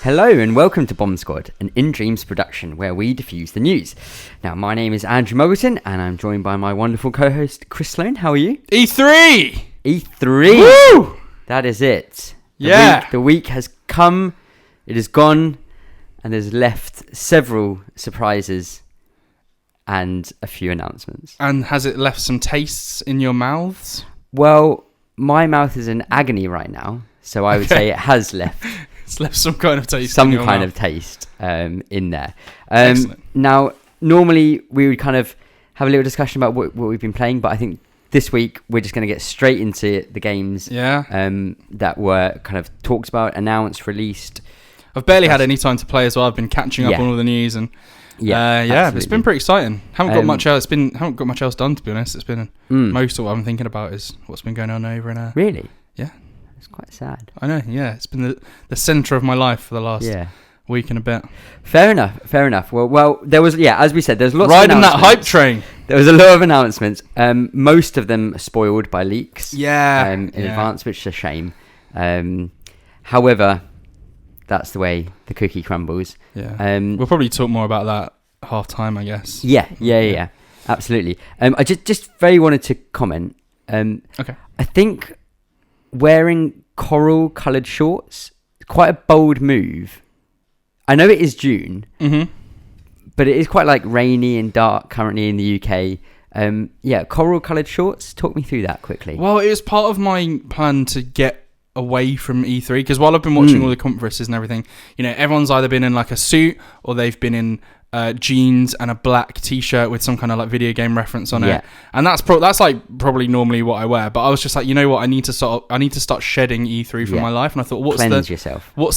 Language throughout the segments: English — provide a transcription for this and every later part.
Hello and welcome to Bomb Squad, an In Dreams production where we diffuse the news. Now, my name is Andrew Mogelton and I'm joined by my wonderful co-host Chris Sloan. How are you? E3! E3! Woo! That is it. The week has come, it is gone, and has left several surprises and a few announcements. And has it left some tastes in your mouths? Well, my mouth is in agony right now, so I would say it has left. It's left some kind of taste some in your kind mouth. Of taste in there. Excellent. Now, normally we would kind of have a little discussion about what we've been playing, but I think this week we're just going to get straight into the games that were kind of talked about, announced, released. I've barely had any time to play as well. I've been catching up on all the news and it's been pretty exciting. Haven't got much else. Haven't got much else done, to be honest. It's been most of what I'm thinking about is what's been going on over in Really? Yeah. It's quite sad. I know. Yeah, it's been the centre of my life for the last week and a bit. Fair enough. Well, there was as we said, there's lots riding of that hype train. There was a lot of announcements. Most of them spoiled by leaks. In advance, which is a shame. However, that's the way the cookie crumbles. Yeah. We'll probably talk more about that half time, I guess. Yeah. Absolutely. I just very wanted to comment. Okay. I think wearing coral coloured shorts is quite a bold move. I know it is June, but it is quite like rainy and dark currently in the UK. Coral coloured shorts. Talk me through that quickly. Well, it was part of my plan to get away from E3 because while I've been watching all the conferences and everything, everyone's either been in like a suit or they've been in jeans and a black t-shirt with some kind of like video game reference on it, and that's like probably normally what I wear. But I was just like, you know what, I need to start shedding E3 from my life, and I thought, what's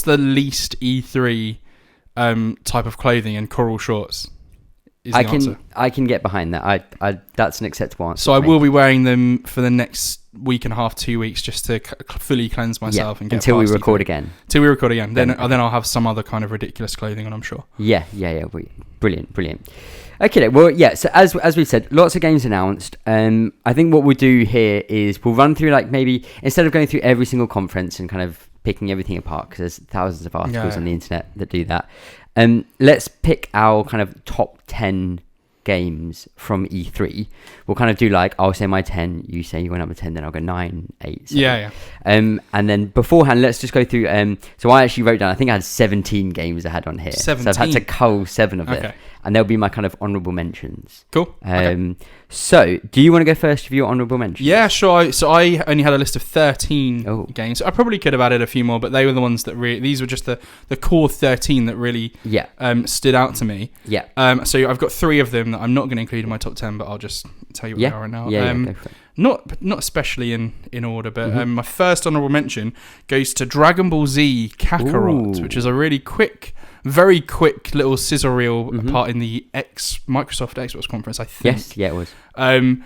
the least E3 type of clothing? And coral shorts is the answer. I can get behind that. I that's an acceptable answer. So I will be wearing them for the next week and a half, 2 weeks, just to fully cleanse myself and get until we record again. Then I'll have some other kind of ridiculous clothing on, I'm sure. Yeah. Brilliant. Okay, well, so as we've said, lots of games announced. I think what we'll do here is we'll run through, like, maybe instead of going through every single conference and kind of picking everything apart, because there's thousands of articles on the internet that do that. Let's pick our kind of top 10 games from E3. We'll kind of do like, I'll say my 10, you say your number 10, then I'll go 9, 8, 7. And then beforehand, let's just go through. So I actually wrote down, I think I had 17 games I had on here. 17? So I've had to cull 7 of them. And there'll be my kind of honourable mentions. Cool. So, do you want to go first with your honourable mentions? Yeah, sure. So I only had a list of 13 games. I probably could have added a few more, but they were the ones that really... These were just the core 13 that really stood out to me. Yeah. So I've got 3 of them that I'm not going to include in my top 10, but I'll just tell you what they are right now. Go for it. Not especially in order, but my first honourable mention goes to Dragon Ball Z Kakarot, which is a really very quick little sizzle reel part in the Microsoft Xbox conference, I think. Yes, it was. And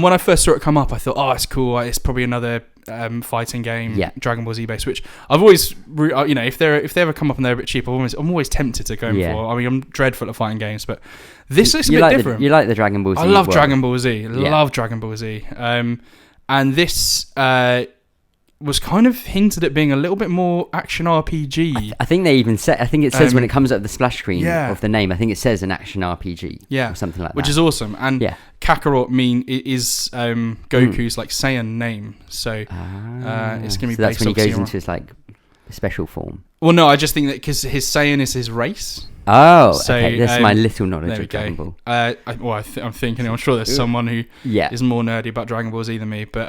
when I first saw it come up, I thought, oh, it's cool. It's probably another fighting game, Dragon Ball Z based, which I've always, if they ever come up and they're a bit cheap, I'm always tempted to go for. I mean, I'm dreadful at fighting games, but this looks a bit different. You like the Dragon Ball Z? I love Dragon Ball Z. Love Dragon Ball Z. And this was kind of hinted at being a little bit more action RPG. I think they even said. I think it says when it comes up the splash screen of the name. I think it says an action RPG. Yeah, or something like that, which is awesome. And Kakarot is Goku's like Saiyan name, so it's going to be. So that's when he goes into his like special form. Well, no, I just think that because his Saiyan is his race. Oh, so, okay. That's my little knowledge of Dragon Ball. I'm sure there's someone who is more nerdy about Dragon Ball Z than me, but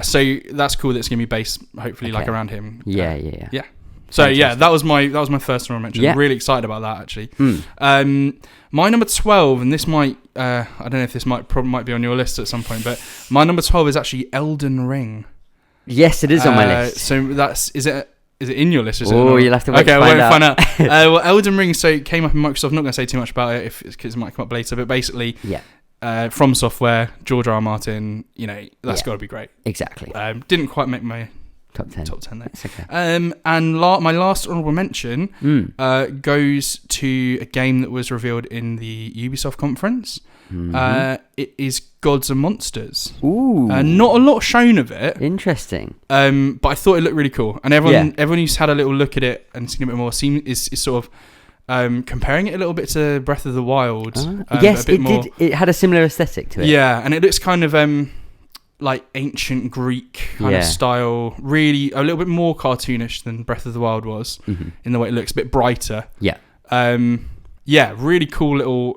so that's cool. That's gonna be based hopefully like around him. Yeah. So fantastic. That was my first one I mentioned. I'm really excited about that actually. My number 12, and this might I don't know if this might be on your list at some point, but my number 12 is actually Elden Ring. Yes, it is on my list. So is it in your list? You'll have to wait to find out. Well, Elden Ring came up in Microsoft. I'm not going to say too much about it because it might come up later, but basically, From Software, George R. R. Martin, that's got to be great. Exactly. Didn't quite make my Top 10. Top 10 there. That's okay. And my last honourable mention goes to a game that was revealed in the Ubisoft conference. It is Gods and Monsters. Ooh. Not a lot shown of it. Interesting. But I thought it looked really cool. And everyone who's had a little look at it and seen a bit more is sort of comparing it a little bit to Breath of the Wild. Yes, it did. It had a similar aesthetic to it. Yeah, and it looks kind of like ancient Greek kind of style. Really, a little bit more cartoonish than Breath of the Wild was in the way it looks. A bit brighter. Yeah. Really cool little...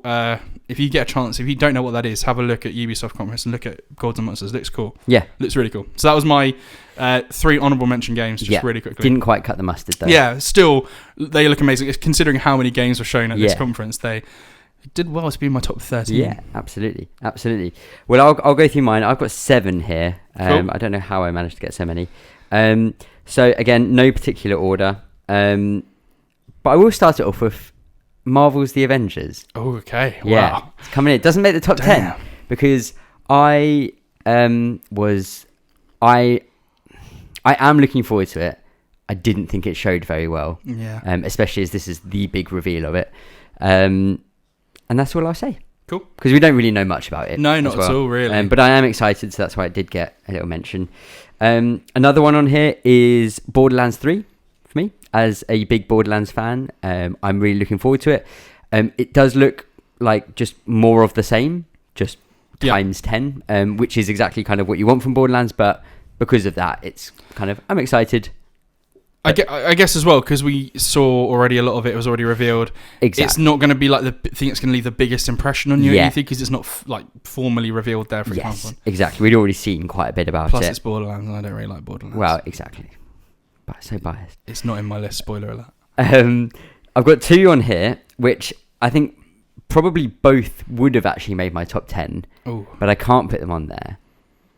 if you get a chance, if you don't know what that is, have a look at Ubisoft conference and look at Gods and Monsters. Looks cool. Yeah. Looks really cool. So that was my 3 honourable mention games, just really quickly. Didn't quite cut the mustard, though. Yeah, still, they look amazing. Considering how many games were shown at this conference, they did well to be in my top 13. Yeah, absolutely. Well, I'll go through mine. I've got 7 here. Cool. I don't know how I managed to get so many. So, again, no particular order. But I will start it off with Marvel's The Avengers. Oh, okay. Yeah, Wow. It's coming in. It doesn't make the top 10 because I am looking forward to it. I didn't think it showed very well. Yeah. Especially as this is the big reveal of it. And that's all I'll say. Cool. Because we don't really know much about it. No, not at all, really. But I am excited, so that's why it did get a little mention. Another one on here is Borderlands 3 for me. As a big Borderlands fan, I'm really looking forward to it. It does look like just more of the same, just times 10, which is exactly kind of what you want from Borderlands. But because of that, it's kind of, I'm excited. I guess as well, because we saw already a lot of it was already revealed. Exactly. It's not going to be like the thing that's going to leave the biggest impression on you, because it's not like formally revealed there, for example. Exactly. We'd already seen quite a bit about Plus it. It's Borderlands, and I don't really like Borderlands. Well, exactly. But so biased. It's not in my list, spoiler alert. I've got 2 on here, which I think probably both would have actually made my top 10. Ooh. But I can't put them on there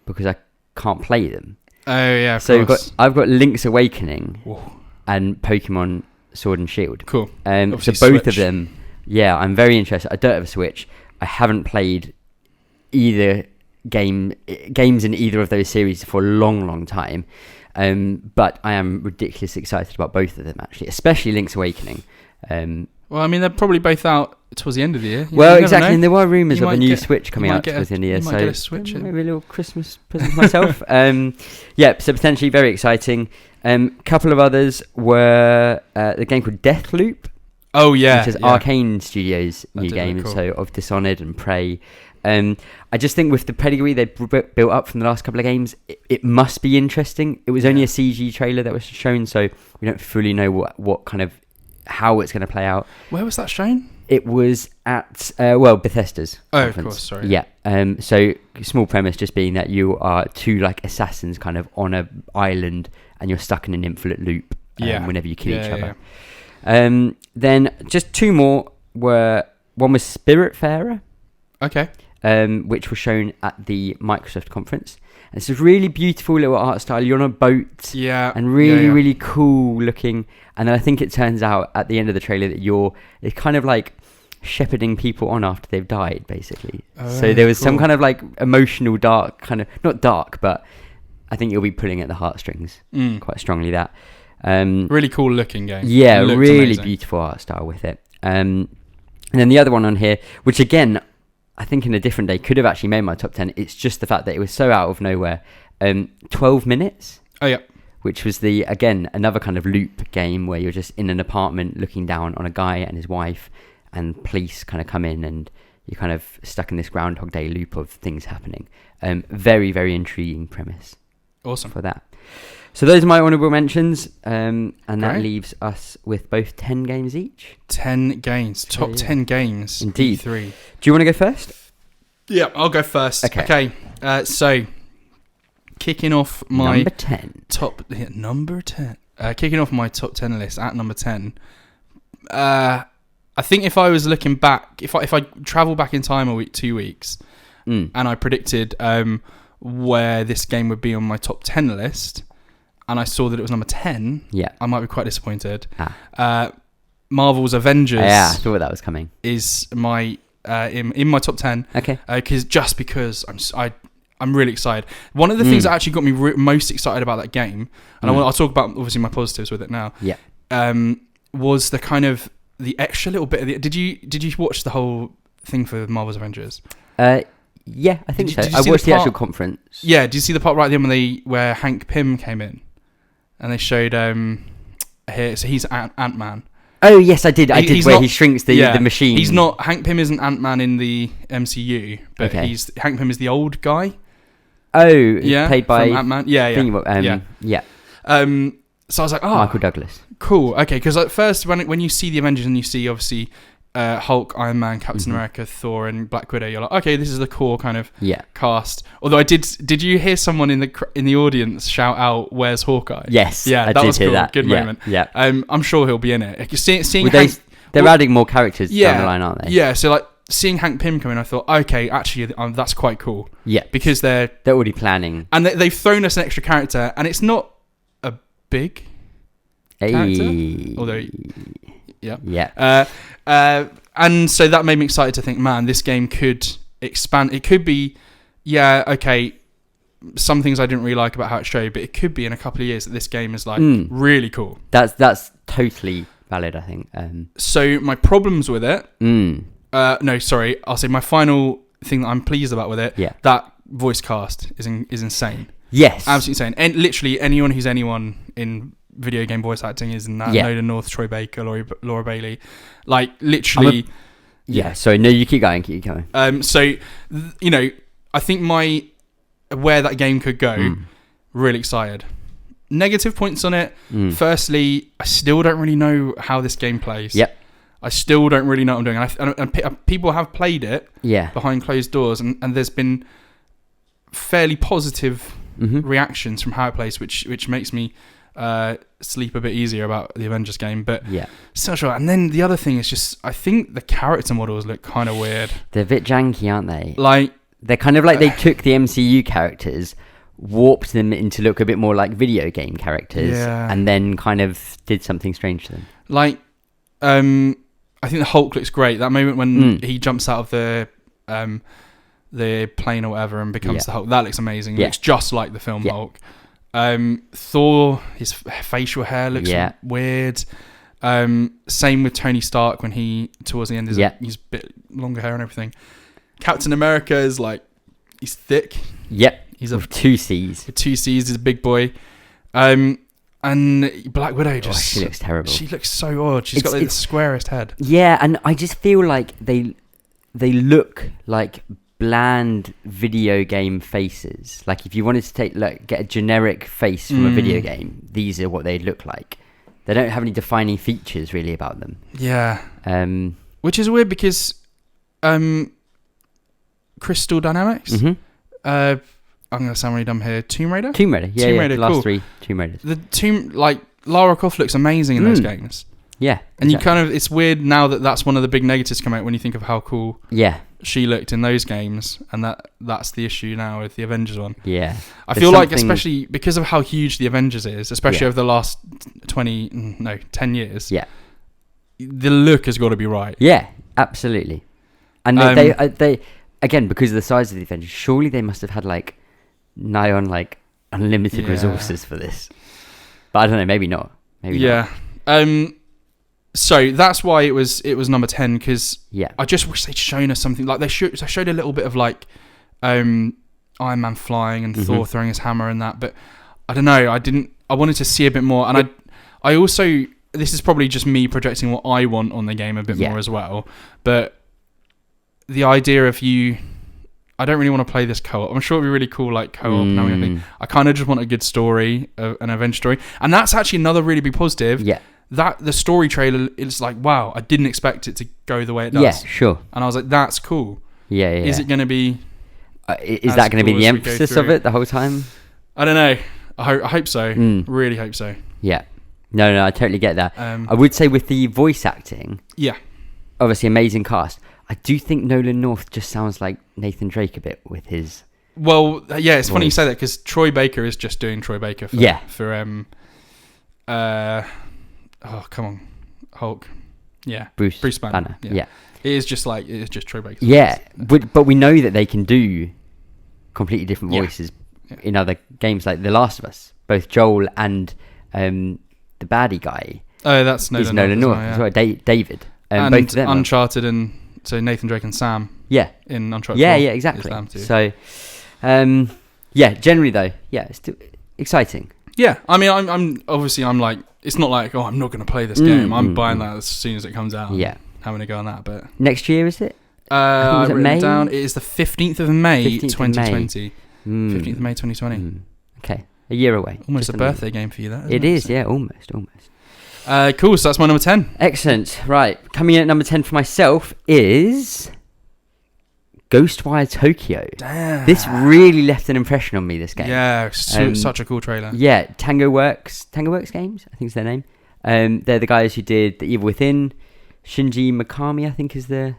because I can't play them. Oh, yeah, So I've got Link's Awakening Whoa. and Pokemon Sword and Shield. Cool. So Obviously both of Switch. them, I'm very interested. I don't have a Switch. I haven't played either games in either of those series for a long, long time. But I am ridiculously excited about both of them, actually, especially Link's Awakening. Well, I mean, they're probably both out towards the end of the year. Well, exactly, and there were rumours You of a might new get- Switch coming you might out get towards the end of the year, you might so get a Switch maybe a little Christmas present for myself. So potentially very exciting. Couple of others were the game called Deathloop, Oh, yeah. which is yeah. Arcane Studios' That new did look game, cool. so of Dishonored and Prey. I just think with the pedigree they built up from the last couple of games, it must be interesting. It was only a CG trailer that was shown, so we don't fully know what kind of how it's going to play out. Where was that shown? It was at Bethesda's conference. Of course, sorry. Yeah. So small premise just being that you are 2 like assassins kind of on a island and you're stuck in an infinite loop whenever you kill each other. Yeah. Then just 2 more were, one was Spiritfarer. Okay. Which was shown at the Microsoft conference. And it's a really beautiful little art style. You're on a boat. Yeah. And really cool looking. And then I think it turns out at the end of the trailer that it's kind of like shepherding people on after they've died, basically. So there was some kind of like emotional dark kind of, not dark, but I think you'll be pulling at the heartstrings quite strongly that. Really cool looking game. Yeah, really amazing. beautiful art style with it. And then the other one on here, which again, I think in a different day could have actually made my top 10. It's just the fact that it was so out of nowhere. 12 Minutes. Oh, yeah. Which was another kind of loop game where you're just in an apartment looking down on a guy and his wife, and police kind of come in and you're kind of stuck in this Groundhog Day loop of things happening. Very, very intriguing premise. Awesome. For that. So those are my honourable mentions, and that Great. leaves us with both 10 games each. 10 games. Top 10 games. Indeed. E3. Do you want to go first? Yeah, I'll go first. Okay. So, kicking off my number 10. Number 10. Kicking off my top 10 list at number 10. I think if I was looking back, if I travel back in time a week, 2 weeks, and I predicted where this game would be on my top 10 list, and I saw that it was number 10, I might be quite disappointed. Marvel's Avengers. Yeah, I thought that was coming. Is my in my top 10. Okay. Because I'm really excited. One of the things that actually got me most excited about that game, and I'll talk about obviously my positives with it now. Yeah. Was the kind of the extra little bit of the. Did you watch the whole thing for Marvel's Avengers? Yeah, I think so. Did you I see watched the the actual part- conference. Yeah. Did you see the part right at the end where Hank Pym came in, and they showed here? So he's Ant-Man. Oh yes, I did. He's Where not- he shrinks the machine. He's not. Hank Pym isn't Ant-Man in the MCU, but Okay. Hank Pym is the old guy. Oh, Yeah, played by from Ant-Man. Yeah. yeah. So I was like, oh, Michael Douglas. cool. Okay, because at first when you see the Avengers and you see obviously Hulk, Iron Man, Captain America, Thor, and Black Widow, you're like, okay, this is the core kind of cast. Although did you hear someone in the audience shout out, "Where's Hawkeye?" Yes, Yeah, I that did was hear cool. that. Good moment. Yeah. I'm sure he'll be in it. Seeing Well, Hank, they're adding more characters down the line, aren't they? Yeah, so like seeing Hank Pym come in, I thought, okay, actually, that's quite cool. Yeah, because they're already planning, and they've thrown us an extra character, and it's not a big character, although yeah. And so that made me excited to think, man, this game could expand. It could be, okay, some things I didn't really like about how it showed, but it could be in a couple of years that this game is like really cool. That's totally valid, I think. So my problems with it, no, sorry, I'll say my final thing that I'm pleased about with it, that voice cast is insane. Yes, absolutely insane. And literally anyone who's anyone in video game voice acting is in that. Nolan North, Troy Baker, Laura Bailey, like literally. Sorry, no, you keep going. So I think where that game could go, really excited. Negative points on it. Firstly, I still don't really know how this game plays. Yep. I still don't really know what I'm doing. And people have played it behind closed doors, and there's been fairly positive reactions from how it plays, which makes me sleep a bit easier about the Avengers game. But still sure. And then the other thing is just, I think the character models look kind of weird. They're a bit janky, aren't they? Like, they're kind of like they took the MCU characters, warped them into look a bit more like video game characters, and then kind of did something strange to them. Like, I think the Hulk looks great. That moment when he jumps out of the plane or whatever and becomes the Hulk, that looks amazing. It looks just like the film Hulk. Thor, his facial hair looks weird. Same with Tony Stark when he towards the end he's a bit longer hair and everything. Captain America is like, he's thick. Yep. He's with two C's. With two C's, he's a big boy. And Black Widow she looks terrible. She looks so odd. She's got the squarest head. Yeah, and I just feel like they look like bland video game faces. Like if you wanted to get a generic face from a video game, these are what they'd look like. They don't have any defining features really about them. Yeah. Which is weird because Crystal Dynamics. I'm gonna sound really dumb here. Tomb Raider. Tomb Raider. Yeah, Tomb Raider, the last cool. 3 Tomb Raiders. The Lara Croft looks amazing in those games. Yeah. And exactly. It's weird now that's one of the big negatives come out when you think of how cool she looked in those games, and that's the issue now with the Avengers one. Yeah. I feel like, especially because of how huge the Avengers is, especially over the last 10 years. Yeah. The look has got to be right. Yeah, absolutely. And they again, because of the size of the Avengers, surely they must have had nigh on unlimited resources for this. But I don't know, maybe not. Maybe not. So that's why it was number 10, because I just wish they'd shown us something. Like they showed a little bit of Iron Man flying and Thor throwing his hammer and that, but I don't know. I wanted to see a bit more, and I also, this is probably just me projecting what I want on the game a bit more as well. But the idea of I don't really want to play this co-op. I'm sure it'd be really cool, co-op and everything. I kind of just want a good story, an adventure story, and that's actually another really big positive. Yeah. That the story trailer is wow, I didn't expect it to go the way it does. Yeah, sure. And I was like, that's cool. Yeah. Is it going to be? Is that going to be the emphasis of it the whole time? I don't know. I hope so. Really hope so. Yeah. No, I totally get that. I would say with the voice acting. Yeah. Obviously, amazing cast. I do think Nolan North just sounds like Nathan Drake a bit with his. Well, yeah, it's funny you say that because Troy Baker is just doing Troy Baker for oh, come on, Hulk. Yeah, Bruce Banner. Yeah. It is just Troy Baker. Yeah, but we know that they can do completely different voices in other games like The Last of Us. Both Joel and the baddie guy. Oh, that's Nolan North as well. David. And both of them Uncharted and so Nathan Drake and Sam. Yeah. In Uncharted. Yeah, exactly. So, generally though, it's still exciting. Yeah, I mean, I'm obviously like, it's not like, I'm not going to play this game. I'm buying that as soon as it comes out. Yeah, having a go on that. But next year, is it? I think May? Down. It is the 15th of May, 2020. 15th of May, 2020. Okay, a year away. Almost a birthday game for you, that. It is, yeah, almost. Cool. So that's my number 10. Excellent. Right, coming in at number 10 for myself is Ghostwire Tokyo. Damn. This really left an impression on me, this game. Yeah, such a cool trailer. Yeah, Tango Works Games, I think is their name. They're the guys who did The Evil Within. Shinji Mikami, I think, is the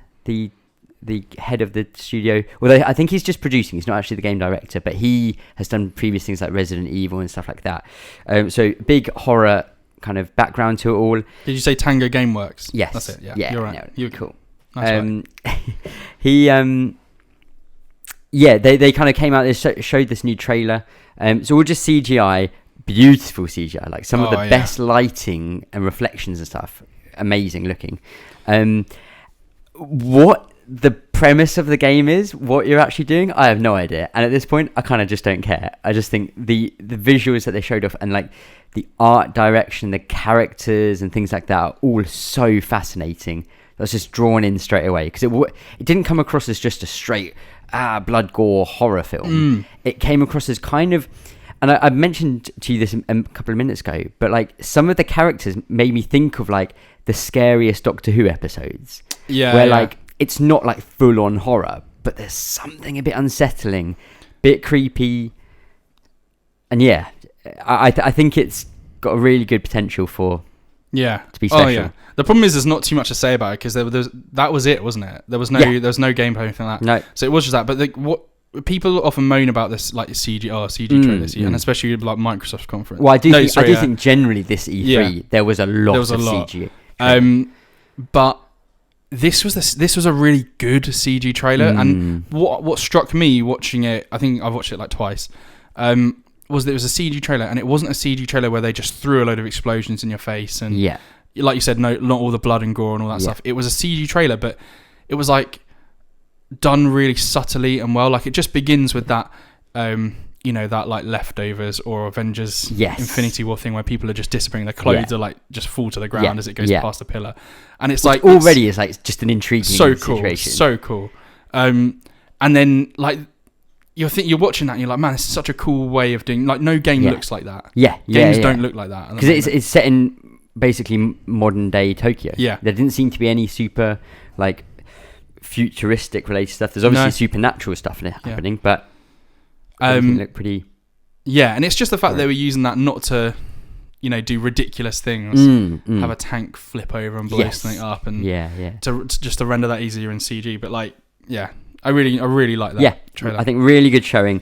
head of the studio. Although I think he's just producing. He's not actually the game director, but he has done previous things like Resident Evil and stuff like that. So big horror kind of background to it all. Did you say Tango Gameworks? Yes. That's it. Yeah. You're right. No, you're cool. Right. He they kind of came out. They showed this new trailer. So all just CGI, beautiful CGI, like some of the best lighting and reflections and stuff. Amazing looking. What the premise of the game is, what you're actually doing, I have no idea. And at this point, I kind of just don't care. I just think the visuals that they showed off and like the art direction, the characters and things like that are all so fascinating. I was just drawn in straight away because it didn't come across as just a straight blood gore horror film. It came across as kind of, and I mentioned to you this a couple of minutes ago, but like some of the characters made me think of like the scariest Doctor Who episodes. Where like it's not like full on horror, but there's something a bit unsettling, bit creepy, and I think it's got a really good potential to be special. Oh yeah. The problem is there's not too much to say about it because that was it, wasn't it? There was no gameplay or anything like that. No. So it was just that. But what people often moan about this like CG trailers, and especially like Microsoft's conference. Well, I do think generally this E3 there was a lot of CG. But this was a really good CG trailer, and what struck me watching it, I think I've watched it like twice, was that it was a CG trailer, and it wasn't a CG trailer where they just threw a load of explosions in your face, and like you said, not all the blood and gore and all that stuff. It was a CG trailer, but it was like done really subtly and well. Like it just begins with that, that like Leftovers or Avengers Infinity War thing where people are just disappearing. Their clothes are like just fall to the ground as it goes past the pillar, and it's like already is like just an intriguing situation. So cool. And then like you're watching that and you're like, man, this is such a cool way of doing. Like no game looks like that. Games don't look like that because it's set in basically modern day Tokyo. There didn't seem to be any super like futuristic related stuff. There's obviously supernatural stuff happening, but everything looked pretty. And it's just the fact they were using that not to, do ridiculous things, have a tank flip over and blow something up, and to render that easier in CG. But like, I really like that trailer. I think really good showing.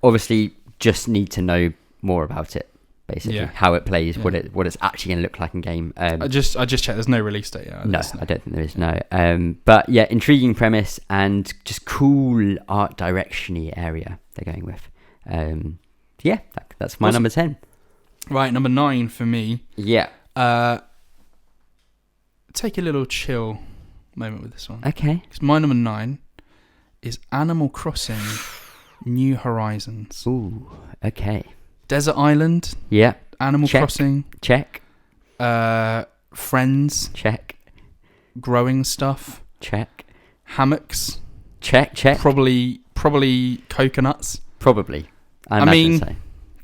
Obviously, just need to know more about it. Basically, how it plays, what it's actually going to look like in game. I just checked. There's no release date yet. No, I don't think there is. No, but intriguing premise and just cool art direction-y area they're going with. That's my number 10. Right, number 9 for me. Take a little chill moment with this one. Okay. Because my number 9 is Animal Crossing: New Horizons. Ooh, okay. Desert Island. Yeah. Animal Crossing. Check. Friends. Check. Growing stuff. Check. Hammocks. Check. Probably coconuts. Probably. I mean, so.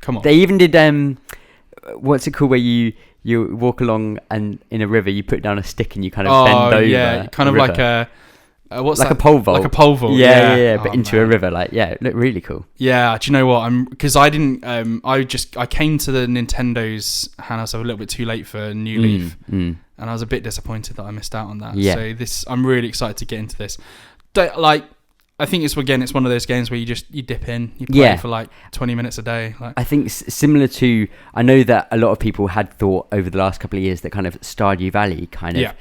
Come on. They even did what's it called where you walk along and in a river you put down a stick and you kind of bend over. Yeah, kind of like a what's like that? A pole vault. Like a pole vault. Yeah, but into a river. Like, it looked really cool. Yeah, do you know what? Because I didn't. I came to the Nintendo's handhouse a little bit too late for New Leaf, and I was a bit disappointed that I missed out on that. Yeah. So I'm really excited to get into this. I think it's one of those games where you dip in, you play for like 20 minutes a day. Like, I think similar to, I know that a lot of people had thought over the last couple of years that kind of Stardew Valley kind of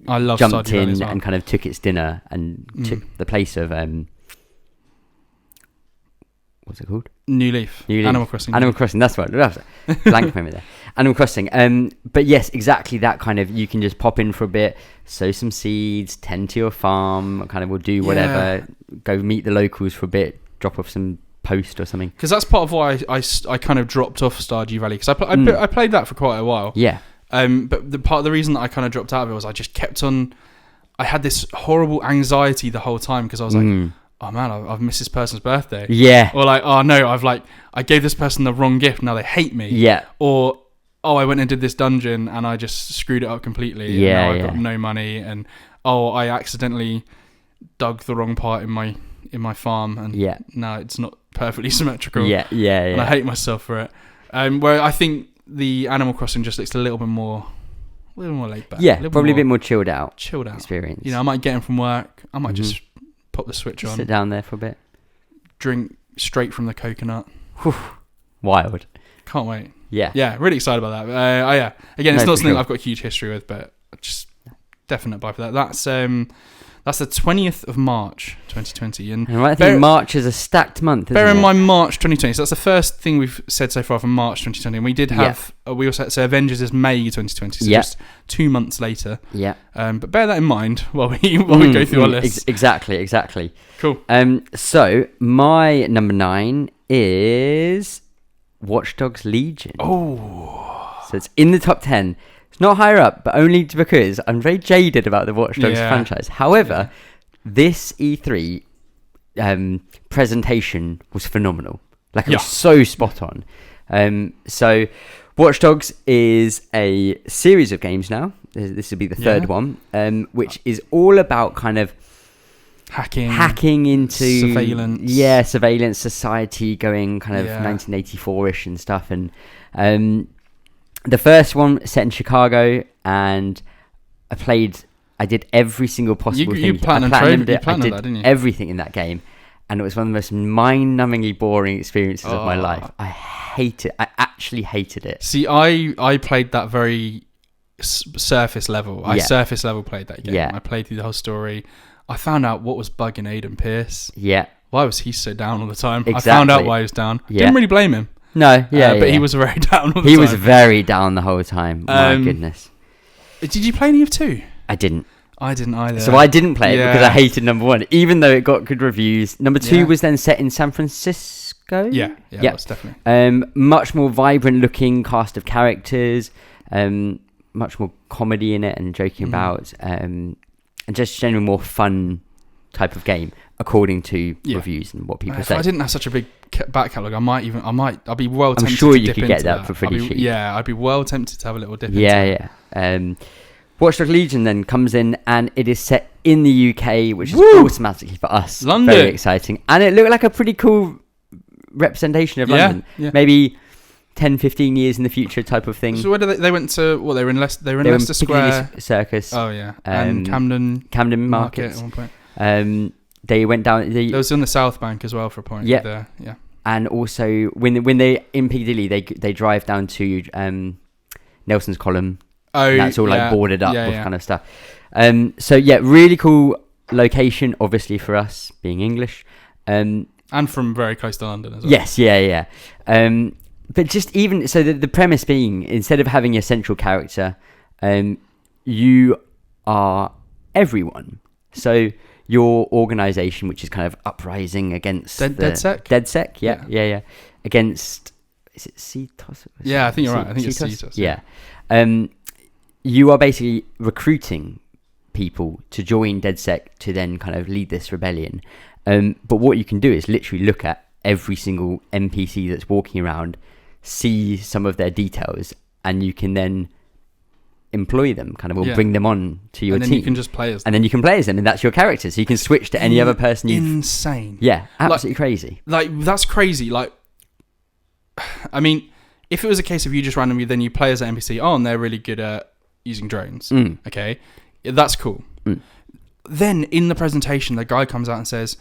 I love jumped Stardew Valley in as well. and kind of took its dinner and took the place of what's it called? New Leaf. Animal Crossing. Animal Crossing. That's right. Blank moment there. Animal Crossing. But yes, exactly that kind of. You can just pop in for a bit, sow some seeds, tend to your farm. Kind of will do whatever. Go meet the locals for a bit. Drop off some post or something. Because that's part of why I kind of dropped off Stardew Valley, because I played that for quite a while. Yeah. But the reason that I kind of dropped out of it was I just kept on. I had this horrible anxiety the whole time because I was like, oh man, I've missed this person's birthday. Yeah. Or like, oh no, I gave this person the wrong gift. Now they hate me. Yeah. Or, oh, I went and did this dungeon and I just screwed it up completely. Yeah. And now I've got no money. And oh, I accidentally dug the wrong part in my farm. And now it's not perfectly symmetrical. Yeah. And I hate myself for it. Where I think the Animal Crossing just looks a little bit more laid back. Yeah, probably a bit more chilled out experience. You know, I might get in from work. I might just pop the switch on. Sit down there for a bit. Drink straight from the coconut. Whew. Wild. Can't wait. Yeah. Yeah, really excited about that. Again, it's not something I've got a huge history with, but just definite buy for that. That's the 20th of March, 2020. And I think March is a stacked month, isn't it? Bear in mind March 2020. So that's the first thing we've said so far from March 2020. And we did have, we also had, so Avengers is May 2020. So just 2 months later. Yeah. But bear that in mind while we go through our list. Exactly. Cool. So my number 9 is Watch Dogs Legion. Oh. So it's in the top 10. It's not higher up, but only because I'm very jaded about the Watch Dogs franchise. However, this E3 presentation was phenomenal. Like, it was so spot on. So Watch Dogs is a series of games now. This will be the third one, which is all about kind of hacking into surveillance society, going kind of 1984ish and stuff. And the first one set in Chicago, and I did every single possible thing. You platinumed it. I did didn't you? Everything in that game, and it was one of the most mind-numbingly boring experiences of my life. I hate it. I actually hated it. See, I played that very surface level. I surface level played that game. I played through the whole story. I found out what was bugging Aiden Pierce. Yeah. Why was he so down all the time? Exactly. I found out why he was down. Didn't really blame him. No, but he was very down all the time. He was very down the whole time. My goodness. Did you play any of 2? I didn't. I didn't either. So I didn't play it because I hated number 1, even though it got good reviews. Number 2 was then set in San Francisco. Yeah, it was definitely. Much more vibrant looking cast of characters. Much more comedy in it and joking about. And just generally more fun type of game, according to reviews and what people say. If I didn't have such a big back catalogue, I'd be well tempted. I'm sure to you dip could get into that for pretty cheap. Yeah, I'd be well tempted to have a little dip into that. Yeah. Watch Dogs Legion then comes in, and it is set in the UK, which is automatically for us London. Very exciting. And it looked like a pretty cool representation of London. Yeah. Maybe 10, 15 years in the future type of thing. So where did they went to? Well, they were in Leicester Square Circus. Oh yeah, and Camden Market at one point. They went down. It was on the South Bank as well for a point. Yeah. And also when they in Piccadilly, they drive down to Nelson's Column. Oh, and that's all like boarded up with kind of stuff. So really cool location, obviously for us being English, and from very close to London as well. Yes, yeah. But just even so, the premise being, instead of having a central character, you are everyone. So your organisation, which is kind of uprising against DedSec, yeah. Against, is it CETOS? Yeah, I think you're right. I think it's CETOS. Yeah. You are basically recruiting people to join DedSec to then kind of lead this rebellion. But what you can do is literally look at every single NPC that's walking around, see some of their details, and you can then employ them, kind of, or bring them on to your team. And then you can just play as them. And then you can play as them, and that's your character. So you can switch to any other person you've... Insane. Yeah, absolutely crazy. That's crazy. I mean, if it was a case of you just randomly, then you play as an NPC, and they're really good at using drones. Okay, that's cool. Then in the presentation, the guy comes out and says,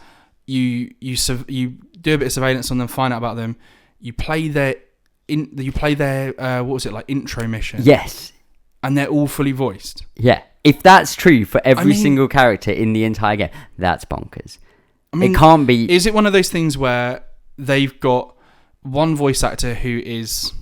you do a bit of surveillance on them, find out about them. You play their what was it, like, intro mission? Yes. And they're all fully voiced. Yeah. If that's true for every single character in the entire game, that's bonkers. I mean, it can't be. Is it one of those things where they've got one voice actor who is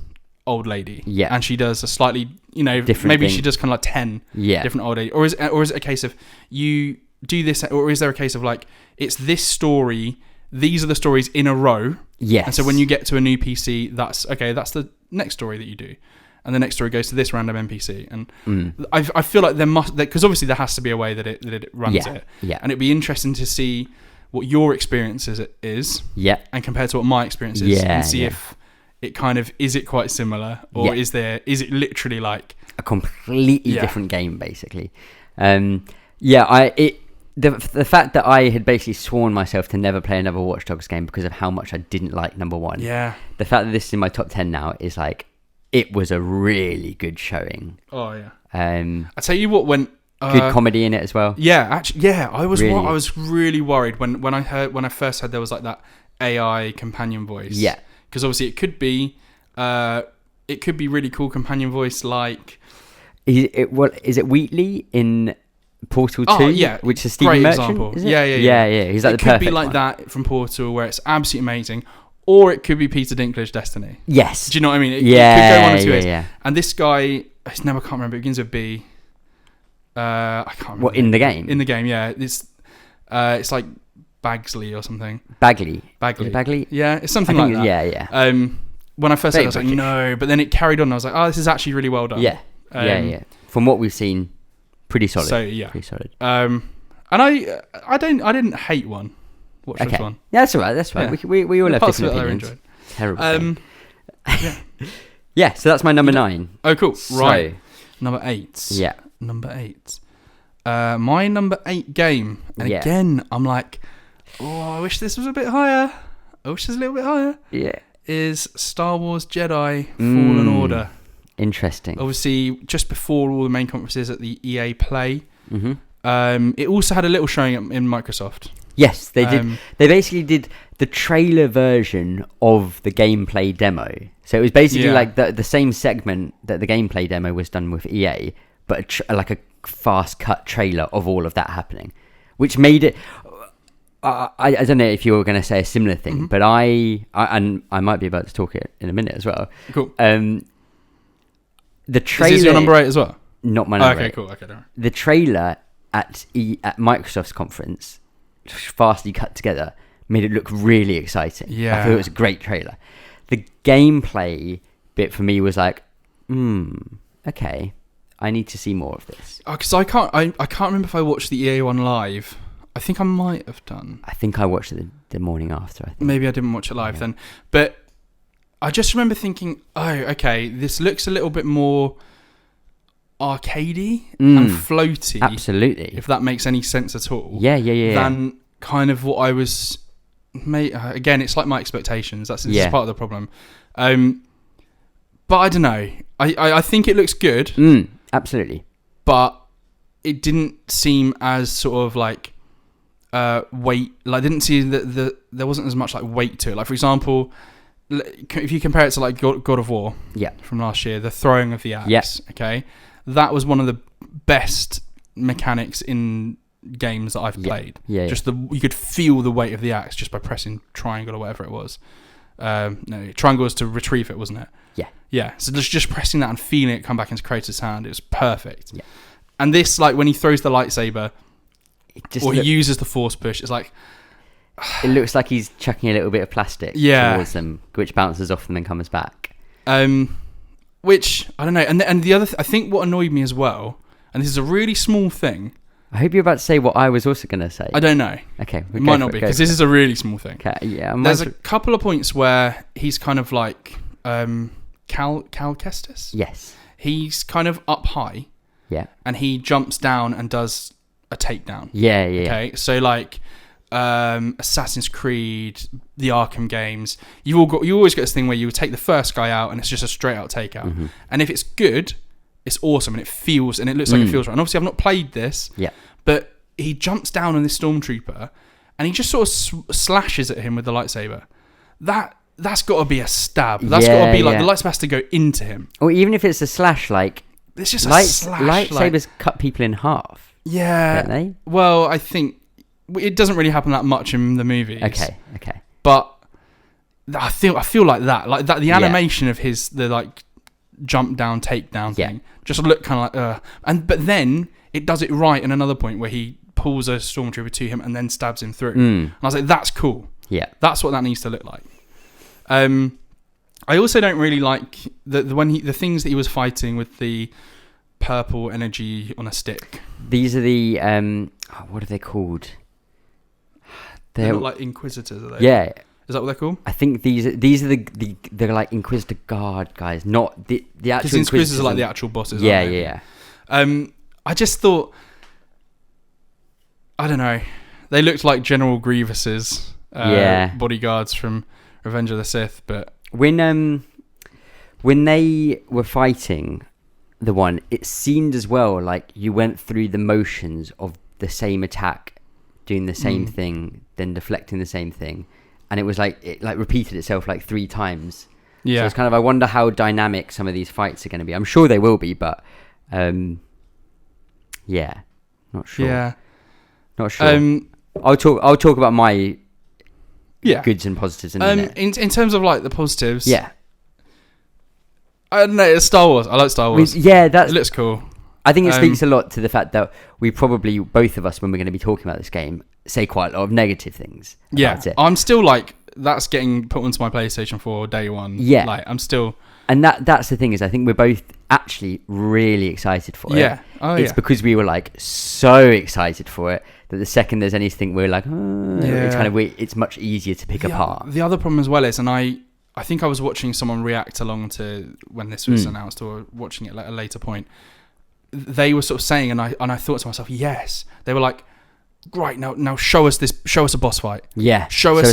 old lady, and she does a slightly, different maybe thing. she does kind of like 10 Yeah. different old lady, or is it a case of you do this, or is there a case of like it's this story, these are the stories in a row, and so when you get to a new PC, that's the next story that you do, and the next story goes to this random NPC, and I feel like there must, because obviously there has to be a way that it runs it, and it'd be interesting to see what your experience is, and compared to what my experience is, and see if it kind of, is it quite similar, or is it literally like a completely different game, basically. The fact that I had basically sworn myself to never play another Watch Dogs game because of how much I didn't like number one. Yeah. The fact that this is in my top 10 now is like, it was a really good showing. Oh yeah. I tell you what, when good comedy in it as well. Yeah, actually, I was Really? I was really worried when I first heard there was like that AI companion voice. Yeah. Because obviously it could be really cool companion voice like. Is it Wheatley in Portal 2? Oh yeah, which is Stephen great Merchant. example. Is it? Yeah. He's like it the could perfect be like one. that from Portal, where it's absolutely amazing, or it could be Peter Dinklage Destiny. Yes. Do you know what I mean? It could go one of two ways. Yeah. And this guy, his name I can't remember. It begins with B. I can't remember. What, in the game? In the game, yeah. It's like Bagsley or something. Bagley. Is Bagley. it Bagley? Yeah, it's something like that. Yeah. When I first heard it, I was like, British. no. But then it carried on. I was like, oh, this is actually really well done. Yeah. From what we've seen, pretty solid. So yeah, pretty solid. And I didn't hate one. Watch this one. Yeah, that's all right. That's right. Yeah. We all have Parts of different it I opinions. enjoyed. Terrible. Yeah. Yeah. So that's my number 9. Oh, cool. So, Right. Number 8. Yeah. Number 8. My number 8 game, and again, I'm like, I wish this was a bit higher. I wish this was a little bit higher. Yeah. Is Star Wars Jedi Fallen Order. Interesting. Obviously, just before all the main conferences at the EA Play. Mm-hmm. It also had a little showing in Microsoft. Yes, they did. They basically did the trailer version of the gameplay demo. So it was basically like the same segment that the gameplay demo was done with EA, but like a fast cut trailer of all of that happening, which made it. I don't know if you were going to say a similar thing, but I might be about to talk it in a minute as well. Cool. The trailer. Is this your number 8 as well? Not my number 8. Okay, cool. Okay, don't worry. The trailer at Microsoft's conference, fastly cut together, made it look really exciting. Yeah. I thought it was a great trailer. The gameplay bit for me was like, okay, I need to see more of this. Because I can't remember if I watched the EA one live. I think I might have done. I think I watched it the morning after. I think. Maybe I didn't watch it live then. But I just remember thinking, oh, okay, this looks a little bit more arcadey and floaty. Absolutely. If that makes any sense at all. Yeah. Than kind of what I was... Again, it's like my expectations. This is part of the problem. But I don't know. I think it looks good. Absolutely. But it didn't seem as sort of like weight. Like, didn't see that there wasn't as much like weight to it. Like, for example, if you compare it to like God of War, from last year, the throwing of the axe, okay, that was one of the best mechanics in games that I've played. Just you could feel the weight of the axe just by pressing triangle or whatever it was. No, triangle was to retrieve it, wasn't it? Yeah. So just pressing that and feeling it come back into Kratos' hand, it was perfect. Yeah. And this, like, when he throws the lightsaber, he uses the force push, it's like... It looks like he's chucking a little bit of plastic towards them, which bounces off them and comes back. Which, I don't know. And the other... I think what annoyed me as well, and this is a really small thing... I hope you're about to say what I was also going to say. I don't know. Okay. It might not be, because this is a really small thing. Okay, yeah. There's a couple of points where he's kind of like... Cal Kestis? Yes. He's kind of up high. Yeah. And he jumps down and does a takedown. Yeah. Okay, so like Assassin's Creed, the Arkham games, you always get this thing where you take the first guy out and it's just a straight out takeout. Mm-hmm. And if it's good, it's awesome and it feels and it looks like it feels right. And obviously I've not played this. Yeah. But he jumps down on this stormtrooper and he just sort of slashes at him with the lightsaber. That's got to be a stab. That's got to be like the lightsaber has to go into him. Or even if it's a slash, like it's just a slash. Lightsabers cut people in half. Yeah. Don't they? Well, I think it doesn't really happen that much in the movies. Okay. But I feel like that the animation of the like jump down, takedown thing just looked kind of like but then it does it right in another point where he pulls a stormtrooper to him and then stabs him through. And I was like, that's cool. Yeah, that's what that needs to look like. I also don't really like the things that he was fighting with the purple energy on a stick. These are the what are they called? They're not like Inquisitors, are they? Yeah. Is that what they're called? I think these are they're like Inquisitor Guard guys, not the actual. Because Inquisitors are like the actual bosses. Yeah. I just thought, I don't know, they looked like General Grievous's bodyguards from Revenge of the Sith. But when they were fighting the one, it seemed as well like you went through the motions of the same attack, doing the same thing, then deflecting the same thing. And it was like it like repeated itself like 3 times. Yeah. So it's kind of, I wonder how dynamic some of these fights are going to be. I'm sure they will be, but not sure. Yeah, not sure. I'll talk about my goods and positives in a minute. In terms of like the positives, I don't know. It's Star Wars. I like Star Wars. It looks cool. I think it speaks a lot to the fact that we probably, both of us, when we're going to be talking about this game, say quite a lot of negative things about it. I'm still like, that's getting put onto my PlayStation 4 day one. Yeah. Like, I'm still... And that's the thing, is I think we're both actually really excited for it. Yeah. It's because we were like so excited for it that the second there's anything we're like, it's kind of weird. It's much easier to pick apart. The other problem as well is, and I think I was watching someone react along to when this was announced, or watching it at a later point. They were sort of saying, and I thought to myself, yes. They were like, right, now show us a boss fight. Yeah. Show us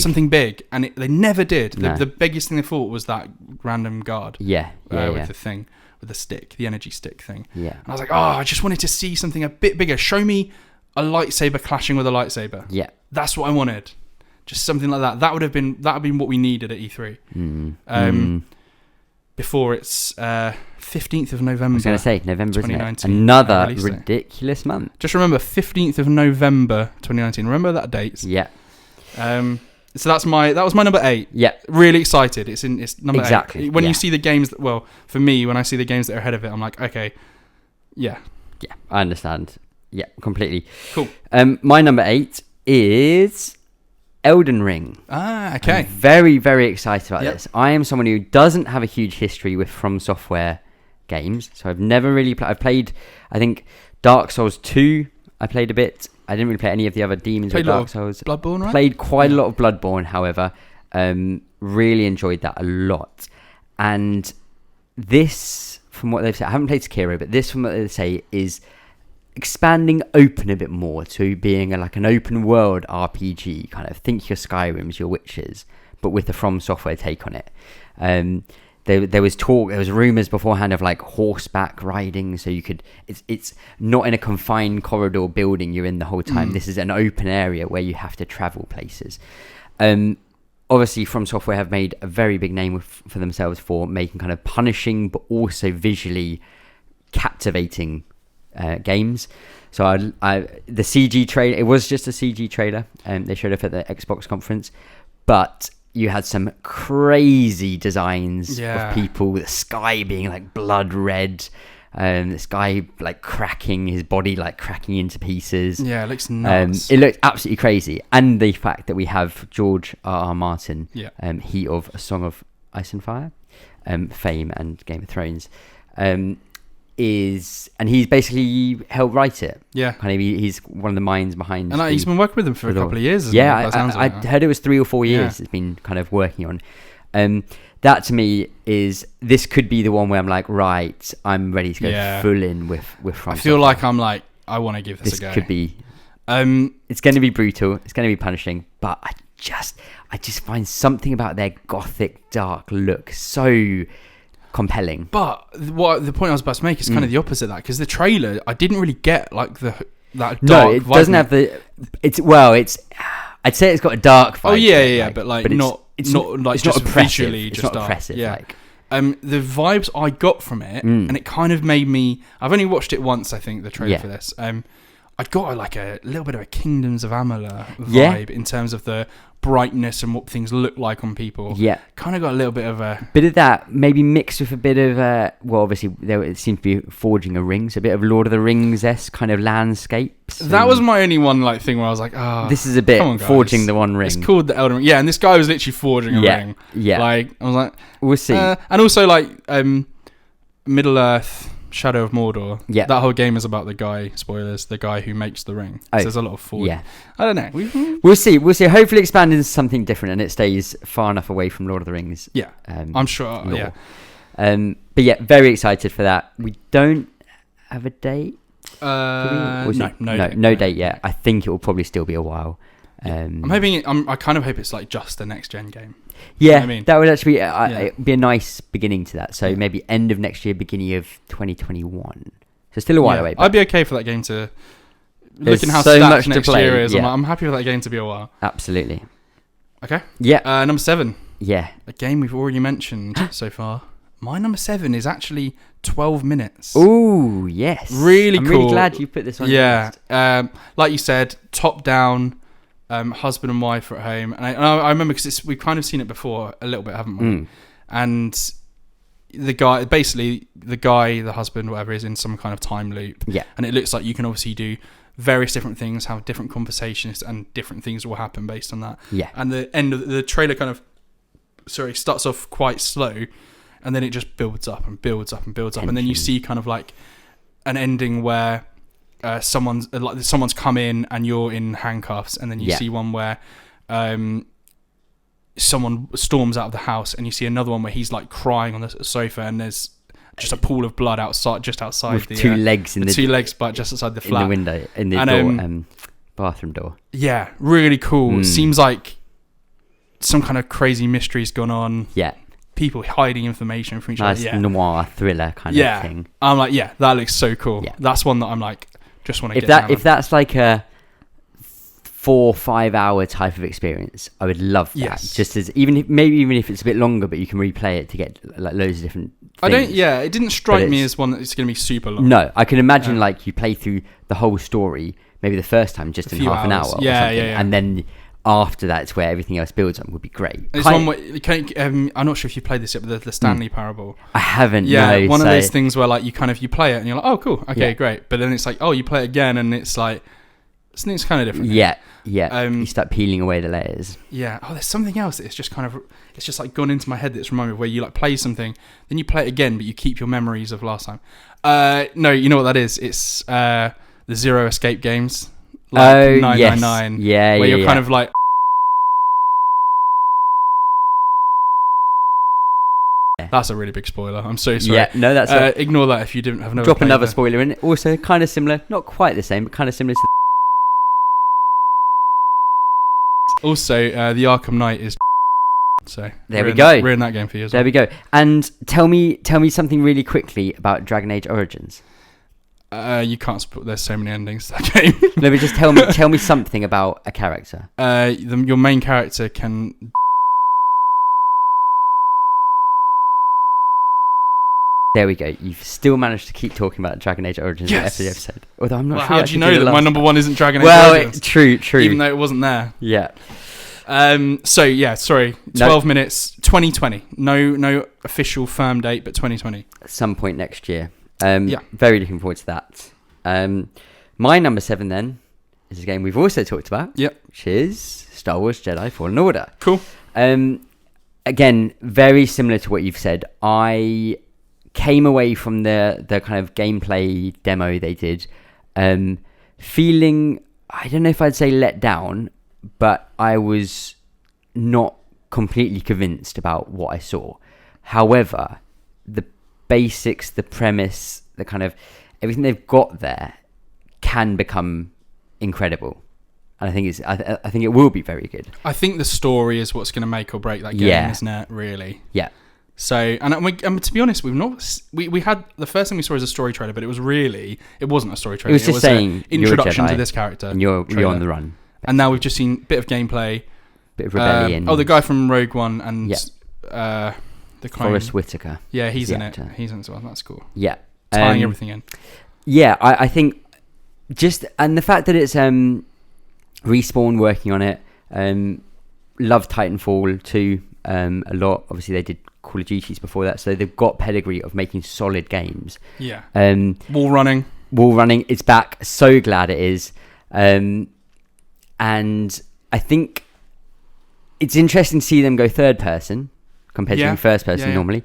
something big. And they never did. No. The biggest thing they thought was that random guard. With the thing, with the stick, the energy stick thing. Yeah. And I was like, I just wanted to see something a bit bigger. Show me a lightsaber clashing with a lightsaber. Yeah. That's what I wanted. Just something like that. That would have been what we needed at E3. Before it's 15th of November. I was going to say November, isn't it? Another ridiculous month. Just remember 15th of November 2019. Remember that date. Yeah. So that was my number 8. Yeah. Really excited. It's number 8. Exactly. When you see the games for me, when I see the games that are ahead of it, I'm like, okay, yeah. Yeah, I understand. Yeah, completely. Cool. My number 8 is Elden Ring. Okay. I'm very, very excited about this. I am someone who doesn't have a huge history with From Software games, so I've never really I've played, I think, Dark Souls 2. I played a bit. I didn't really play any of the other Demons or Dark Souls. Bloodborne, right? Played quite a lot of Bloodborne, however. Really enjoyed that a lot. And this, from what they've said, I haven't played Sekiro, but this, from what they say, is expanding open a bit more to being an open world RPG, kind of think your Skyrims, your Witchers, but with the From Software take on it. There was talk, there was rumors beforehand of like horseback riding, so you could, it's not in a confined corridor building you're in the whole time. This is an open area where you have to travel places. Obviously From Software have made a very big name for themselves for making kind of punishing but also visually captivating games. So the CG trailer, it was just a CG trailer, and they showed up at the Xbox conference, but you had some crazy designs of people, the sky being like blood red, this guy like cracking his body, like cracking into pieces. Yeah, it looks nuts. It looked absolutely crazy. And the fact that we have George R.R. Martin, he of A Song of Ice and Fire, fame and Game of Thrones, he's basically helped write it. Yeah, kind of. He's one of the minds behind. And he's been working with them for a couple of years. I heard it was 3 or 4 years. It's been kind of working on. That to me is, this could be the one where I'm like, right, I'm ready to go full in with From. I feel like I'm like, I want to give this a go. This could be. It's going to be brutal. It's going to be punishing, but I just find something about their gothic dark look so compelling. But what the point I was about to make is kind of the opposite of that, because the trailer, I didn't really get like that dark. No, it doesn't have the. It's I'd say it's got a dark vibe. Oh yeah, but it's not oppressive. Visually, it's just not oppressive. Yeah. The vibes I got from it, and it kind of made me. I've only watched it once, I think, the trailer for this. I I got like a little bit of a Kingdoms of Amalur vibe in terms of the brightness and what things look like on people. Yeah. Kind of got a little bit of a... Bit of that, maybe mixed with a bit of, well, obviously, it seemed to be forging a ring, so a bit of Lord of the Rings-esque kind of landscapes. That was my only one like thing where I was like, this is a bit forging the one ring. It's called the Elden Ring. Yeah, and this guy was literally forging a ring. Yeah. Like, I was like... We'll see. And also, like, Middle-earth... Shadow of Mordor. Yeah. That whole game is about the guy, spoilers, the guy who makes the ring. So there's a lot of forward. Yeah. I don't know. We'll see. Hopefully expand into something different and it stays far enough away from Lord of the Rings. Yeah. I'm sure. Lore. Yeah. But yeah, very excited for that. We don't have a date. No date yet. I think it will probably still be a while. I'm hoping. I kind of hope it's like just the next gen game. Yeah, you know what I mean? that would actually be a nice beginning to that. So maybe end of next year, beginning of 2021. So still a while away. But I'd be okay for that game to. Looking how so stacked much next to play. year is, Yeah. I'm happy for that game to be a while. Absolutely. Okay. Yeah. Number 7. Yeah. A game we've already mentioned so far. My number 7 is actually 12 minutes. Ooh, yes. Really I'm cool. really glad you put this on. Yeah. Like you said, top down. Husband and wife are at home, and I remember because we've kind of seen it before a little bit, haven't we? And the husband, whatever, is in some kind of time loop. Yeah, and it looks like you can obviously do various different things, have different conversations, and different things will happen based on that. Yeah, and the end of the trailer starts off quite slow, and then it just builds up and builds up and builds up, and then you see kind of like an ending where. Someone's come in and you're in handcuffs, and then you see one where someone storms out of the house, and you see another one where he's like crying on the sofa, and there's just a pool of blood just outside with the two legs in the two legs, but just outside the flat in the window in the door, bathroom door. Yeah, really cool. Seems like some kind of crazy mystery's gone on. Yeah. People hiding information from each other. Nice noir thriller kind of thing. I'm like, that looks so cool. Yeah. That's one that I'm like, just want to get down on. If that's like a 4-5 hour type of experience, I would love that. Yes. Just as even if it's a bit longer, but you can replay it to get like loads of different things. It didn't strike me as one that's going to be super long. No, I can imagine like you play through the whole story maybe the first time just in half an hour or something, and then after that it's where everything else builds on. Would be great. It's one where, I'm not sure if you played this yet, but the Stanley Parable. I haven't. Yeah, one of those things where like you play it and you're like, oh cool, okay, great, but then it's like, oh, you play it again and it's like it's kind of different. Yeah. You start peeling away the layers. Yeah. Oh, there's something else that's just it's just like gone into my head that's reminded me of where you like play something, then you play it again, but you keep your memories of last time. No, you know what that is? It's the Zero Escape games. Like 999. Yeah, where you're kind of like. That's a really big spoiler. I'm so sorry. Yeah, no, that's ignore that if you didn't have no. Drop another spoiler in. Also, kind of similar, not quite the same, but kind of similar to. Also, the Arkham Knight is. So there we go. We're in that game for you as well. There we go. And tell me something really quickly about Dragon Age Origins. You can't. There's so many endings to that game. No, but just tell me something about a character. Your main character can. There we go. You've still managed to keep talking about Dragon Age Origins in every episode. Although I'm not sure. How do you know that my number one isn't Dragon Age Origins? Well, true. Even though it wasn't there. Yeah. Sorry. 12 minutes. 2020. No official firm date, but 2020. At some point next year. Very looking forward to that. My number 7 then is a game we've also talked about. Yep. Which is Star Wars Jedi Fallen Order. Cool. Again, very similar to what you've said. I came away from the kind of gameplay demo they did, feeling, I don't know if I'd say let down, but I was not completely convinced about what I saw. However, the basics, the premise, the kind of everything they've got there can become incredible. And I think I think it will be very good. I think the story is what's going to make or break that game, isn't it? Really? Yeah. So, and to be honest, we had the first thing we saw as a story trailer, but it wasn't a story trailer. It was just saying an introduction to this character. And you're on the run. And now we've just seen a bit of gameplay, bit of rebellion. The guy from Rogue One and the clone. Forrest Whitaker. Yeah, he's in it. He's in it as well. That's cool. Yeah, tying everything in. Yeah, I think just and the fact that it's Respawn working on it. Love Titanfall 2 a lot. Obviously, they did Call of Duties before that, so they've got pedigree of making solid games. Yeah. Wall running. It's back. So glad it is. And I think it's interesting to see them go third person compared to first person normally.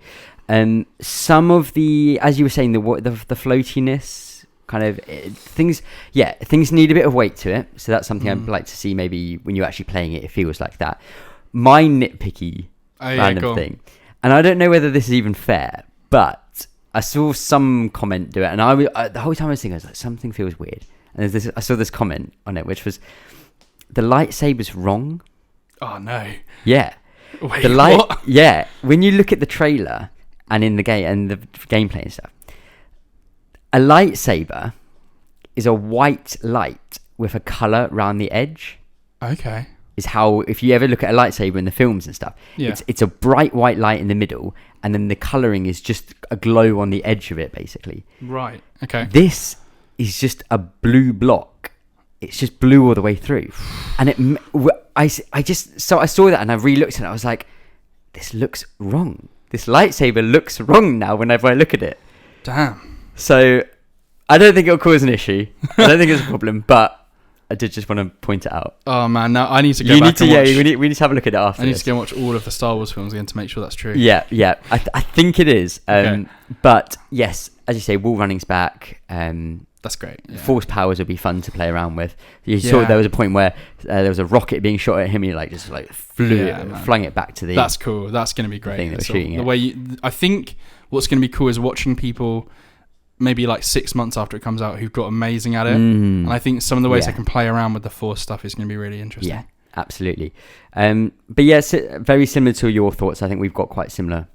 Some of the, as you were saying, the floatiness kind of things need a bit of weight to it. So that's something I'd like to see. Maybe when you're actually playing it, it feels like that. My nitpicky random thing, and I don't know whether this is even fair, but I saw some comment do it, and the whole time I was thinking, I was like, something feels weird. And I saw this comment on it, which was, the lightsaber's wrong. Oh no. Yeah. Wait, what? Yeah. When you look at the trailer and in the game and the gameplay and stuff, a lightsaber is a white light with a color around the edge. Okay. Is how, if you ever look at a lightsaber in the films and stuff, it's a bright white light in the middle, and then the coloring is just a glow on the edge of it, basically. Right. Okay. This is just a blue block. It's just blue all the way through, and I saw that and I re-looked at it. I was like, this looks wrong. This lightsaber looks wrong now whenever I look at it. Damn. So I don't think it'll cause an issue. I don't think it's a problem, but I did just want to point it out. Oh man, now I need to go back and watch. We need to have a look at it after. I need to go and watch all of the Star Wars films again to make sure that's true. Yeah. I think it is. Okay. But yes, as you say, wall running's back. That's great. Yeah. Force powers would be fun to play around with. You saw there was a point where there was a rocket being shot at him, and he just flung it back to the. That's cool. That's going to be great. Thing that was shooting it. The way I think what's going to be cool is watching people, maybe like 6 months after it comes out, who've got amazing at it. And I think some of the ways they can play around with the Force stuff is going to be really interesting. Yeah, absolutely. But yes, very similar to your thoughts. I think we've got quite similar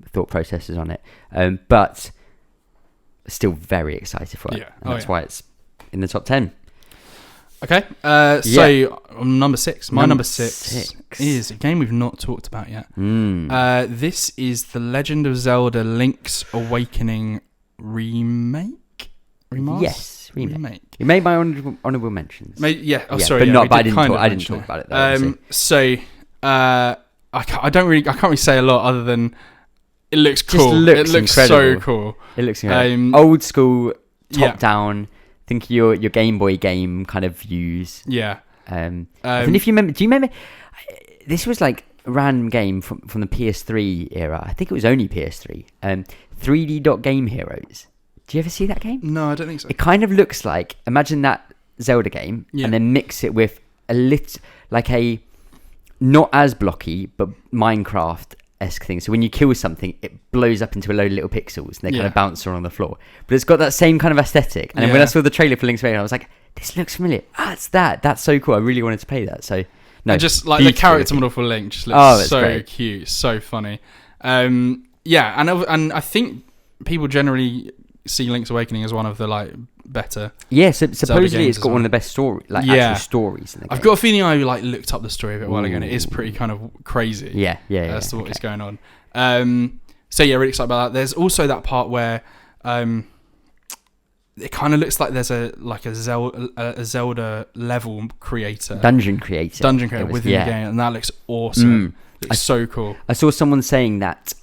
thought processes on it. But still very excited for it. Yeah. And that's why it's in the top 10. Okay. So number 6. My number six is a game we've not talked about yet. This is The Legend of Zelda Link's Awakening remake? Yes, remake. You made my honourable mentions. Sorry. But I didn't talk about it though. I can't really say a lot other than it looks cool. It looks so cool. It looks incredible. Old school, top down. Think your Game Boy game kind of views. Yeah. And if you remember, do you remember? This was like a random game from the PS3 era. I think it was only PS3. 3D Dot Game Heroes. Do you ever see that game? No, I don't think so. It kind of looks like, imagine that Zelda game, and then mix it with a not as blocky but Minecraft-esque thing. So when you kill something, it blows up into a load of little pixels, and they kind of bounce around on the floor. But it's got that same kind of aesthetic. And then when I saw the trailer for Link's Awakening, I was like, this looks familiar. It's that. That's so cool. I really wanted to play that. So no, just like the character model for Link just looks so cute, so funny. And I think people generally see Link's Awakening as one of the better. Yeah, supposedly it's got one of the best actual stories in the game. I've got a feeling I looked up the story a bit while ago, and it is pretty kind of crazy. Yeah. As to what is going on. Really excited about that. There's also that part where it kind of looks like there's a Zelda level creator, dungeon creator within the game, and that looks awesome. Looks so cool. I saw someone saying that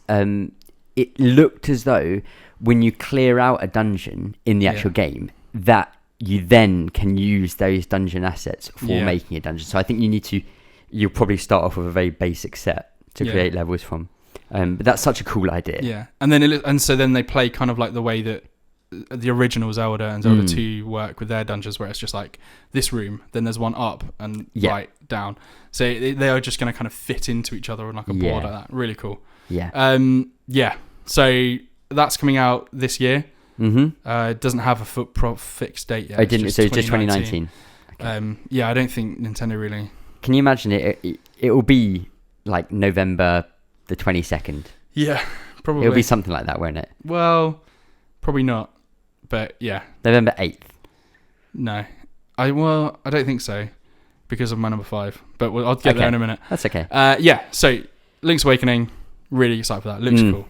it looked as though when you clear out a dungeon in the actual game, that you then can use those dungeon assets for making a dungeon. So I think you'll probably start off with a very basic set to create levels from. But that's such a cool idea. Yeah, and then so then they play kind of like the way that the original Zelda and Zelda 2 work with their dungeons, where it's just like this room, then there's one up and right down. So they are just going to kind of fit into each other on like a board like that. Really cool. Yeah. So that's coming out this year. It doesn't have a fixed date yet. I didn't. So it's just 2019. Okay. I don't think Nintendo really. Can you imagine it? It will be like November the 22nd. Yeah, probably. It'll be something like that, won't it? Well, probably not. But yeah. November 8th. No. I don't think so, because of my number 5. But I'll get there in a minute. That's okay. So Link's Awakening, really excited for that. Looks cool.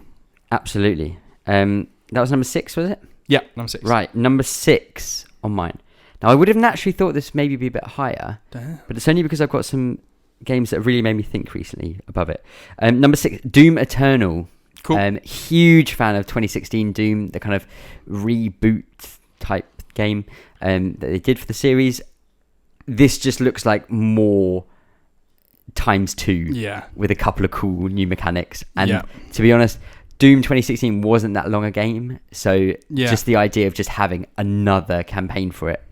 Absolutely. That was number 6, was it? Yeah, number 6. Right, number 6 on mine. Now, I would have naturally thought this maybe be a bit higher, Damn. but it's only because I've got some games that have really made me think recently above it. Number 6, Doom Eternal. Cool. Huge fan of 2016 Doom, the kind of reboot type game that they did for the series. This just looks like more times 2 Yeah. with a couple of cool new mechanics. And to be honest, Doom 2016 wasn't that long a game, so just the idea of just having another campaign for it,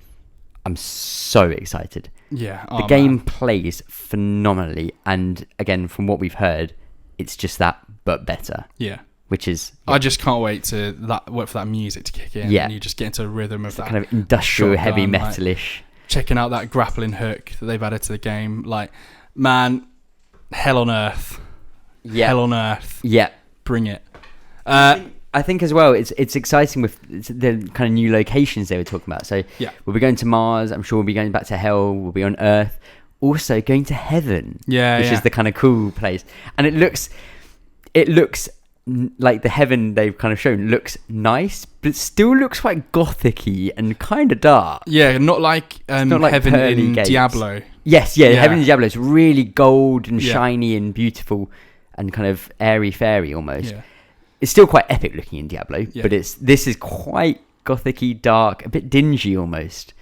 I'm so excited. Yeah. The game plays phenomenally, and again, from what we've heard, it's just that, but better. Yeah. Which is... I just can't wait wait for that music to kick in. Yeah. And you just get into a rhythm of that. Kind of industrial, shotgun, heavy metalish. Checking out that grappling hook that they've added to the game. Like, man, hell on earth. Yeah. Hell on earth. Yeah. Bring it. I think as well, it's exciting with the kind of new locations they were talking about. So we'll be going to Mars. I'm sure we'll be going back to Hell. We'll be on Earth. Also going to Heaven. Yeah, which is the kind of cool place. And it looks like the Heaven they've kind of shown looks nice, but it still looks quite gothic-y and kind of dark. Yeah, not like Heaven in gates. Diablo. Yes, Heaven in Diablo is really gold and shiny and beautiful and kind of airy-fairy almost. Yeah. It's still quite epic looking in Diablo, but this is quite gothic-y, dark, a bit dingy almost.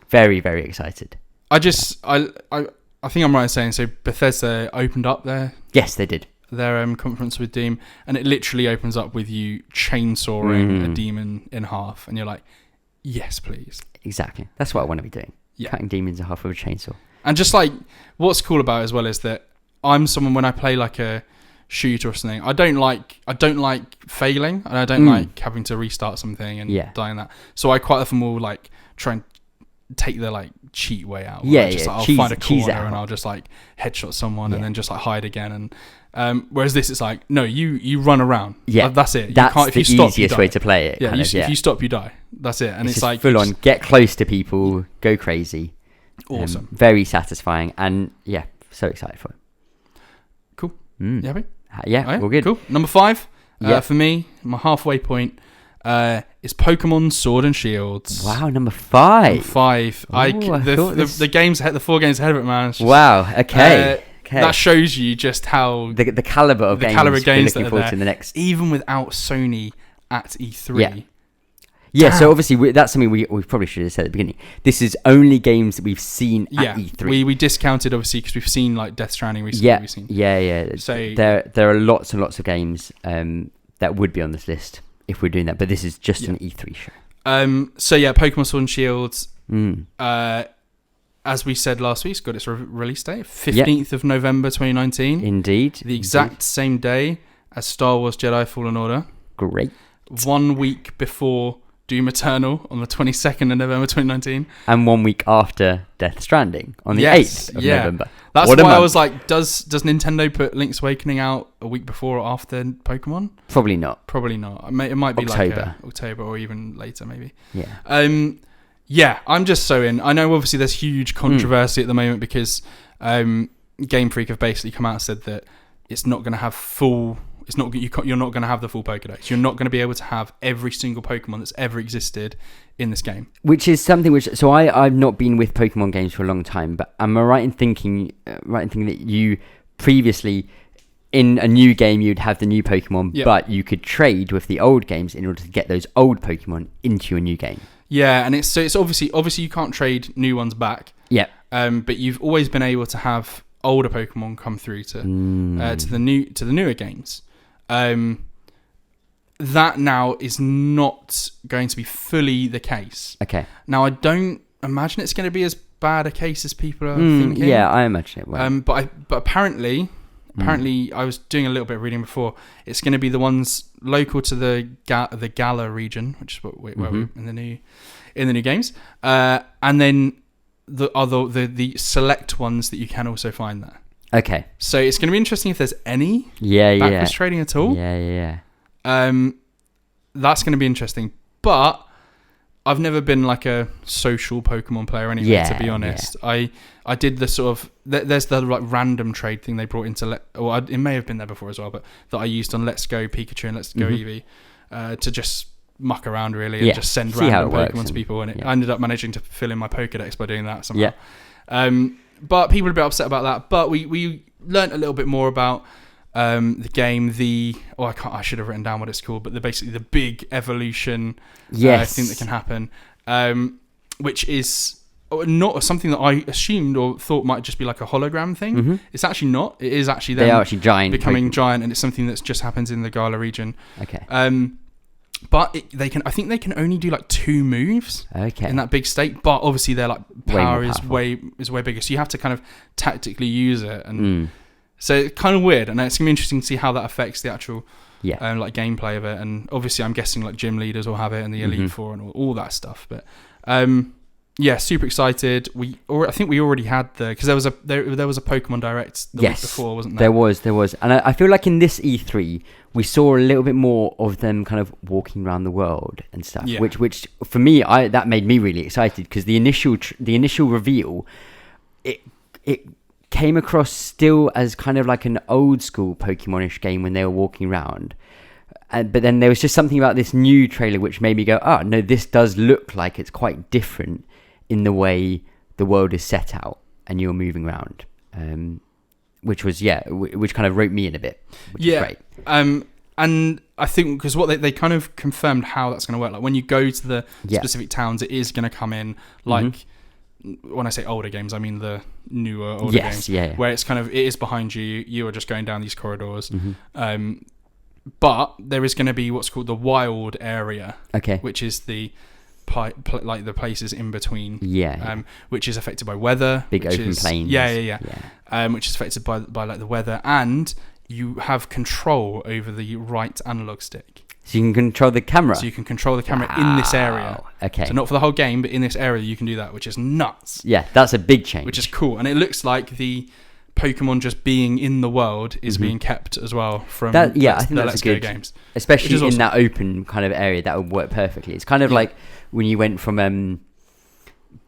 Very, very excited. I think I'm right in saying, so Bethesda opened up their conference with Doom, and it literally opens up with you chainsawing a demon in half, and you're like, yes, please. Exactly. That's what I want to be doing. Cutting demons in half with a chainsaw. And just like, what's cool about it as well is that I'm someone, when I play like a shooter or something, I don't like failing, and I don't like having to restart something and dying that. So I quite often will like try and take the like cheat way out. I'll find a corner and I'll just like headshot someone and then just like hide again. And whereas this, it's like, no, you run around. Yeah, that's it. That's the easiest way to play it. Yeah, if you stop, you die. That's it. And it's like full on. Get close to people. Go crazy. Awesome. Very satisfying, and so excited for it. Cool. You happy? Yeah, all good. Cool. Number 5 for me, my halfway point is Pokemon Sword and Shields. Wow, number 5. Number 5. The games, the 4 games ahead of it, man. Wow. Okay. That shows you just how the caliber of games we're looking forward to in the next. Even without Sony at E3. Yeah, so obviously that's something we probably should have said at the beginning. This is only games that we've seen at E3. We discounted obviously because we've seen like Death Stranding recently. Yeah. So there are lots and lots of games that would be on this list if we're doing that, but this is just an E3 show. Pokemon Sword and Shields. As we said last week, it's got its release date, 15th of November 2019. Indeed. The exact same day as Star Wars Jedi Fallen Order. Great. 1 week before Doom Eternal on the 22nd of November 2019. And 1 week after Death Stranding on the 8th of November. That's why I was like, does Nintendo put Link's Awakening out a week before or after Pokemon? Probably not. It might be October. Like October or even later maybe. Yeah. I'm just so in. I know obviously there's huge controversy at the moment because Game Freak have basically come out and said that it's not going to have full... You're not going to have the full Pokédex. You're not going to be able to have every single Pokemon that's ever existed in this game. Which is something which... So I've not been with Pokemon games for a long time, but am I right in thinking that you previously, in a new game, you'd have the new Pokemon, but you could trade with the old games in order to get those old Pokemon into your new game? Yeah, and it's obviously you can't trade new ones back. Yeah. But you've always been able to have older Pokemon come through to the newer games. That now is not going to be fully the case. Okay. Now I don't imagine it's going to be as bad a case as people are thinking. Yeah, I imagine it will. But apparently I was doing a little bit of reading before. It's going to be the ones local to the Galar region, which is where we're in the new games, and then the select ones that you can also find there. Okay. So it's going to be interesting if there's any backwards trading at all. Yeah. That's going to be interesting. But I've never been like a social Pokemon player anyway, to be honest. Yeah. I did the sort of... There's the like random trade thing they brought into... it may have been there before as well, but that I used on Let's Go Pikachu and Let's Go Eevee to just muck around really and just send See how random it works Pokemon to people, and yeah. I ended up managing to fill in my Pokedex by doing that somehow. But people are a bit upset about that. But we learnt a little bit more about the game. I should have written down what it's called, but basically the big evolution thing that can happen, which is not something that I assumed or thought might just be like a hologram thing. Mm-hmm. It's actually not. It is actually them they are actually giant, becoming giant, and it's something that just happens in the Gala region. Okay. But I think they can only do like 2 moves in that big state. But obviously their like power is way bigger, so you have to kind of tactically use it, and so it's kind of weird. And it's gonna be interesting to see how that affects the actual like gameplay of it. And obviously I'm guessing like gym leaders will have it, and the Elite Four and all that stuff. But super excited. I think we already had because there was a Pokemon Direct the week before, wasn't there? There was, and I feel like in this E3 we saw a little bit more of them kind of walking around the world and stuff, which for me that made me really excited, because the initial reveal, it came across still as kind of like an old school Pokemon-ish game when they were walking around. But then there was just something about this new trailer which made me go, oh no, this does look like it's quite different in the way the world is set out and you're moving around, which kind of roped me in a bit, which is great. And I think because what they kind of confirmed how that's going to work, like when you go to the specific towns, it is going to come in like when I say older games, I mean the newer older games, where it's kind of, it is behind you are just going down these corridors. But there is going to be what's called the wild area, which is the like the places in between, which is affected by weather, big open plains, which is affected by like the weather, and you have control over the right analog stick, so you can control the camera. So you can control the camera in this area. So not for the whole game, but in this area you can do that, which is nuts. Yeah, that's a big change. Which is cool, and it looks like the Pokemon just being in the world is being kept as well from that. I think that's Let's good Go games, especially in that open kind of area. That would work perfectly. It's kind of like when you went from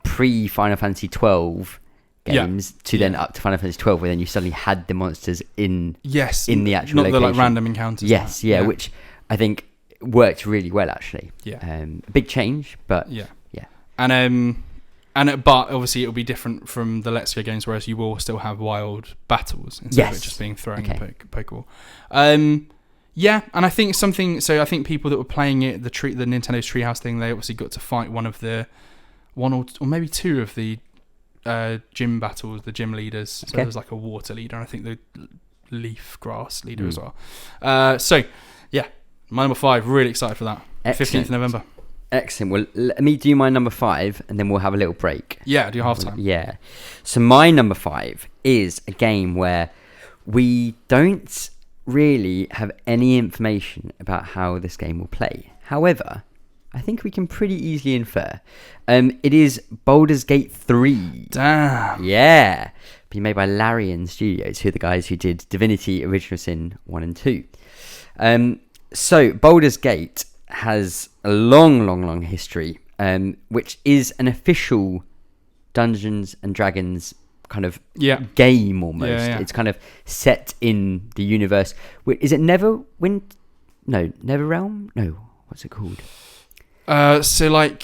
pre Final Fantasy 12 games to then up to Final Fantasy 12, where then you suddenly had the monsters in the actual not location. the like random encounters. Which I think worked really well actually. Big change, but but obviously it'll be different from the Let's Go games, whereas you will still have wild battles instead of it just being thrown in the Pokeball. And I think I think people that were playing it, the Nintendo's Treehouse thing, they obviously got to fight one or maybe 2 of the gym battles, the gym leaders. So there's like a water leader, and I think the leaf grass leader as well. My number 5, really excited for that. Excellent. 15th November. Excellent. Well, let me do my number 5, and then we'll have a little break. Do half time. So my number 5 is a game where we don't really have any information about how this game will play. However, I think we can pretty easily infer. It is Baldur's Gate 3. Damn. Yeah. Being made by Larian Studios, who are the guys who did Divinity Original Sin 1 and 2. So Baldur's Gate has a long history, which is an official Dungeons and Dragons kind of game almost. It's kind of set in the universe. Is it Neverwinter? No, Neverrealm? No, what's it called? So like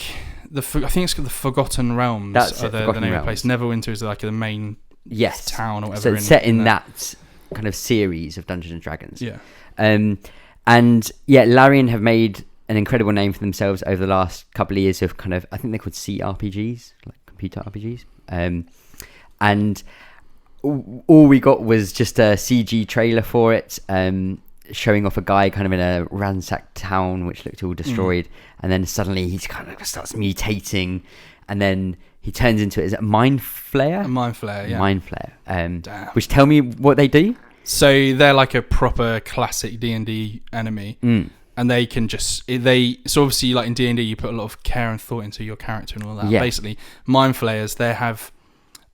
I think it's called the Forgotten Realms. That's the name of the place. Neverwinter is like the main town or whatever. So it's set in that kind of series of Dungeons and Dragons. Larian have made an incredible name for themselves over the last couple of years of kind of, I think they're called CRPGs, like computer RPGs. And all we got was just a CG trailer for it, showing off a guy kind of in a ransacked town which looked all destroyed, and then suddenly he kind of starts mutating, and then he turns into, is it a Mind Flayer? A Mind Flayer, yeah. Mind Flayer. Which, tell me what they do. So they're like a proper classic D&D enemy. And they can so obviously like in D&D you put a lot of care and thought into your character and all that. Basically, Mind Flayers, they have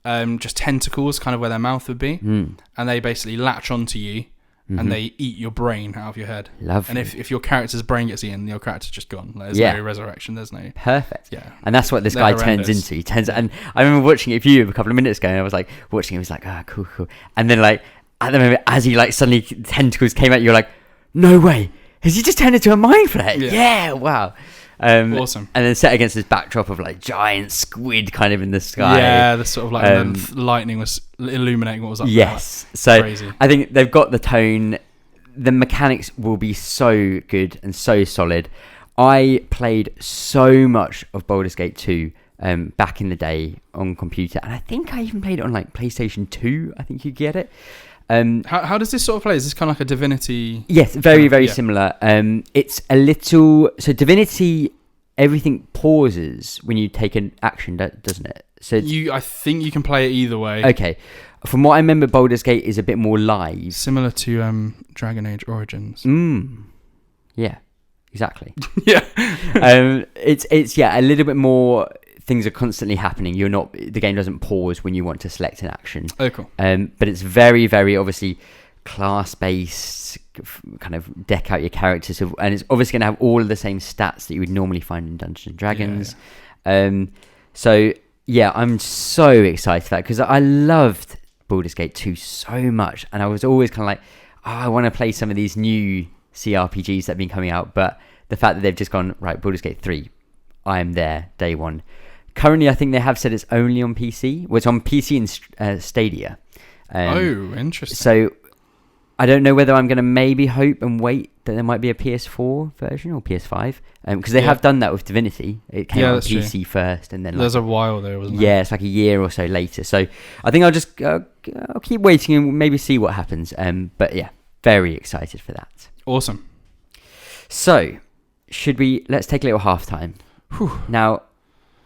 just tentacles kind of where their mouth would be, and they basically latch onto you, and they eat your brain out of your head. Lovely. And if your character's brain gets eaten, your character's just gone. Like, there's no resurrection. There's no perfect. And that's what this guy turns into. And I remember watching it for you a couple of minutes ago, and I was like watching it, I was like, cool. And then like at the moment, as he like suddenly tentacles came out, you're like, no way. has he just turned into a mind flayer? Yeah, wow. Awesome. And then set against this backdrop of like giant squid kind of in the sky. Yeah, the sort of like the lightning was illuminating what was up there. Yes. So Crazy. I think they've got the tone. The mechanics will be so good and so solid. I played so much of Baldur's Gate 2 back in the day on computer, and I think I even played it on like PlayStation 2. I think you get it. How does this sort of play? Is this kind of like a Divinity? Yes, very similar. It's a little... So Divinity, everything pauses when you take an action, doesn't it? So I think you can play it either way. Okay. From what I remember, Baldur's Gate is a bit more live. Similar to Dragon Age Origins. Yeah, exactly. Yeah. It's a little bit more... Things are constantly happening. The game doesn't pause when you want to select an action. Oh, cool. But it's very, very obviously class-based, kind of deck out your characters, and it's obviously going to have all of the same stats that you would normally find in Dungeons and Dragons. Yeah. So yeah, I'm so excited for that because I loved Baldur's Gate 2 so much, and I was always kind of like, I want to play some of these new CRPGs that have been coming out, but the fact that they've just gone, right, Baldur's Gate 3, I am there day one. Currently, I think they have said it's only on PC. Well, it's on PC and Stadia. Interesting. So I don't know whether I'm going to maybe hope and wait that there might be a PS4 version or PS5. Because they have done that with Divinity. It came out on PC first. And then there's a while there, wasn't there? Yeah, it's like a year or so later. So I think I'll keep waiting and maybe see what happens. But yeah, very excited for that. Awesome. So, let's take a little halftime. Now,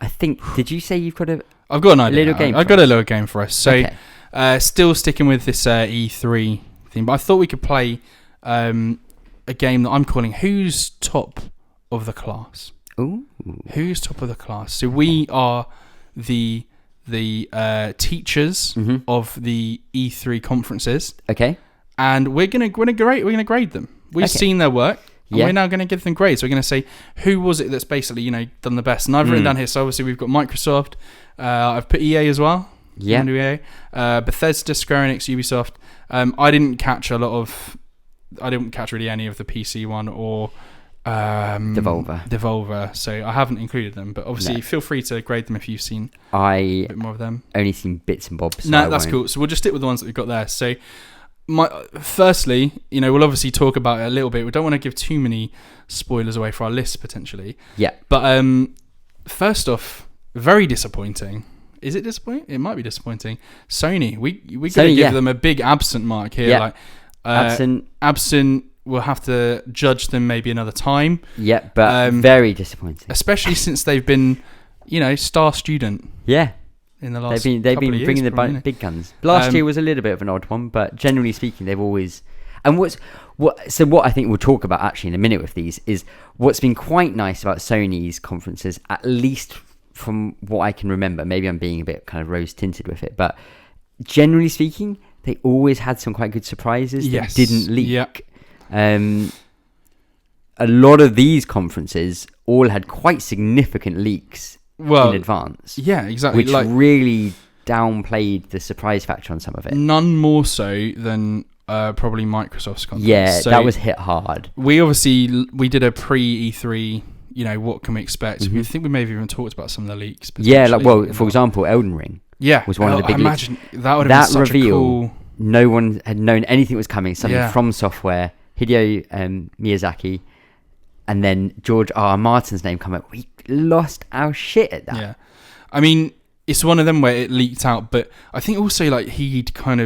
I think, did you say you've got I've got an idea. Little game I've got a little game for us. So, okay. Still sticking with this E3 theme, but I thought we could play a game that I'm calling Who's Top of the Class? Ooh. Who's Top of the Class? So we are the teachers of the E3 conferences. Okay. And we're gonna grade them. We've seen their work. And we're now going to give them grades. So we're going to say, who was it that's basically, done the best? And I've written down here, so obviously we've got Microsoft. I've put EA as well. Yeah. EA. Bethesda, Square Enix, Ubisoft. I didn't catch really any of the PC one or Devolver. So I haven't included them. But obviously, feel free to grade them if you've seen a bit more of them. Only seen bits and bobs. So no, that's cool. So we'll just stick with the ones that we've got there. So... Firstly, we'll obviously talk about it a little bit. We don't want to give too many spoilers away for our list potentially. Yeah. But first off, very disappointing. Is it disappointing? It might be disappointing. Sony, we got to give them a big absent mark here. Yeah. Like absent. We'll have to judge them maybe another time. Yeah, but very disappointing. Especially since they've been, star student. Yeah. In the last they've been bringing the big guns. Last year was a little bit of an odd one, but generally speaking, they've always. And what I think we'll talk about actually in a minute with these is what's been quite nice about Sony's conferences, at least from what I can remember. Maybe I'm being a bit kind of rose tinted with it, but generally speaking, they always had some quite good surprises that didn't leak. Yep. A lot of these conferences all had quite significant leaks. In advance. Yeah, exactly. Which really downplayed the surprise factor on some of it. None more so than probably Microsoft's conference. Yeah, so that was hit hard. We did a pre-E3, what can we expect? I think we may have even talked about some of the leaks. Yeah, for example, Elden Ring was one of the big leaks. I imagine that would have been such reveal, a cool... No one had known anything was coming. Something from Software, Hideo Miyazaki, and then George R. Martin's name come up. We lost our shit at that. Yeah. I mean, it's one of them where it leaked out, but I think also like he'd said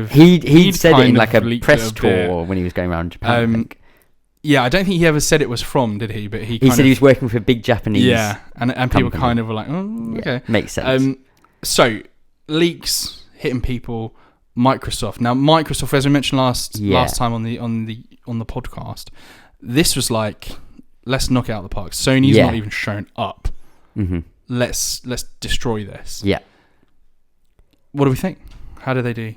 it in like a press tour when he was going around Japan. I think. Yeah, I don't think he ever said it was from, did he? But he said he was working for a big Japanese. Yeah, and people company. kind of were like, oh, okay, yeah, makes sense. So leaks hitting people. Microsoft. Now, Microsoft, as we mentioned last time on the podcast, this was like, let's knock it out of the park. Sony's not even shown up. Mm-hmm. Let's destroy this. Yeah. What do we think? How did they do?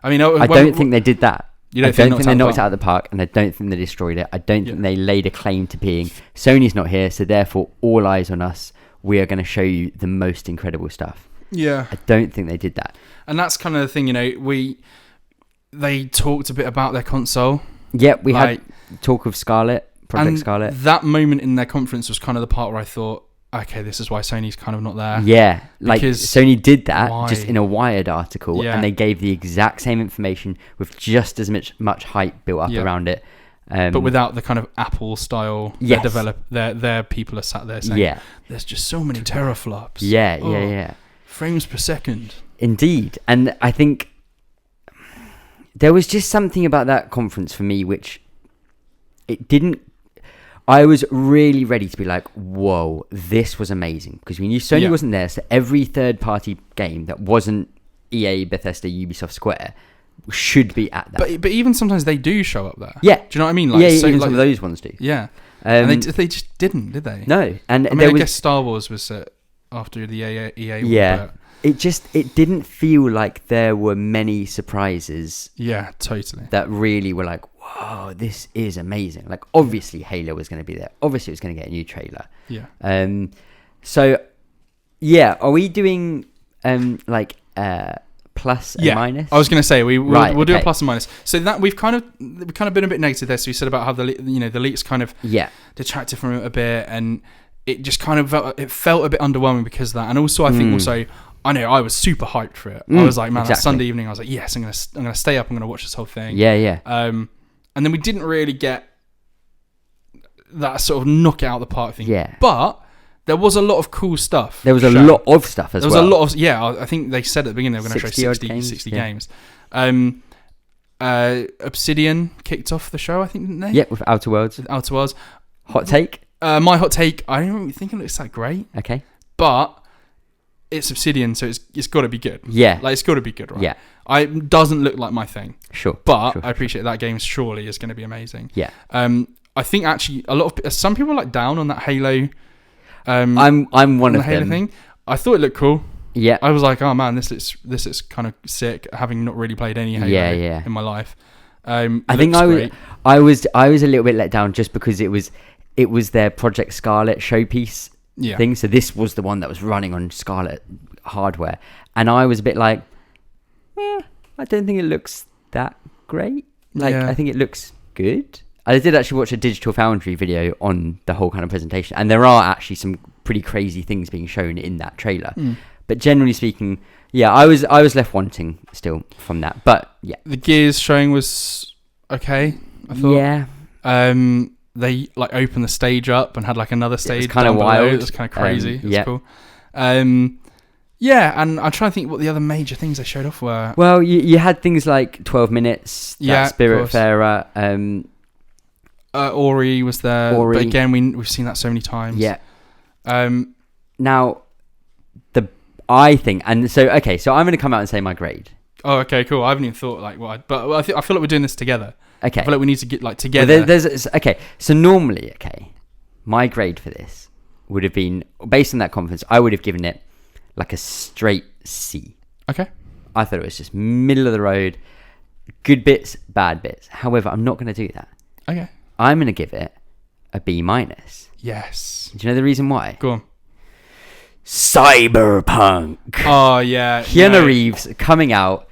I mean, I don't think they did that. You don't I don't think they knocked it out of the park, and I don't think they destroyed it. I don't think they laid a claim to being Sony's not here, so therefore all eyes on us. We are going to show you the most incredible stuff. Yeah. I don't think they did that. And that's kind of the thing, they talked a bit about their console. Yeah, we had talk of Scarlett Project Scarlet. That moment in their conference was kind of the part where I thought, okay, this is why Sony's kind of not there. Yeah, like Sony did that just in a Wired article, Yeah. and they gave the exact same information with just as much hype built up around it. But without the kind of Apple style, Yes. their people are sat there saying, there's just so many teraflops. Yeah. Frames per second. Indeed. And I think there was just something about that conference for me which it didn't. I was really ready to be like, whoa, this was amazing. Because we knew Sony wasn't there, so every third-party game that wasn't EA, Bethesda, Ubisoft, Square should be at that. But even sometimes they do show up there. Yeah. Do you know what I mean? Like, even some of those ones do. Yeah. And they just didn't, did they? No. And I mean, I guess Star Wars was after the EA one. Yeah. But it didn't feel like there were many surprises. Yeah, totally. That really were like, whoa, this is amazing. Like, obviously Halo was going to be there. Obviously it was going to get a new trailer. Yeah. So yeah, are we doing plus and minus? I was going to say we'll do a plus and minus. So that we've kind of been a bit negative there. So we said about how the leaks kind of detracted from it a bit, and it just kind of felt a bit underwhelming because of that. And also I think I know I was super hyped for it. I was like, man, that Sunday evening I was like, yes, I'm gonna stay up. I'm gonna watch this whole thing. Yeah. And then we didn't really get that sort of knock it out of the park thing. Yeah. But there was a lot of cool stuff. There was a lot of stuff as well. There was a lot of I think they said at the beginning they were going to show 60 games. Obsidian kicked off the show, I think, didn't they? Yeah, with Outer Worlds. Hot take? My hot take, I don't really think it looks that great. Okay. But it's Obsidian, so it's got to be good. Yeah. Like, it's got to be good, right? Yeah. It doesn't look like my thing. Sure. But I appreciate that game surely is going to be amazing. Yeah. I think actually some people are like down on that Halo. I'm one of the Halo them. thing. I thought it looked cool. Yeah. I was like, oh man, this is kind of sick, having not really played any Halo in my life. I think I was a little bit let down just because it was their Project Scarlet showpiece thing. So this was the one that was running on Scarlet hardware, and I was a bit like, I don't think it looks that great. Like, I think it looks good. I did actually watch a Digital Foundry video on the whole kind of presentation, and there are actually some pretty crazy things being shown in that trailer. But generally speaking, I was left wanting still from that. But the Gears showing was okay, I thought. Yeah. They like opened the stage up and had like another stage. It was kind of wild. It was kind of crazy. It was cool. And I'm trying to think what the other major things they showed off were. Well, you had things like 12 Minutes, Spiritfarer. Ori was there. But again, we've seen that so many times. Yeah. Now, I think, and so I'm going to come out and say my grade. Oh, okay, cool. I haven't even thought like what, but I feel like we're doing this together. Okay. I feel like we need to get like together. Well, so normally, my grade for this would have been, based on that conference, I would have given it like a straight C. Okay. I thought it was just middle of the road, good bits, bad bits. However, I'm not going to do that. Okay. I'm going to give it a B-. Yes. Do you know the reason why? Go on. Cyberpunk. Oh, yeah. Keanu Reeves coming out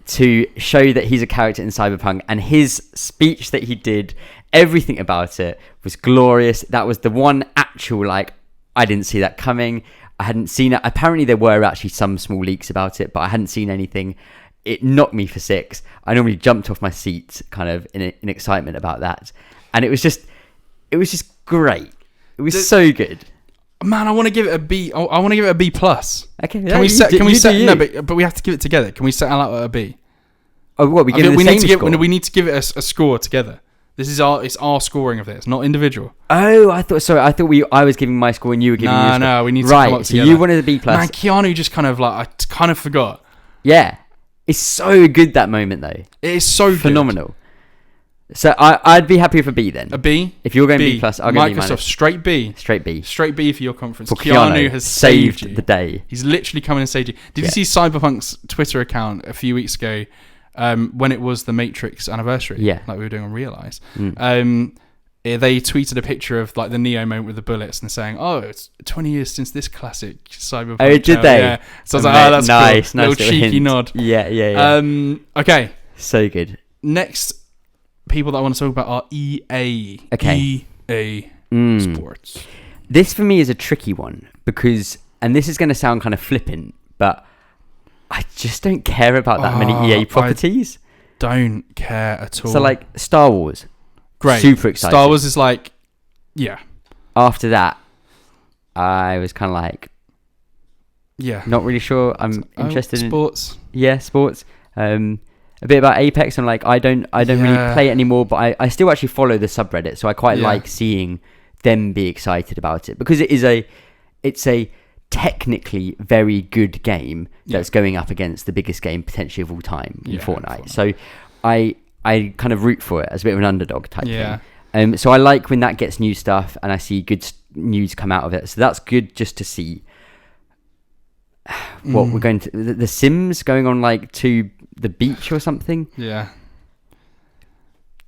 to show that he's a character in Cyberpunk, and his speech that he did, everything about it was glorious. That was the one actual, I didn't see that coming. I hadn't seen it. Apparently there were actually some small leaks about it, but I hadn't seen anything. It knocked me for 6. I normally jumped off my seat kind of in excitement about that. And it was just great. It was so good. Man, I want to give it a B. I want to give it a B+. Okay. Can we set? No, but we have to give it together. Can we settle out at a B? Oh, what? We need to give it a score together. This is our scoring of this, not individual. Oh, I was giving my score and you were giving your score. No, we need to come up together. So you wanted a B+. Man, Keanu just kind of I kind of forgot. Yeah. It's so good, that moment, though. It is so phenomenal. Good. So I'd be happy with a B then. A B? If you're going B+, I'll go B-. Microsoft, straight B. Straight B. Straight B for your conference. For Keanu has saved the day. He's literally come in and saved you. Did you see Cyberpunk's Twitter account a few weeks ago when it was the Matrix anniversary? Yeah. Like we were doing on Realize. They tweeted a picture of like the Neo moment with the bullets and saying, "Oh, it's 20 years since this classic Cyberpunk." Oh, did they? Yeah. So I was like, "Oh, that's nice, cool." Little cheeky hint. nod. Yeah. Okay. So good. Next, people that I want to talk about are EA. Okay. EA Sports. This for me is a tricky one because, and this is going to sound kind of flippant, but I just don't care about that many EA properties. Don't care at all. So like Star Wars, great, super excited. Star Wars is like, yeah. After that, I was kind of like, not really sure. I'm interested in sports. Yeah, sports. A bit about Apex. I'm like, I don't really play it anymore, but I still actually follow the subreddit, so I quite like seeing them be excited about it because it's a technically very good game that's going up against the biggest game potentially of all time in Fortnite. So I kind of root for it as a bit of an underdog type thing. So I like when that gets new stuff and I see good news come out of it. So that's good just to see what we're going to the Sims going on like to the beach or something. And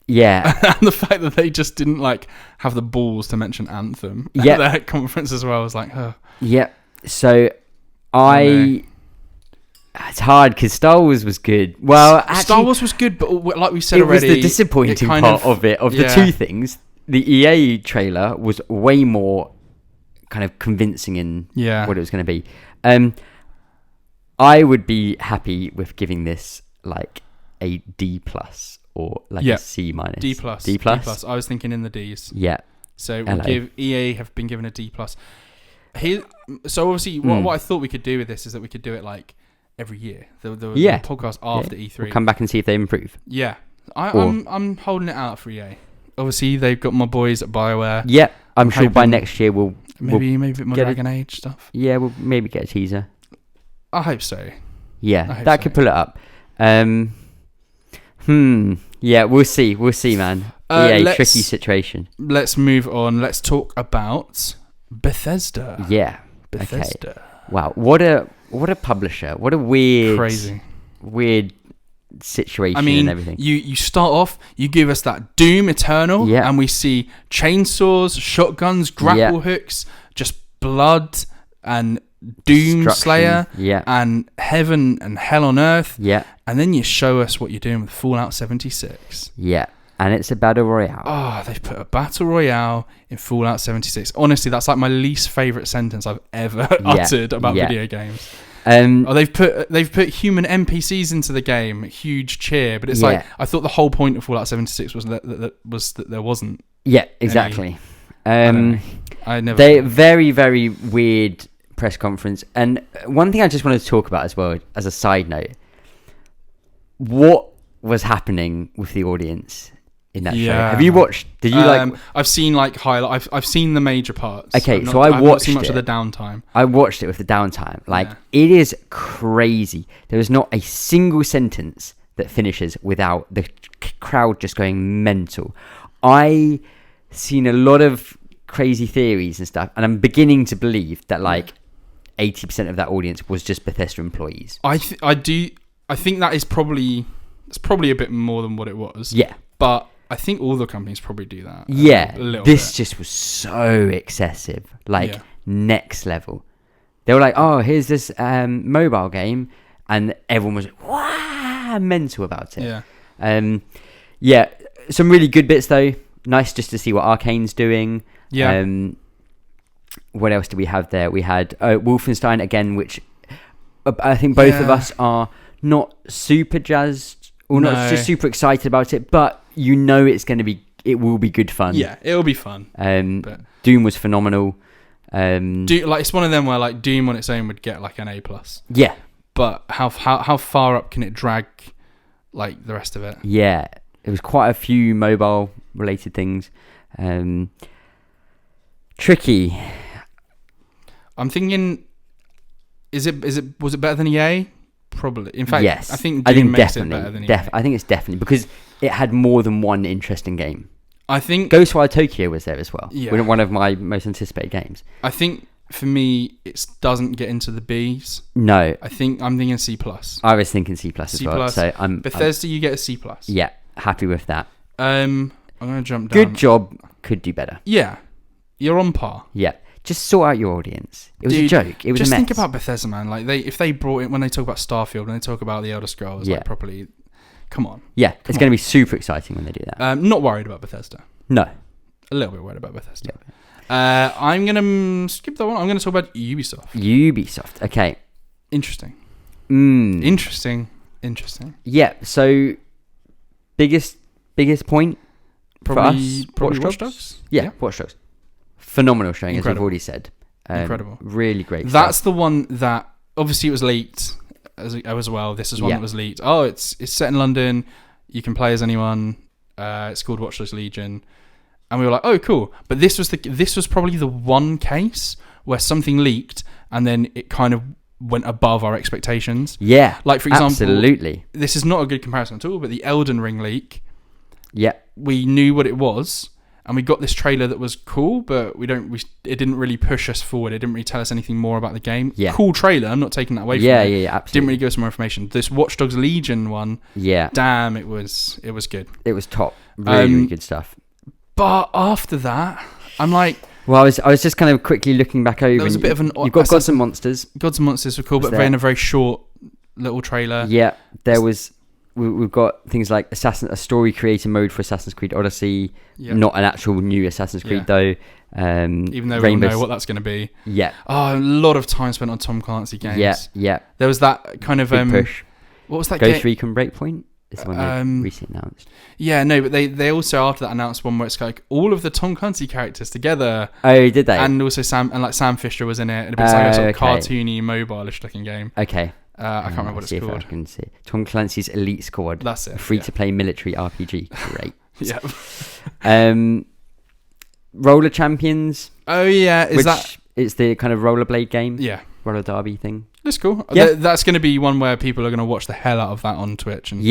the fact that they just didn't like have the balls to mention Anthem at that conference as well was like, so it's hard because Star Wars was good. Well, actually, Star Wars was good, but like we said already, it was the disappointing part of it. Of the two things, the EA trailer was way more kind of convincing in what it was going to be. I would be happy with giving this like a D+ or like a C-. D+. D+. I was thinking in the D's. Yeah. So we'll give EA have been given a D+. Here, so obviously, what I thought we could do with this is that we could do it like every year. The podcast after E3. We'll come back and see if they improve. Yeah, I'm holding it out for EA. Obviously, they've got my boys at BioWare. Yeah, I'm sure by next year we'll maybe a bit more Dragon Age stuff. Yeah, we'll maybe get a teaser. I hope so. Yeah, that could pull it up. Yeah, we'll see. We'll see, man. EA, tricky situation. Let's move on. Let's talk about Bethesda. Yeah. Bethesda. Okay. Wow. What a publisher. What a weird situation. I mean, and everything. You start off, you give us that Doom Eternal, and we see chainsaws, shotguns, grapple hooks, just blood and Doom Slayer, and heaven and hell on earth, and then you show us what you're doing with Fallout 76. And it's a battle royale. Oh, they've put a battle royale in Fallout 76. Honestly, that's like my least favourite sentence I've ever uttered about video games. They've put human NPCs into the game, huge cheer, but it's like I thought the whole point of Fallout 76 was that there wasn't. Yeah, exactly. I never. They very, very weird press conference, and one thing I just wanted to talk about as well as a side note, what was happening with the audience in that show? Have you watched? Did you I've seen like highlight. I've seen the major parts. Okay, so I watched seen much it. of the downtime. I watched it with the downtime. It is crazy. There is not a single sentence that finishes without the crowd just going mental. I seen a lot of crazy theories and stuff, and I'm beginning to believe that like 80% of that audience was just Bethesda employees. I think that is probably a bit more than what it was. Yeah, but I think all the companies probably do that. Yeah, a little this bit. Just was so excessive, next level. They were like, "Oh, here's this mobile game," and everyone was like, mental about it. Yeah. Some really good bits though. Nice just to see what Arcane's doing. Yeah. What else do we have there? We had Wolfenstein again, which I think both of us are not super jazzed or not just super excited about it, but it will be good fun. Yeah, it'll be fun. But Doom was phenomenal. It's one of them where like Doom on its own would get like an A+. Yeah. But how far up can it drag like the rest of it? Yeah. There was quite a few mobile related things. Tricky. I'm thinking, was it better than EA? Probably. In fact, yes. I think Doom makes it better than EA. I think it's definitely because it had more than one interesting game. I think Ghostwire Tokyo was there as well. Yeah. One of my most anticipated games. I think for me, it doesn't get into the Bs. No. I'm thinking C+. I was thinking C+ as well. So Bethesda, you get a C+. Yeah, happy with that. I'm going to jump down. Good job. Could do better. Yeah. You're on par. Yeah. Just sort out your audience. It was a joke. It was a mess. Just think about Bethesda, man. Like if they brought it when they talk about Starfield, when they talk about the Elder Scrolls, like properly. Come on. Yeah, it's going to be super exciting when they do that. Not worried about Bethesda. No. A little bit worried about Bethesda. I'm gonna skip that one. I'm gonna talk about Ubisoft. Ubisoft. Okay. Interesting. Interesting. Yeah. So biggest point Probably for us, Watch Dogs. Yeah, Watch Dogs. Phenomenal showing, Incredible. as we've already said. Incredible. Really great. That's stuff. the one that obviously it was leaked as well. This is one that was leaked. Oh, it's set in London. You can play as anyone. It's called Watch Dogs Legion, and we were like, oh, cool. But this was probably the one case where something leaked and then it kind of went above our expectations. Yeah. Like, for example, absolutely. This is not a good comparison at all, but the Elden Ring leak. Yeah. We knew what it was, and we got this trailer that was cool, but it didn't really push us forward. It didn't really tell us anything more about the game. Yeah. Cool trailer. I'm not taking that away from it. Yeah, absolutely. Didn't really give us more information. This Watch Dogs Legion one. Yeah. Damn, it was good. It was top. Really good stuff. But after that, I'm like, well, I was just kind of quickly looking back over. There was a bit of an. You've got Gods and Monsters. Gods and Monsters were cool, but in a very short little trailer. Yeah, there was. We've got things like a story creator mode for Assassin's Creed Odyssey. Yeah. Not an actual new Assassin's Creed though. Even though we all know what that's going to be. Yeah. Oh, a lot of time spent on Tom Clancy games. Yeah. There was that kind of big push. What was that? Ghost Recon Breakpoint. Is the one they recently announced. Yeah, no, but they also after that announced one where it's like all of the Tom Clancy characters together. Oh, did they? And also Sam Fisher was in it. It was like a sort of cartoony, mobile-ish looking game. Okay. I can't remember what it's called. I can see Tom Clancy's Elite Squad. That's it. A free-to-play military RPG. Great. Yeah. Roller Champions. Oh yeah, it's the kind of rollerblade game. Yeah. Roller derby thing. That's cool. Yeah. That's going to be one where people are going to watch the hell out of that on Twitch. And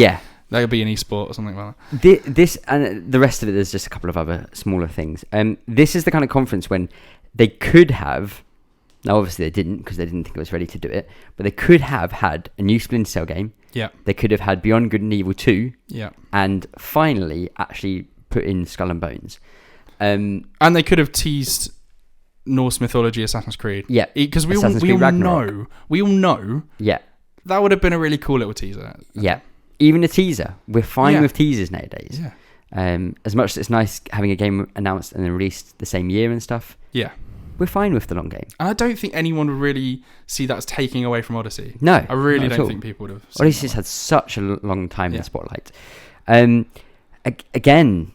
that'll be an esport or something like that. This and the rest of it, there's just a couple of other smaller things. This is the kind of conference when they could have. Now, obviously, they didn't because they didn't think it was ready to do it. But they could have had a new Splinter Cell game. Yeah. They could have had Beyond Good and Evil 2. Yeah. And finally, actually put in Skull and Bones. And they could have teased Norse mythology Assassin's Creed. Yeah. Because we all know. Yeah. That would have been a really cool little teaser. Yeah. Even a teaser. We're fine with teasers nowadays. Yeah. As much as it's nice having a game announced and then released the same year and stuff. Yeah. We're fine with the long game. And I don't think anyone would really see that as taking away from Odyssey. No. I really don't think people would have. Odyssey's had such a long time in the spotlight. Again,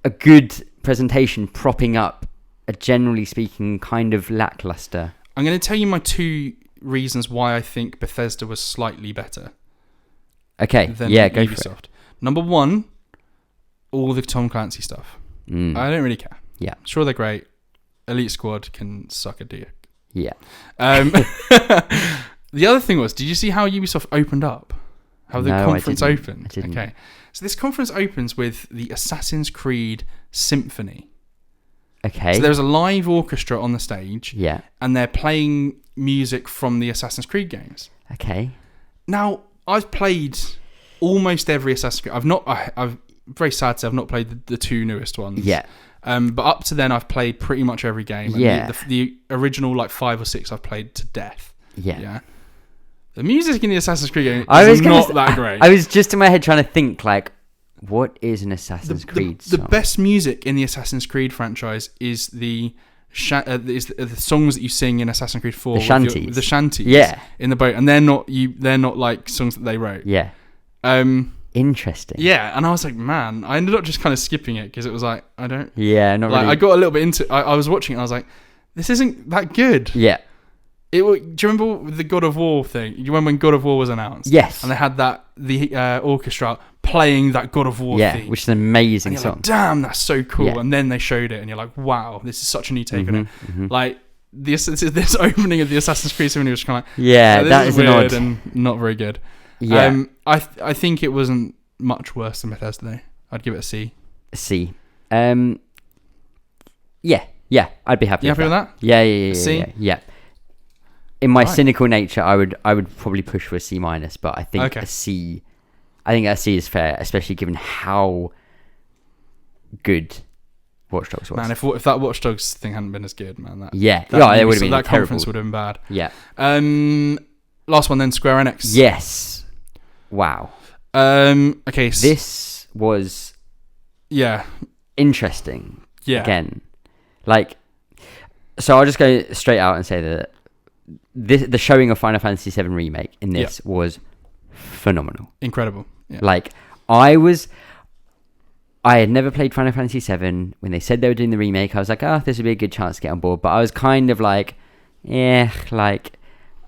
a good presentation propping up a, generally speaking, kind of lackluster. I'm going to tell you my two reasons why I think Bethesda was slightly better. Okay, than go Ubisoft. for it. Number one, all the Tom Clancy stuff. I don't really care. Yeah. Sure, they're great. Elite Squad can suck a dick. Yeah. The other thing was, did you see how Ubisoft opened up? How the conference opened? I didn't. Okay. So this conference opens with the Assassin's Creed Symphony. Okay. So there's a live orchestra on the stage. Yeah. And they're playing music from the Assassin's Creed games. Okay. Now, I've played almost every Assassin's Creed. I've very sad to say I've not played the two newest ones. Yeah. But up to then, I've played pretty much every game. And yeah. The original, like 5 or 6, I've played to death. Yeah. Yeah. The music in the Assassin's Creed game is not that great. I was just in my head trying to think, like, what is an Assassin's Creed song? The best music in the Assassin's Creed franchise is the songs that you sing in Assassin's Creed 4. The shanties. The shanties. Yeah. In the boat. And they're not like songs that they wrote. Yeah. Interesting. Yeah, and I was like, man, I ended up just kind of skipping it because it was like, I don't... Yeah, not like, really. I got a little bit into... I was watching it and I was like, this isn't that good. Yeah. Do you remember the God of War thing? Do you remember when God of War was announced? Yes. And they had the orchestra playing that God of War theme. Which is an amazing song. Like, damn, that's so cool. Yeah. And then they showed it and you're like, wow, this is such a new take on it. Mm-hmm. Like, this opening of the Assassin's Creed Symphony was kind of like, yeah, this that is weird an odd. and not very good. Yeah. I think it wasn't much worse than Bethesda though. I'd give it a C. A C. Yeah, I'd be happy. You happy with that? Yeah. C? Yeah. In my cynical nature, I would probably push for a C minus, but I think a C. I think a C is fair, especially given how good Watch Dogs was. Man, if that Watch Dogs thing hadn't been as good, man, it would have been that terrible. conference would have been bad. Yeah. Last one then, Square Enix. Yes. Wow. Okay. This was yeah interesting Yeah. again. Like, so I'll just go straight out and say that the showing of Final Fantasy VII Remake in this was phenomenal. Incredible. Yeah. Like, I had never played Final Fantasy VII. When they said they were doing the remake, I was like, this would be a good chance to get on board. But I was kind of like, like,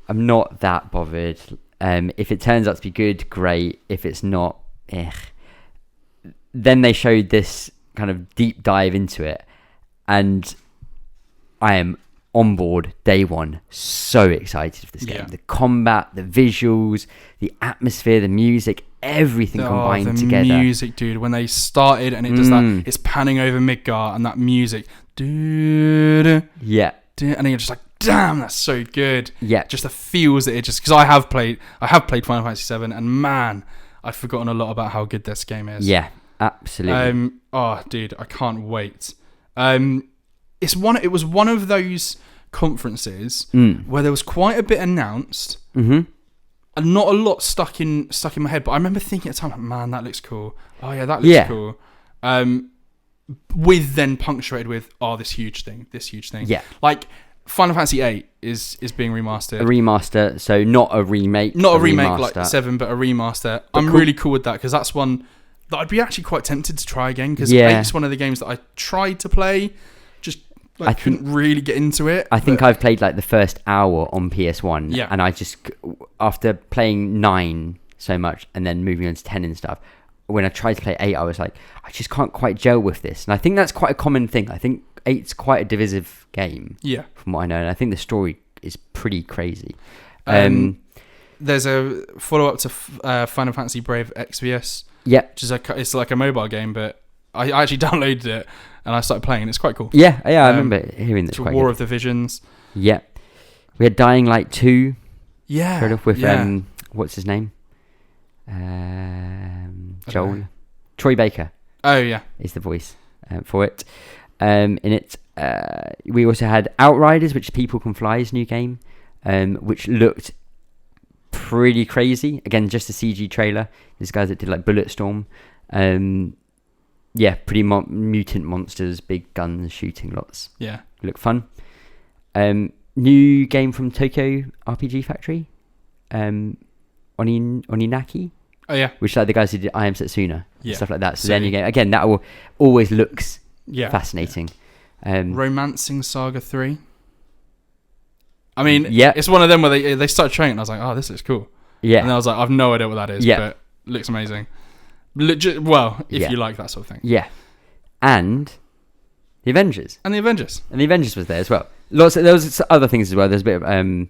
I'm not that bothered. If it turns out to be good, great. If it's not, Then they showed this kind of deep dive into it, and I am on board day one. So excited for this game. The combat, the visuals, the atmosphere, the music, everything combined together. The music, dude. When they started and it does that, it's panning over Midgar and that music. Yeah. And you're just like, damn, that's so good. Yeah. Just the feels that it just, because I have played Final Fantasy VII, and man, I've forgotten a lot about how good this game is. Yeah, absolutely. Dude, I can't wait. It was one of those conferences where there was quite a bit announced, and not a lot stuck in my head. But I remember thinking at the time, man, that looks cool. Oh yeah, that looks cool. With then punctuated with this huge thing. Yeah, like Final Fantasy VIII is being remastered. A remaster, so not a remake. Not a remake like 7, but a remaster. I'm really cool with that, because that's one that I'd be actually quite tempted to try again, because it's one of the games that I tried to play, just I couldn't really get into it. I think I've played like the first hour on PS1, and I just, after playing 9 so much and then moving on to 10 and stuff, when I tried to play 8, I was like, I just can't quite gel with this. And I think that's quite a common thing. I think 8's quite a divisive game, from what I know, and I think the story is pretty crazy. There's a follow-up to Final Fantasy Brave Exvius, which is it's like a mobile game, but I actually downloaded it and I started playing, and it's quite cool. I remember hearing this. It's War of the Visions. We had Dying Light 2. Started off with what's his name? Joel. Troy Baker. Oh yeah, is the voice for it. In it, we also had Outriders, which People Can Fly's new game, which looked pretty crazy. Again, just a CG trailer. These guys that did like Bulletstorm. Pretty mutant monsters, big guns, shooting lots. Look fun. New game from Tokyo RPG Factory. Oninaki. Oh yeah. Which like the guys who did I Am Setsuna. Stuff like that. So then you get, again, that will always looks fascinating. Romancing Saga 3. I mean, it's one of them where they started showing it and I was like, oh, this looks cool. And I was like, I've no idea what that is, but it looks amazing. If you like that sort of thing. And the Avengers. And the Avengers was there as well. There was other things as well. There's a bit of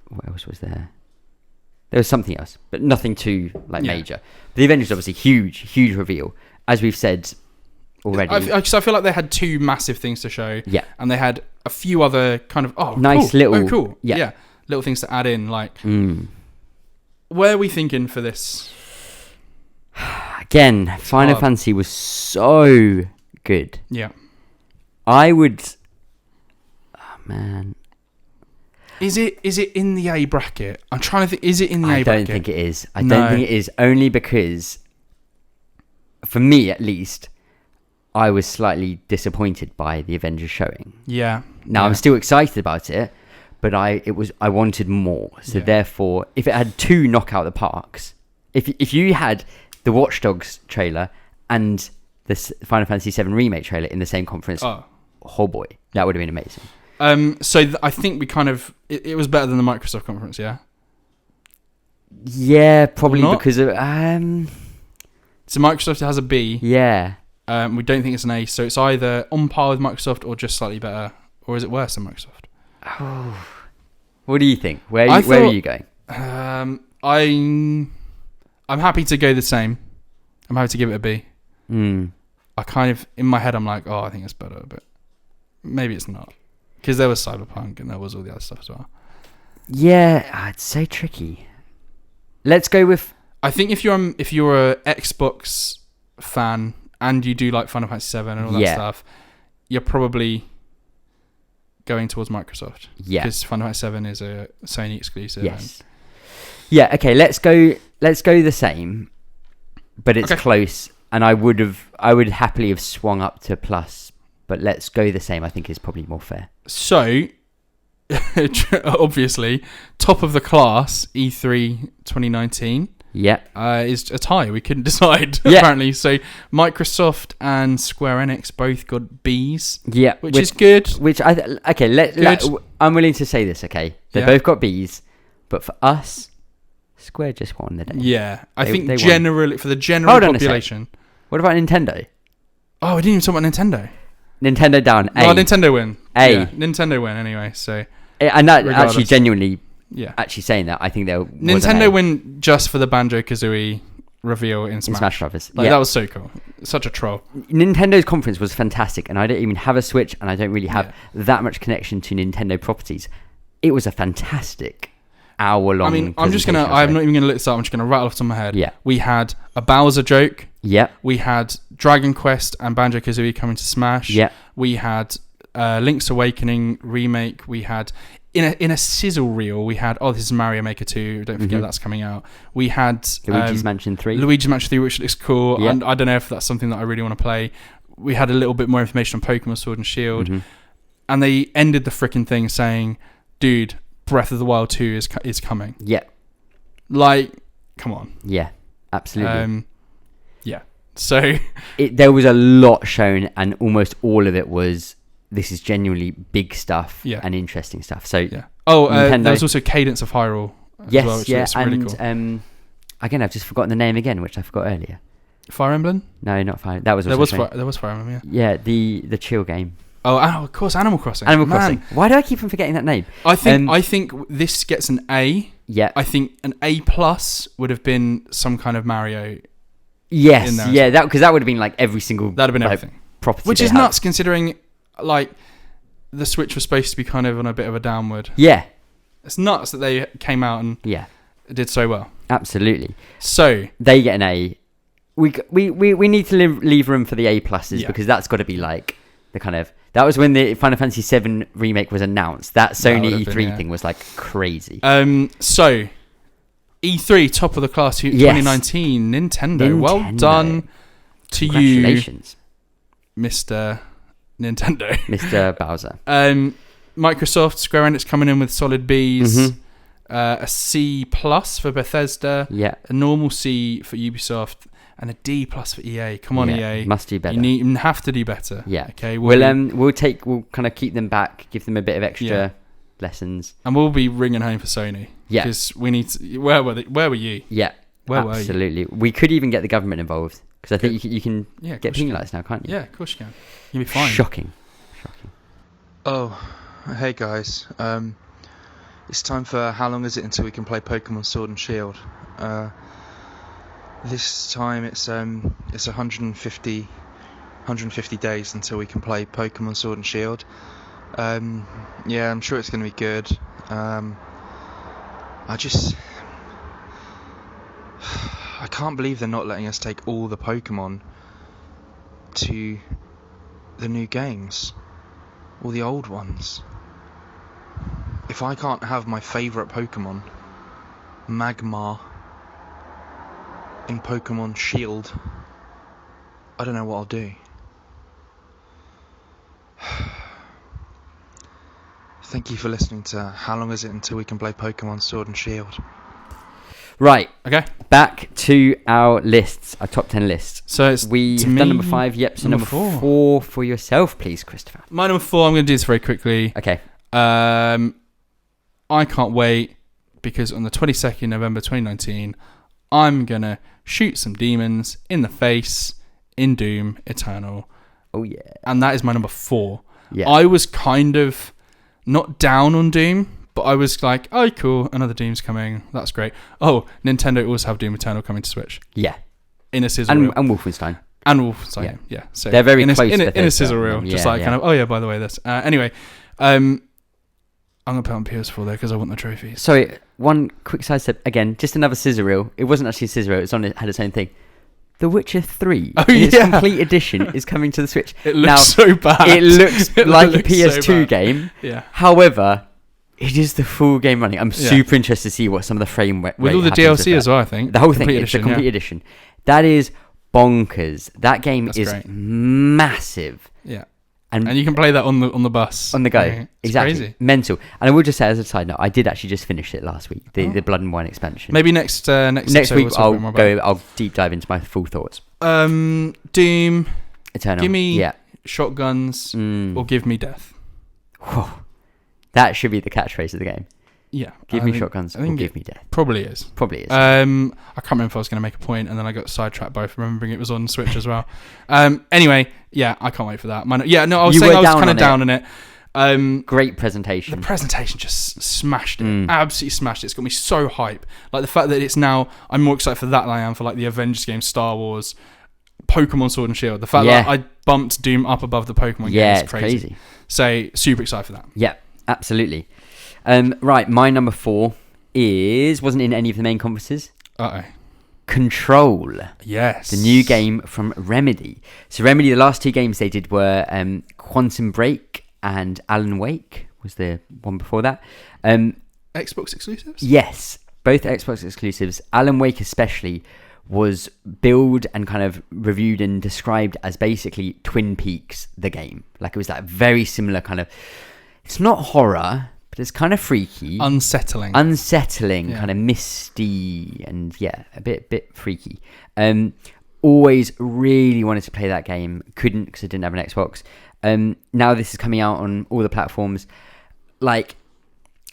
what else was there? There was something else, but nothing too major. The Avengers, obviously, huge reveal, as we've said already. I feel like they had 2 massive things to show. And they had a few other kind of nice cool. little cool. Little things to add in. Like, where are we thinking for this? Again, Final Fantasy was so good. I would. Oh man. Is it in the A bracket? I'm trying to think. Is it in the A bracket? I don't think it is. I don't think it is, only because, for me at least, I was slightly disappointed by the Avengers showing. Now I'm still excited about it, but I wanted more. So therefore, if it had 2 knockout the parks, if you had the Watch Dogs trailer and the Final Fantasy VII Remake trailer in the same conference, oh boy, that would have been amazing. I think we kind of it was better than the Microsoft conference, probably because of so Microsoft has a B. We don't think it's an A, so it's either on par with Microsoft or just slightly better, or is it worse than Microsoft? What do you think? Where are you going? I'm happy to go the same. I'm happy to give it a B. I kind of, in my head, I'm like, I think it's better, but maybe it's not. Because there was Cyberpunk and there was all the other stuff as well. It's so tricky. Let's go with... I think if you're a Xbox fan and you do like Final Fantasy 7 and all that stuff, you're probably going towards Microsoft. Because Final Fantasy 7 is a Sony exclusive. Okay, let's go the same, but it's close. And I would happily have swung up to plus, but let's go the same. I think is probably more fair. So, obviously, top of the class E3 2019. Yeah. Is a tie. We couldn't decide, Yeah. apparently. So Microsoft and Square Enix both got Bs. Yeah. Which is good. Which I'm willing to say this, okay? They both got Bs, but for us, Square just won the day. Yeah. I think they generally, for the general population. What about Nintendo? Oh, we didn't even talk about Nintendo. Nintendo down. A. Oh, Nintendo win. A. Yeah, Nintendo win anyway, so. And that regardless. actually genuinely... Yeah. Actually saying that, I think they'll... Nintendo win just for the Banjo-Kazooie reveal in Smash. Brothers. That was so cool. Such a troll. Nintendo's conference was fantastic, and I don't even have a Switch, and I don't really have that much connection to Nintendo properties. It was a fantastic hour-long... I mean, I'm not even gonna look this up. I'm just gonna rattle off the top of my head. Yeah. We had a Bowser joke. Yeah. We had Dragon Quest and Banjo-Kazooie coming to Smash. Yeah. We had Link's Awakening remake. We had in a sizzle reel. We had this is Mario Maker 2. Don't forget that's coming out. We had Luigi's Mansion 3. Luigi's Mansion 3, which looks cool. Yeah. And I don't know if that's something that I really want to play. We had a little bit more information on Pokemon Sword and Shield, and they ended the freaking thing saying, "Dude, Breath of the Wild 2 is coming." Yeah. Like, come on. Yeah. Absolutely. Yeah. So there was a lot shown, and almost all of it was. This is genuinely big stuff and interesting stuff. So yeah. There was also Cadence of Hyrule. Yes, as well, which looks really and cool. Again, I've just forgotten the name again, which I forgot earlier. Fire Emblem? No, not Fire. That was there was Fire Emblem. Yeah. Yeah, the chill game. Oh, of course, Animal Crossing. Animal Crossing. Why do I keep on forgetting that name? I think this gets an A. Yeah. I think an A+ would have been some kind of Mario. Yes. In there Yeah. Because that would have been like every single. That'd have been everything. Property. Which is nuts, considering like the Switch was supposed to be kind of on a bit of a downward. Yeah. It's nuts that they came out and did so well. Absolutely. So they get an A. We need to leave room for the A pluses because that's got to be like the kind of that was when the Final Fantasy VII remake was announced. That Sony E3 thing was like crazy. So E3 top of the class 2019 Nintendo. Well done to you. Congratulations, Mr. Nintendo. Mr. Bowser. Microsoft, Square Enix coming in with solid Bs. A C+ for Bethesda. Yeah. A normal C for Ubisoft. And a D+ for EA. Come on, EA. Must do better. You have to do better. Yeah. Okay. We'll kind of keep them back, give them a bit of extra lessons. And we'll be ringing home for Sony. Yeah. Because we need to... Where were you? Yeah. Where were you? Absolutely. We could even get the government involved. Because I think you can get penalised now, can't you? Yeah, of course you can. You'll be fine. Shocking. Oh, hey guys. It's time for how long is it until we can play Pokemon Sword and Shield? This time it's 150 days until we can play Pokemon Sword and Shield. Yeah, I'm sure it's going to be good. I can't believe they're not letting us take all the Pokemon to the new games. All the old ones. If I can't have my favourite Pokemon, Magmar, in Pokemon Shield, I don't know what I'll do. Thank you for listening to How Long Is It Until We Can Play Pokemon Sword and Shield. Right. Okay. Back to our lists, our top 10 lists. So we've done number 5. Yep. So number 4 for yourself, please, Christopher. My number 4, I'm going to do this very quickly. Okay. I can't wait because on the 22nd November 2019, I'm going to shoot some demons in the face in Doom Eternal. Oh, yeah. And that is my number 4. Yeah. I was kind of not down on Doom, but I was like, oh, cool, another Doom's coming. That's great. Oh, Nintendo also have Doom Eternal coming to Switch. Yeah. In a sizzle reel. And Wolfenstein. And Wolfenstein, yeah. So they're very close in a sizzle reel. Just kind of, oh, yeah, by the way, this. Anyway, I'm going to put on PS4 there because I want the trophies. Sorry, one quick side step. Again, just another scissor reel. It wasn't actually a scissor reel. It had its own thing. The Witcher 3 in its complete edition is coming to the Switch. It looks so bad. It looks like a PS2 game. Yeah. However, it is the full game running. I'm super interested to see what some of the frame rate with all the DLC as well, I think. The whole thing. It's a complete edition. That is bonkers. That game is great. massive. Yeah. And you can play that on the bus. On the go. It's exactly. crazy. Mental. And I will just say as a side note, I did actually just finish it last week, the Blood and Wine expansion. Maybe next week we'll I'll deep dive into my full thoughts. Doom, Eternal. give me shotguns or give me death. Whoa. That should be the catchphrase of the game. Yeah. Give me shotguns or give me death. Probably is. Probably is. I can't remember if I was going to make a point and then I got sidetracked by remembering it was on Switch as well. Anyway, yeah, I can't wait for that. I was saying I was kind of down on it. Great presentation. The presentation just smashed it. Absolutely smashed it. It's got me so hype. Like the fact that it's now, I'm more excited for that than I am for like the Avengers game, Star Wars, Pokemon Sword and Shield. The fact that I bumped Doom up above the Pokemon game is crazy. So super excited for that. Yeah, absolutely. Right, my number 4 wasn't in any of the main conferences. Control. Yes. The new game from Remedy. So Remedy, the last 2 games they did were Quantum Break and Alan Wake was the one before that. Xbox exclusives? Yes, both Xbox exclusives. Alan Wake especially was billed and kind of reviewed and described as basically Twin Peaks, the game. Like it was that very similar kind of... It's not horror... But it's kind of freaky. Unsettling, kind of misty, and a bit freaky. Always really wanted to play that game. Couldn't because I didn't have an Xbox. Now this is coming out on all the platforms. Like,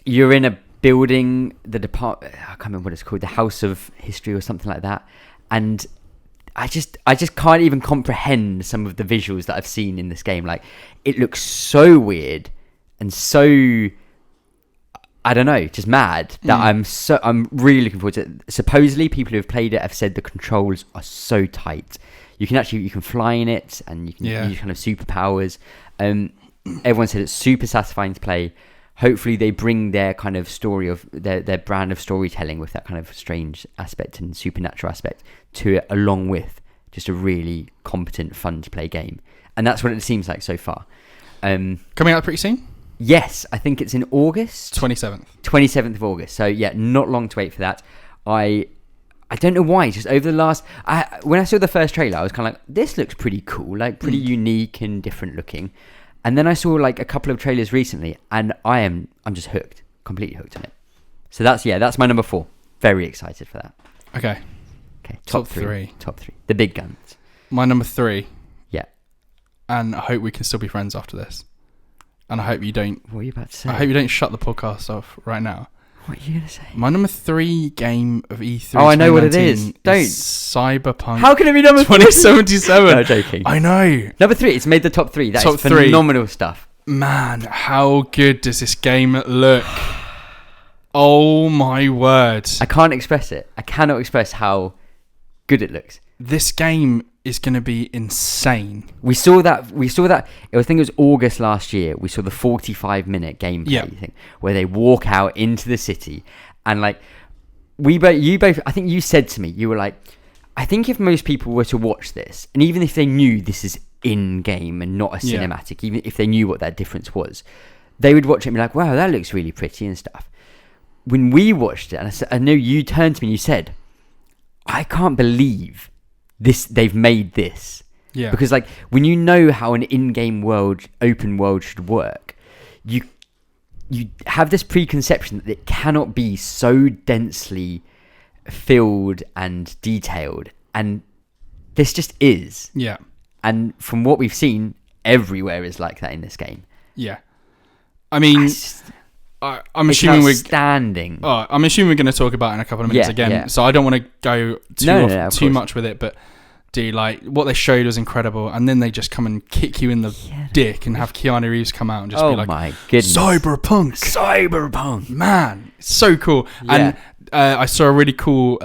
you're in a building, I can't remember what it's called, the House of History or something like that. And I just can't even comprehend some of the visuals that I've seen in this game. Like, it looks so weird and so... I don't know, just mad that I'm really looking forward to it. Supposedly, people who have played it have said the controls are so tight. You can fly in it and you can use kind of superpowers. Everyone said it's super satisfying to play. Hopefully, they bring their kind of story of their brand of storytelling with that kind of strange aspect and supernatural aspect to it, along with just a really competent, fun to play game. And that's what it seems like so far. Coming out pretty soon? Yes, I think it's in August. 27th of August. So yeah, not long to wait for that. I don't know why. Just over the last, when I saw the first trailer, I was kind of like, this looks pretty cool, like pretty unique and different looking. And then I saw like a couple of trailers recently, and I'm just hooked, completely hooked on it. So that's my number 4. Very excited for that. Okay. Top three. The big guns. My number 3. Yeah. And I hope we can still be friends after this. And I hope you don't... What are you about to say? I hope you don't shut the podcast off right now. What are you going to say? My number 3 game of E3 I know what it is. Don't. Cyberpunk. How can it be number 2077? No, joking. I know. Number 3. It's made the top 3. That top is phenomenal stuff. Man, how good does this game look? Oh my word. I can't express it. I cannot express how good it looks. This game is going to be insane. We saw that. I think it was August last year. We saw the 45-minute gameplay thing where they walk out into the city, and like you both. I think you said to me, you were like, I think if most people were to watch this, and even if they knew this is in game and not a cinematic, even if they knew what that difference was, they would watch it and be like, wow, that looks really pretty and stuff. When we watched it, and I know you turned to me and you said, I can't believe they've made this. Yeah. Because like when you know how an in-game world, open world should work, you have this preconception that it cannot be so densely filled and detailed, and this just is. Yeah. And from what we've seen, everywhere is like that in this game. Yeah. I mean, I'm assuming I'm assuming we're going to talk about it in a couple of minutes again. Yeah. So I don't want to go too much with it, but like what they showed was incredible, and then they just come and kick you in the dick and have Keanu Reeves come out and just be like, my goodness, cyberpunk, man, it's so cool. Yeah. And I saw a really cool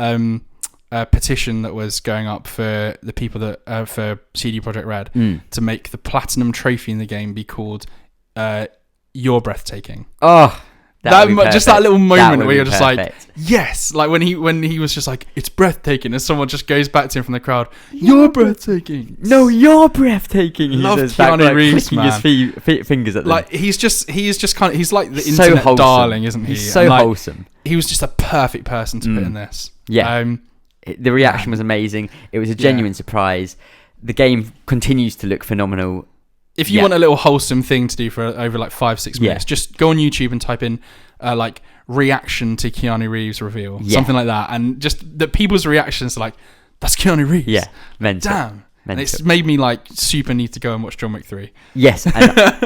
petition that was going up for the people that for CD Projekt Red to make the platinum trophy in the game be called You're Breathtaking. Oh, just that little moment where you're just like, yes, like when he was just like, it's breathtaking, and someone just goes back to him from the crowd, you're breathtaking. No, you're breathtaking. He love says Keanu back, Reeves, man. His fingers at them. Like he is just kind of, he's like the so internet wholesome. Darling, isn't he? He's so wholesome. He was just a perfect person to put in this. Yeah. The reaction was amazing. It was a genuine surprise. The game continues to look phenomenal. If you want a little wholesome thing to do for over like 5-6 minutes, just go on YouTube and type in like reaction to Keanu Reeves reveal, something like that, and just the people's reactions are like, that's Keanu Reeves. Yeah, mental. Damn. And it's made me like super need to go and watch John Wick 3. Yes, and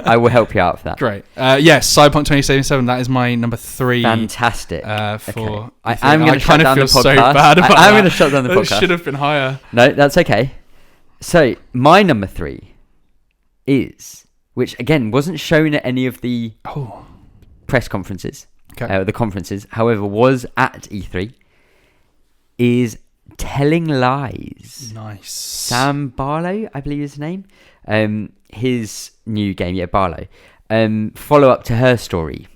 I will help you out for that. Great. Yes, Cyberpunk 2077. That is my number 3. Fantastic. For I'm going to shut down the podcast. So bad about I'm going to shut down the podcast. It should have been higher. No, that's okay. So my number 3 is, which again wasn't shown at any of the press conferences, the conferences, however, was at E3, is Telling Lies. Nice. Sam Barlow, I believe is his name. His new game, Barlow. Follow up to Her Story.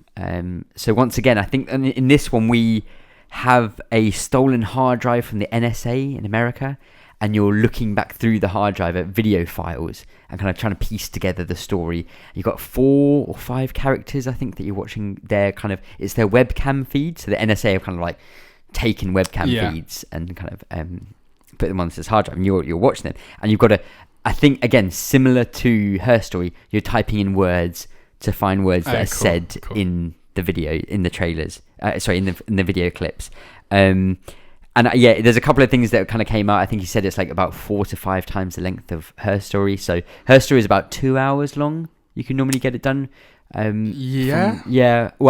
So once again, I think in this one we have a stolen hard drive from the NSA in America, and you're looking back through the hard drive at video files and kind of trying to piece together the story. You've got 4 or 5 characters, I think, that you're watching their it's their webcam feed. So the NSA have kind of like taken webcam feeds and kind of put them on this hard drive, and you're watching them, and you've got to, I think, again, similar to Her Story, you're typing in words to find words that are said in the video, in the trailers, in the video clips. And there's a couple of things that kind of came out. I think he said it's like about 4 to 5 times the length of Her Story. So Her Story is about 2 hours long. You can normally get it done. Well,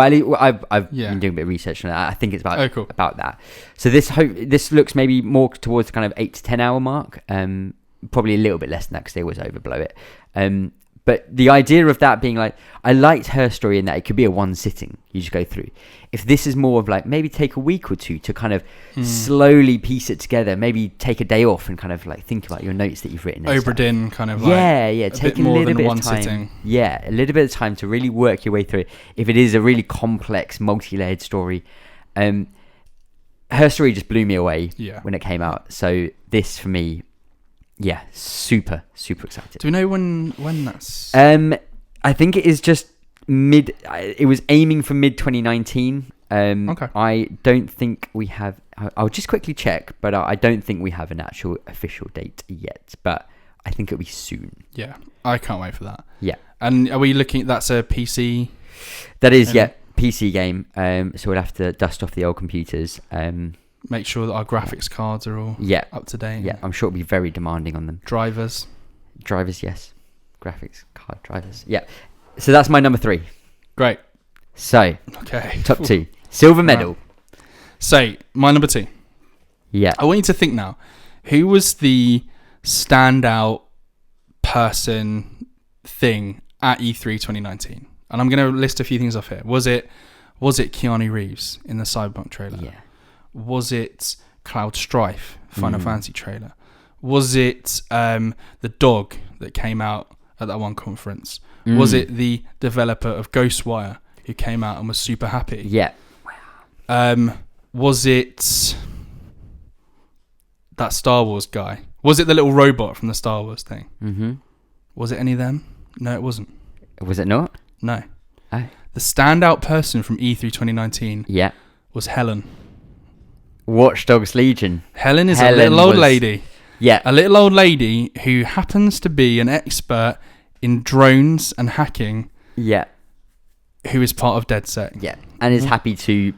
I've been doing a bit of research on it. I think it's about that. So this looks maybe more towards the kind of 8 to 10 hour mark. Probably a little bit less than that because they always overblow it. But the idea of that being like, I liked Her Story in that it could be a one sitting you just go through. If this is more of like, maybe take a week or 2 to kind of slowly piece it together, maybe take a day off and kind of like think about your notes that you've written. Oberdin kind of take a little bit of time. Sitting. Yeah, a little bit of time to really work your way through it. If it is a really complex, multi-layered story. Her Story just blew me away when it came out. So this for me, super excited. Do we know when that's? I think it is just it was aiming for mid 2019. Okay. I don't think we have. I'll just quickly check, but I don't think we have an actual official date yet. But I think it'll be soon. Yeah, I can't wait for that. Yeah. And are we looking? That's a PC. That is PC game. So we'll have to dust off the old computers. Make sure that our graphics cards are all up to date. Yeah, I'm sure it'll be very demanding on them. Drivers, yes. Graphics card drivers. Yeah. So that's my number 3. Great. So, top 2. Silver medal. Wow. So, my number 2. Yeah. I want you to think now. Who was the standout person thing at E3 2019? And I'm going to list a few things off here. Was it Keanu Reeves in the Cyberpunk trailer? Yeah. Was it Cloud Strife Final Fantasy trailer? Was it the dog that came out at that one conference? Was it the developer of Ghostwire who came out and was super happy? Yeah. Was it that Star Wars guy? Was it the little robot from the Star Wars thing? Mm-hmm. Was it any of them? No, it wasn't. Was it not? No. Oh. The standout person from E3 2019 was Helen. Watch Dogs Legion. Helen is a little old lady. Yeah. A little old lady who happens to be an expert in drones and hacking. Yeah. Who is part of DedSec. Yeah. And is happy to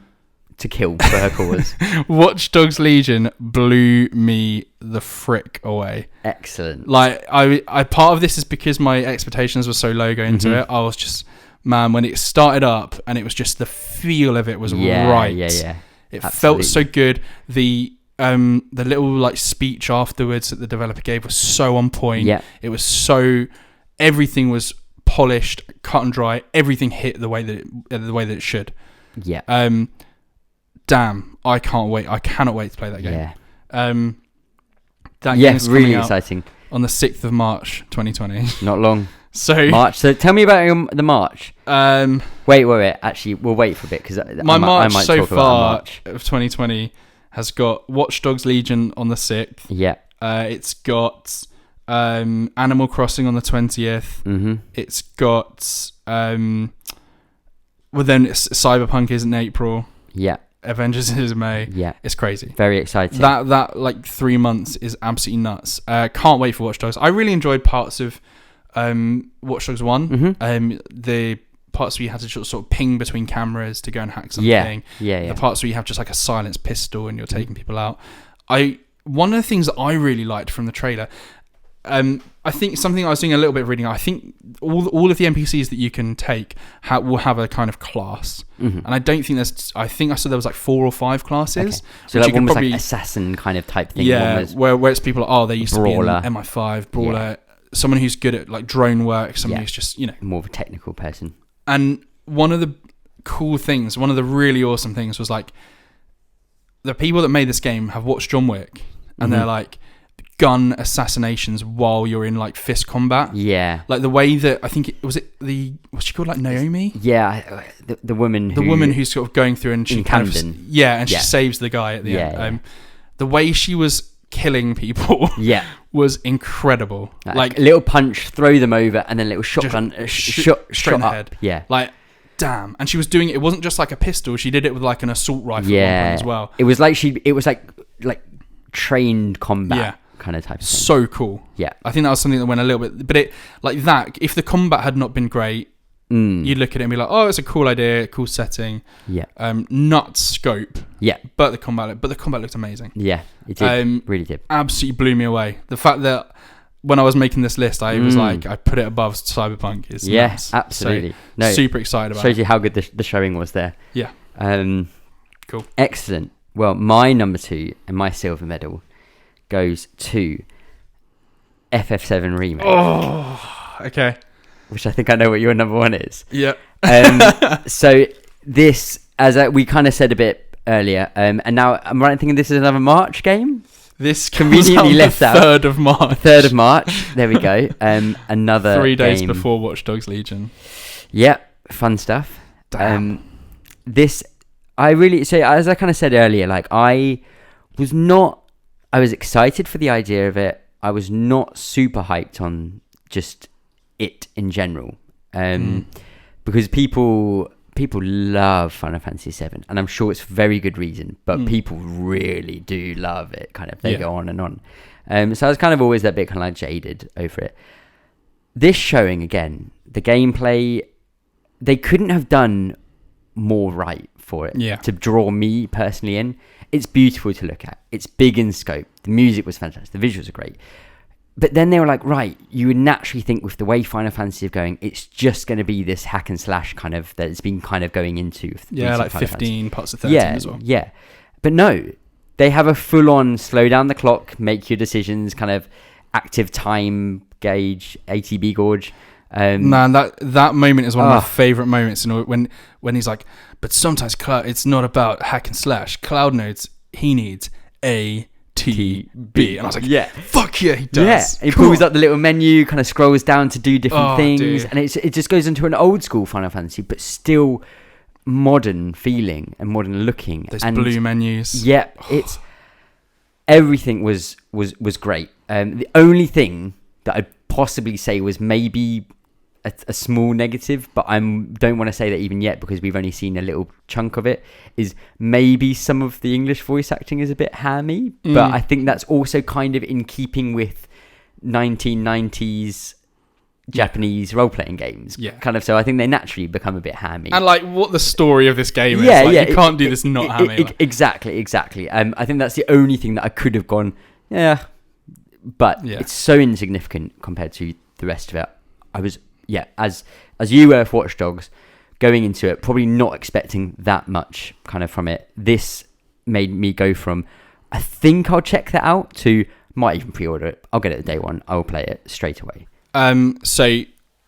kill for her cause. Watch Dogs Legion blew me the frick away. Excellent. Like, I part of this is because my expectations were so low going into it. I was just, man, when it started up and it was just the feel of it was right. Yeah. It felt so good. The little like speech afterwards that the developer gave was so on point. Yeah. It was everything was polished, cut and dry. Everything hit the way that it should. Yeah. Damn, I can't wait. I cannot wait to play that game. Yeah. That game is really coming out exciting. On the 6th of March, 2020. Not long. So March. So tell me about the March. Wait. Actually, we'll wait for a bit because my March might so talk far about March. of 2020 has got Watch Dogs Legion on the 6th. Yeah. It's got Animal Crossing on the 20th. Mm-hmm. It's got then Cyberpunk is in April. Yeah. Avengers is May. Yeah. It's crazy. Very exciting. That like 3 months is absolutely nuts. Can't wait for Watch Dogs. I really enjoyed parts of Watch Dogs 1. The parts where you had to sort of ping between cameras to go and hack something. Yeah. The parts where you have just like a silenced pistol and you're taking people out. One of the things that I really liked from the trailer, I think something I was doing a little bit of reading, I think all of the NPCs that you can take will have a kind of class. And I don't think I saw there was like 4 or 5 classes. Okay. So that one was like assassin kind of type thing. Yeah, where it's people, they used brawler. to be in MI5, brawler, someone who's good at like drone work, someone who's just, more of a technical person. And one of the cool things, one of the really awesome things was like, the people that made this game have watched John Wick, and they're like, gun assassinations while you're in like fist combat. Yeah. Like the way that, I think, what's she called, like Naomi? Yeah, the woman who's sort of going through and she kind Camden. of, she saves the guy at the end. The way she was killing people was incredible. Like a little punch, throw them over, and then a little shotgun shot in the up. head. Yeah. Like, damn. And she was doing it wasn't just like a pistol, she did it with like an assault rifle as well. It was like like trained combat kind of type of thing. So cool. Yeah. I think that was something that went a little bit, but it like that, if the combat had not been great, you'd look at it and be like, oh, it's a cool idea, cool setting. Yeah. Not scope. Yeah. But the combat looked amazing. Yeah, it did. Really did. Absolutely blew me away. The fact that when I was making this list, I was like, I put it above Cyberpunk. Is nuts. Absolutely. So, super excited about it. Shows you how good the showing was there. Yeah. Cool. Excellent. Well, my number 2 and my silver medal goes to FF7 Remake. Oh, okay. Which I think I know what your number 1 is. Yeah. So this, as we kind of said a bit earlier, and now I'm right in thinking this is another March game. This conveniently left out 3rd of March. 3rd of March. There we go. Another 3 days game before Watch Dogs Legion. Yeah, fun stuff. Damn. This, I really, so as I kind of said earlier, like I was excited for the idea of it. I was not super hyped on just it in general, because people love Final Fantasy VII, and I'm sure it's for very good reason. But people really do love it. Kind of, they go on and on. So I was kind of always that bit kind of like jaded over it. This showing again, the gameplay, they couldn't have done more right for it to draw me personally in. It's beautiful to look at. It's big in scope. The music was fantastic. The visuals are great. But then they were like, right, you would naturally think with the way Final Fantasy is going, it's just going to be this hack and slash kind of that it's been kind of going into. Yeah, like 15 parts of 13 as well. Yeah. But no, they have a full-on slow down the clock, make your decisions, kind of active time gauge, ATB gauge. Man, that moment is one of my favourite moments. When he's like, but sometimes it's not about hack and slash. Cloud knows he needs ATB, and I was like, fuck yeah, he does. Yeah, he pulls up the little menu, kind of scrolls down to do different things, and it just goes into an old school Final Fantasy, but still modern feeling and modern looking. Those blue menus. Yeah, it's everything was great. The only thing that I'd possibly say was maybe a small negative, but I don't want to say that even yet because we've only seen a little chunk of it, is maybe some of the English voice acting is a bit hammy, but I think that's also kind of in keeping with 1990s Japanese role-playing games. Kind of, so I think they naturally become a bit hammy. And like what the story of this game is. You can't do this not hammy. Exactly. I think that's the only thing that I could have gone, but it's so insignificant compared to the rest of it. I was, as you were with Watch Dogs, going into it, probably not expecting that much kind of from it. This made me go from, I think I'll check that out, to might even pre-order it. I'll get it day one. I will play it straight away. So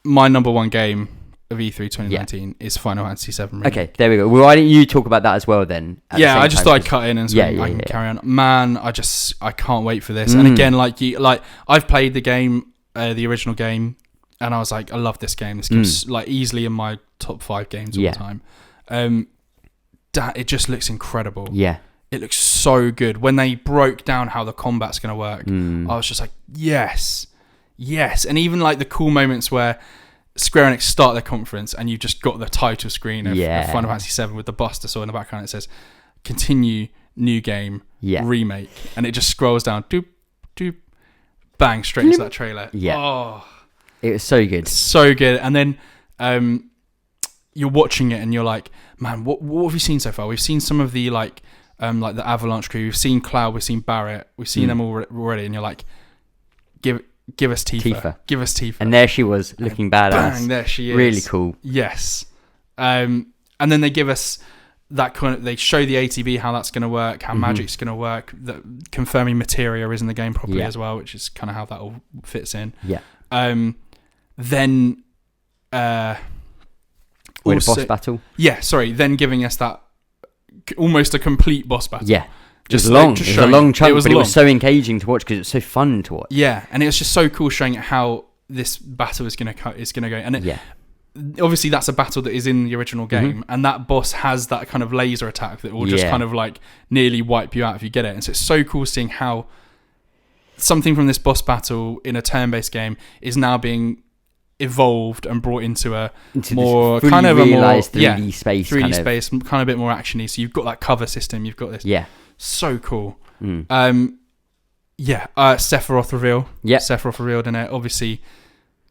my number 1 game of E3 2019 is Final Fantasy VII Remake. Okay, there we go. Well, why don't you talk about that as well then? I just thought I'd cut in and so I can carry on. Man, I can't wait for this. And again, I've played the game, the original game, and I was like, I love this game. This game's like easily in my top 5 games all the time. It just looks incredible. Yeah. It looks so good. When they broke down how the combat's going to work, I was just like, yes. And even like the cool moments where Square Enix start their conference and you've just got the title screen of Final Fantasy VII with the Buster Sword in the background. It says, continue, new game, remake, and it just scrolls down, doop, doop, bang, straight into that trailer. Yeah. Oh, it was so good. So good. And then you're watching it and you're like, man, what have we seen so far? We've seen some of the like the Avalanche crew. We've seen Cloud. We've seen Barrett. We've seen them already. And you're like, give us Tifa. Give us Tifa. And there she was, looking badass. Bang, there she is. Really cool. Yes. And then they give us that kind of, they show the ATB, how that's going to work, how magic's going to work, that confirming materia is in the game properly as well, which is kind of how that all fits in. Yeah. Then with a boss battle. Yeah, sorry. Then giving us that almost a complete boss battle. Yeah. Just it was long. Like, just it was a long chunk, but long. it was so engaging to watch because it was so fun to watch. Yeah, and it was just so cool showing how this battle is going to go. And obviously that's a battle that is in the original game, and that boss has that kind of laser attack that will just kind of like nearly wipe you out if you get it. And so it's so cool seeing how something from this boss battle in a turn-based game is now being evolved and brought into a more kind of a more 3D space, 3D space, kind of a bit more actiony. So you've got that cover system, you've got this. Yeah, so cool. Sephiroth reveal. Yeah, Sephiroth revealed in it. Obviously,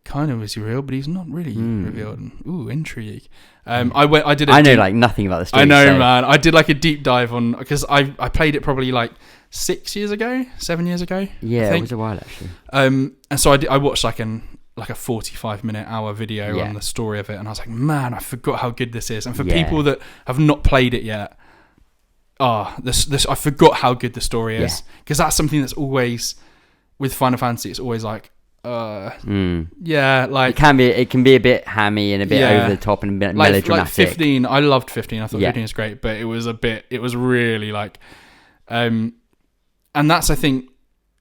kind of is real, but he's not really revealed. Ooh, intrigue. I know like nothing about the story. I know, man. I did like a deep dive on, because I played it probably like 7 years ago. Yeah, it was a while actually. And so I watched like a 45-minute hour video on the story of it, and I was like, man, I forgot how good this is. And for people that have not played it yet, this I forgot how good the story is, because that's something that's always with Final Fantasy. It's always like, like it can be a bit hammy and a bit over the top and a bit melodramatic. Like 15, I loved 15. I thought 15 was great, but it was really like, and that's, I think.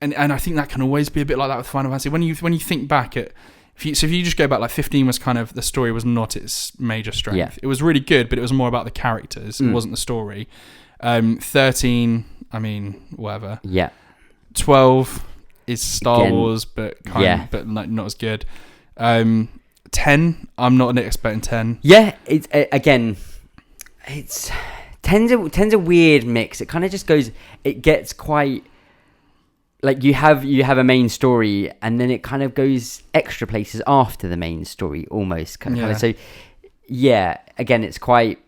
And I think that can always be a bit like that with Final Fantasy. When you think back at, if you just go back, like 15 was kind of, the story was not its major strength. Yeah. It was really good, but it was more about the characters. It wasn't the story. 13, I mean, whatever. Yeah. 12 is Star Wars, but but not as good. 10, I'm not an expert in 10. Yeah, it's 10's a weird mix. It kind of just goes, it gets quite, like you have a main story and then it kind of goes extra places after the main story almost kind of. So again, it's quite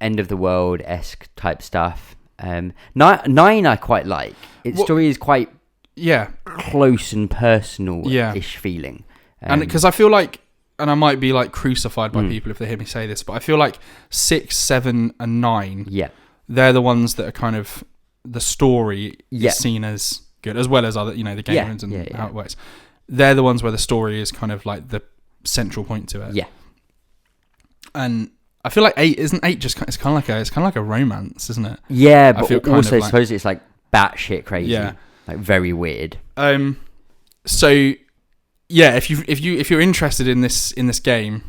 end of the world-esque type stuff. 9 I quite like. Its story is quite close and personal-ish feeling. And because I feel like, and I might be like crucified by people if they hear me say this, but I feel like 6, 7 and 9, they're the ones that are kind of, the story is seen as good, as well as other, the game and how it works. They're the ones where the story is kind of like the central point to it. Yeah. And I feel like 8 just, it's kind of like a romance, isn't it? Yeah, but also suppose it's like batshit crazy. Yeah. Like very weird. So yeah, if you're interested in this game,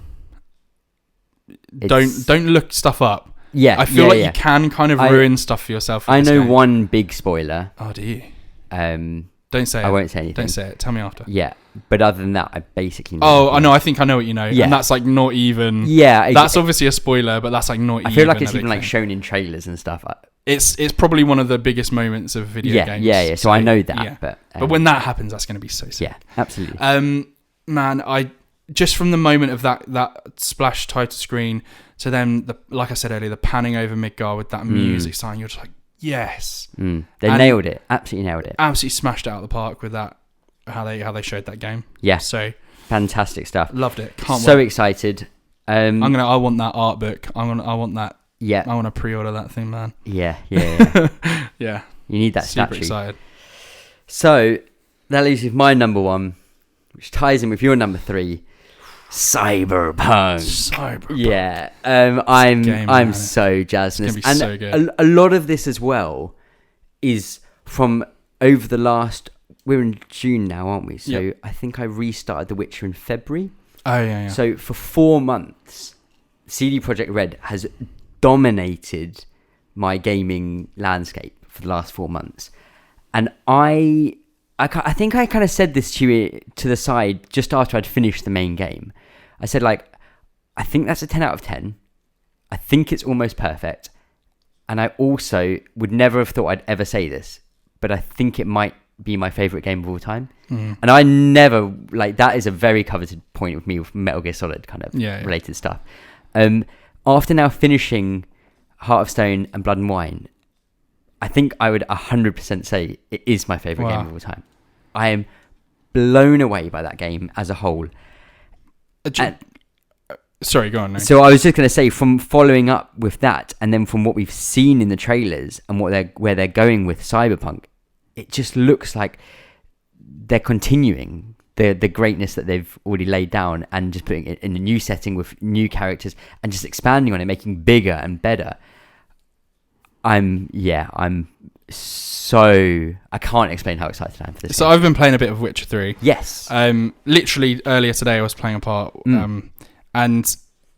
don't look stuff up. Yeah. I feel like you can kind of ruin stuff for yourself. I know one big spoiler. Oh, do you? Don't say it. I won't say anything. Don't say it. Tell me after. Yeah. But other than that, I basically know. Oh, I know. I think I know what you know. Yeah. And that's like not even. Yeah. That's obviously a spoiler, but that's like not even. I feel like it's even like shown in trailers and stuff. It's probably one of the biggest moments of video games. Yeah. So I know that. Yeah. But when that happens, that's going to be so sick. Yeah, absolutely. Man, I just from the moment of that splash title screen to then, like I said earlier, the panning over Midgar with that music starting, you're just like, yes. They nailed it. Absolutely nailed it. Absolutely smashed it out of the park with that, how they showed that game. Yeah. So fantastic stuff. Loved it. Can't wait. So excited. I want that art book. I want that. Yeah. I want to pre-order that thing, man. Yeah. Yeah. You need that Super statue. Excited. So that leaves you with my number 1, which ties in with your number 3. Cyberpunk. Yeah. I'm so jazzed. It's gonna be so good. A lot of this as well is from over the last, we're in June now, aren't we? So I think I restarted The Witcher in February. Oh yeah. So for 4 months, CD Projekt Red has dominated my gaming landscape for the last 4 months. And I think I kind of said this to you to the side just after I'd finished the main game. I said, like, I think that's a 10 out of 10. I think it's almost perfect. and I also would never have thought I'd ever say this, but I think it might be my favourite game of all time. And I never, like, that is a very coveted point with me with Metal Gear Solid kind of related stuff. After now finishing Heart of Stone and Blood and Wine, I think I would 100% say it is my favourite game of all time. I am blown away by that game as a whole. Sorry, go on. No. So I was just going to say, from following up with that, and then from what we've seen in the trailers and where they're going with Cyberpunk, it just looks like they're continuing the greatness that they've already laid down and just putting it in a new setting with new characters and just expanding on it, making bigger and better. I'm so, I can't explain how excited I am for this. So game. I've been playing a bit of Witcher 3. Yes. Literally earlier today I was playing a part, and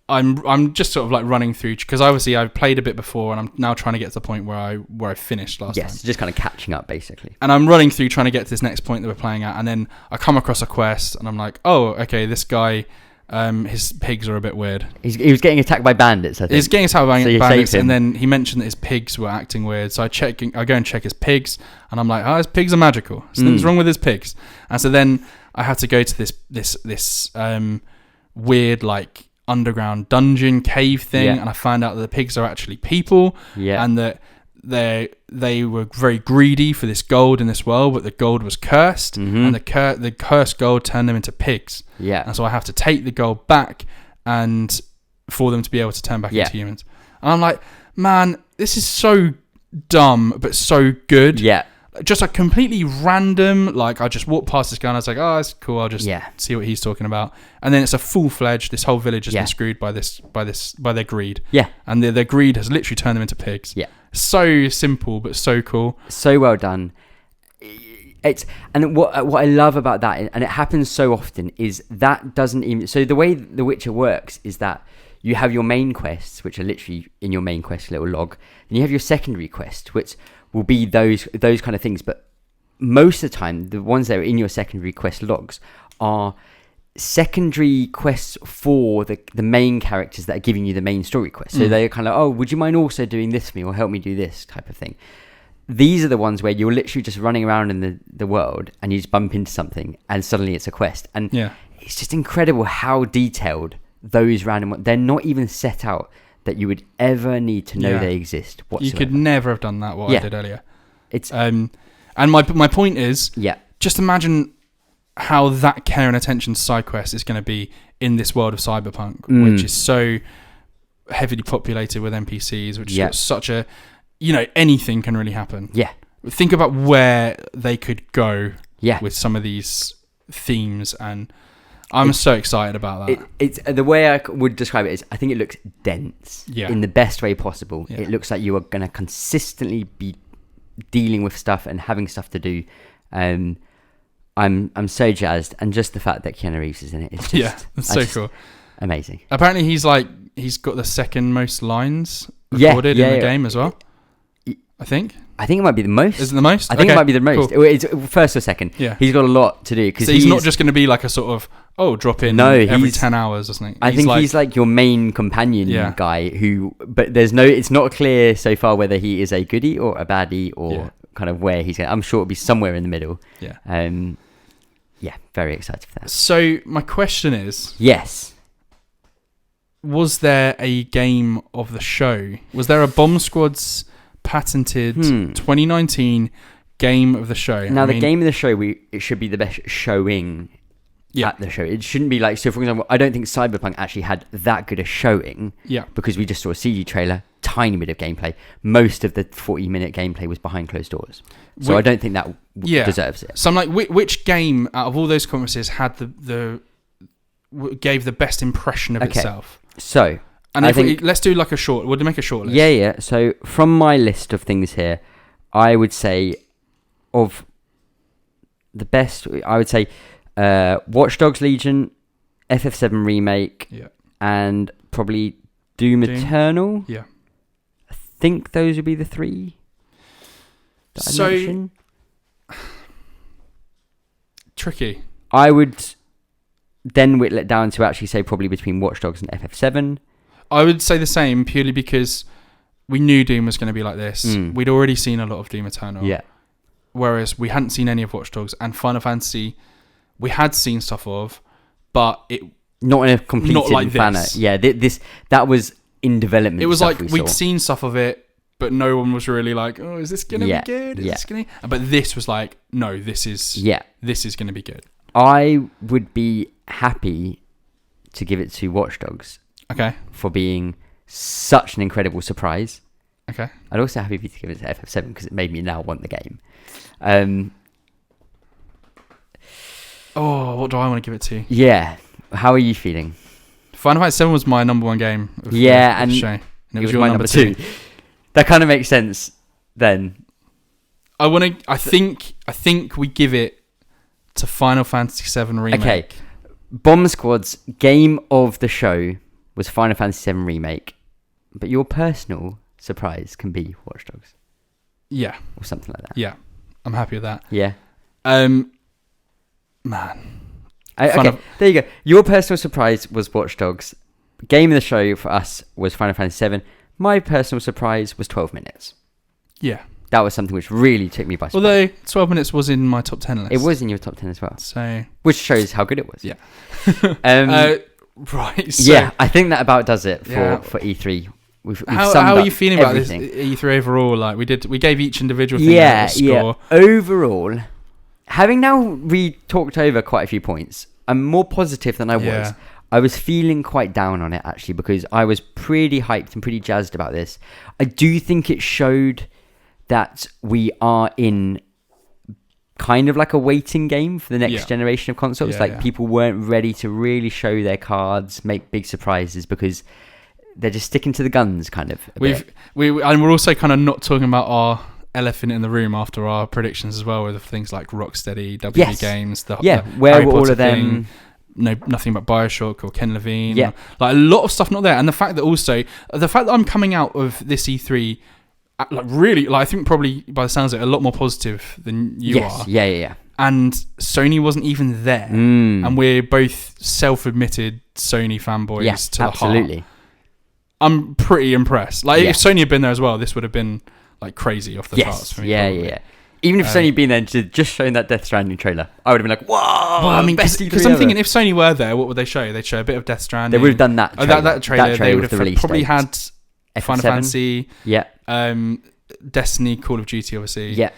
I'm just sort of like running through, because obviously I've played a bit before and I'm now trying to get to the point where I finished last time. Yes, just kind of catching up basically. And I'm running through trying to get to this next point that we're playing at, and then I come across a quest and I'm like, oh, okay, this guy, his pigs are a bit weird. He was getting attacked by bandits, I think. He's getting attacked by So bandits, and then he mentioned that his pigs were acting weird. So I go and check his pigs, and I'm like, oh, his pigs are magical. Something's wrong with his pigs. And so then I had to go to this weird, like, underground dungeon cave thing, and I found out that the pigs are actually people, and that they were very greedy for this gold in this world, but the gold was cursed, and the cursed gold turned them into pigs. And so I have to take the gold back, and for them to be able to turn back into humans. And I'm like, man, this is so dumb but so good. Just a completely random, like, I just walked past this guy and I was like, oh, that's cool, I'll just see what he's talking about. And then it's a full-fledged, this whole village has been screwed by their greed. And their greed has literally turned them into pigs. So simple but so cool. So well done. And what I love about that, and it happens so often, is that doesn't even... So the way The Witcher works is that you have your main quests, which are literally in your main quest little log, and you have your secondary quest, which will be those kind of things. But most of the time, the ones that are in your secondary quest logs are secondary quests for the main characters that are giving you the main story quest. So they're kind of, oh, would you mind also doing this for me, or help me do this type of thing. These are the ones where you're literally just running around in the world and you just bump into something and suddenly it's a quest. And it's just incredible how detailed those random ones, they're not even set out that you would ever need to know they exist whatsoever. You could never have done that, I did earlier. It's and my point is, just imagine how that care and attention to side quest is going to be in this world of Cyberpunk, which is so heavily populated with NPCs, which is such a, anything can really happen. Think about where they could go with some of these themes, and I'm so excited about that. It's the way I would describe it is, I think it looks dense in the best way possible. It looks like you are going to consistently be dealing with stuff and having stuff to do. I'm so jazzed, and just the fact that Keanu Reeves is in it is just that's so cool, amazing. Apparently, he's got the second most lines recorded in the game as well. I think it might be the most. Is it the most? I think it might be the most. Cool. It's first or second. He's got a lot to do, because he's not just going to be like a sort of drop in every 10 hours or something. I think he's like your main companion guy but it's not clear so far whether he is a goodie or a baddie or kind of where he's going. I'm sure it'll be somewhere in the middle. Very excited for that. So my question is, was there a game of the show? Was there a Bomb Squad's patented 2019 game of the show? Now, the game of the show, it should be the best showing at the show. It shouldn't be like, so for example, I don't think Cyberpunk actually had that good a showing, because we just saw a CG trailer, tiny bit of gameplay. Most of the 40-minute gameplay was behind closed doors, so I don't think that deserves it. So I'm like, which game out of all those conferences had gave the best impression of itself? So, and let's do like a short. We'll make a short list. Yeah. So from my list of things here, I would say of the best, I would say Watch Dogs Legion, FF7 Remake, and probably Doom Eternal. I think those would be the three that I mentioned. Tricky. I would then whittle it down to actually say probably between Watch Dogs and FF7. I would say the same, purely because we knew Doom was going to be like this. We'd already seen a lot of Doom Eternal. Yeah. Whereas we hadn't seen any of Watch Dogs, and Final Fantasy, we had seen stuff of, but it not in a completed not like manner. this. Yeah, that was in development. It was stuff like we we'd saw. seen stuff of it, but no one was really like, "Oh, is this gonna be good? Is this gonna?" But this was like, "No, this is gonna be good." I would be happy to give it to Watch Dogs. Okay. For being such an incredible surprise. Okay. I'd also happy to give it to FF7 because it made me now want the game. What do I want to give it to? Yeah. How are you feeling? Final Fantasy 7 was my number one game. And it was your my number two. That kind of makes sense then. I think we give it to Final Fantasy 7 Remake. Okay. Bomb Squad's game of the show was Final Fantasy 7 Remake, but your personal surprise can be Watch Dogs. Yeah. Or something like that. Yeah. I'm happy with that. Yeah. Man. Okay, there you go. Your personal surprise was Watch Dogs. Game of the show for us was Final Fantasy 7. My personal surprise was 12 minutes. Yeah. That was something which really took me by surprise. Although 12 minutes was in my top 10 list. It was in your top 10 as well. So, which shows how good it was. Yeah. Right. So, yeah, I think that about does it for E3. We've how are you feeling everything. about this E3 overall? Like we gave each individual thing a score. Yeah. Overall, having now talked over quite a few points, I'm more positive than I was. Yeah. I was feeling quite down on it actually because I was pretty hyped and pretty jazzed about this. I do think it showed that we are in kind of like a waiting game for the next generation of consoles. People weren't ready to really show their cards, make big surprises because they're just sticking to the guns kind of. We're also kind of not talking about our elephant in the room after our predictions as well with things like Rocksteady, WB Games, the where Harry were all Potter of them? thing. No, nothing but Bioshock or Ken Levine. Yeah. Like a lot of stuff not there. And the fact that I'm coming out of this E3, I think probably by the sounds of it, a lot more positive than you are. Yeah. And Sony wasn't even there. And we're both self-admitted Sony fanboys to absolutely. the heart. I'm pretty impressed. If Sony had been there as well, this would have been like crazy off the charts for me. Yeah. Even if Sony had been there to just showing that Death Stranding trailer, I would have been like, "Whoa!" Well, I mean, because I'm thinking if Sony were there, what would they show? They'd show a bit of Death Stranding. They would have done that. That trailer. They would have probably had Final Fantasy. Yeah. Destiny, Call of Duty, obviously. Yeah.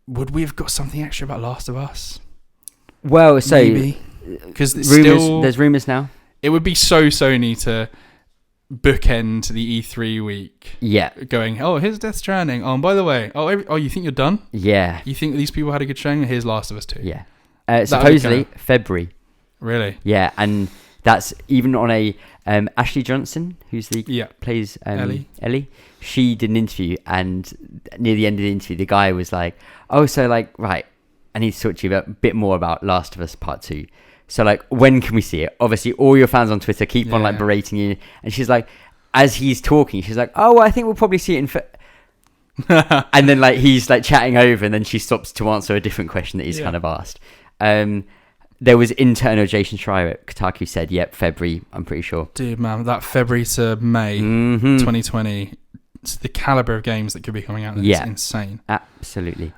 Would we have got something extra about Last of Us? Well, so maybe because there's rumors now. It would be so Sony to bookend the E3 week. Yeah. Going, here's Death Stranding. Oh, and by the way, you think you're done? Yeah. You think these people had a good showing? Here's Last of Us 2. Yeah. Supposedly February. Really? Yeah, and that's even on a Ashley Johnson, who's plays Ellie. She did an interview, and near the end of the interview, the guy was like, right, I need to talk to you a bit more about Last of Us Part 2. So, when can we see it? Obviously, all your fans on Twitter keep on, berating you. And she's like, as he's talking, she's like, I think we'll probably see it in... and then, he's, chatting over, and then she stops to answer a different question that he's kind of asked. There was internal Jason Schreier at Kotaku said, yep, February, I'm pretty sure. Dude, man, that February to May 2020, it's the caliber of games that could be coming out. It's insane. Absolutely.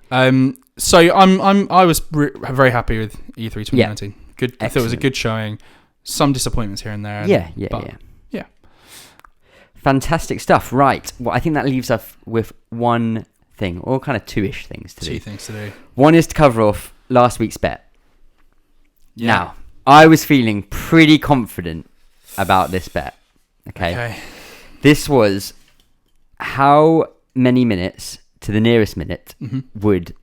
So I was very happy with E3 2019. Yeah. Good. I thought it was a good showing. Some disappointments here and there. Yeah. Fantastic stuff. Right. Well, I think that leaves us with one thing, or kind of two-ish things to do. Two things to do. One is to cover off last week's bet. Yeah. Now, I was feeling pretty confident about this bet. Okay. This was how many minutes to the nearest minute would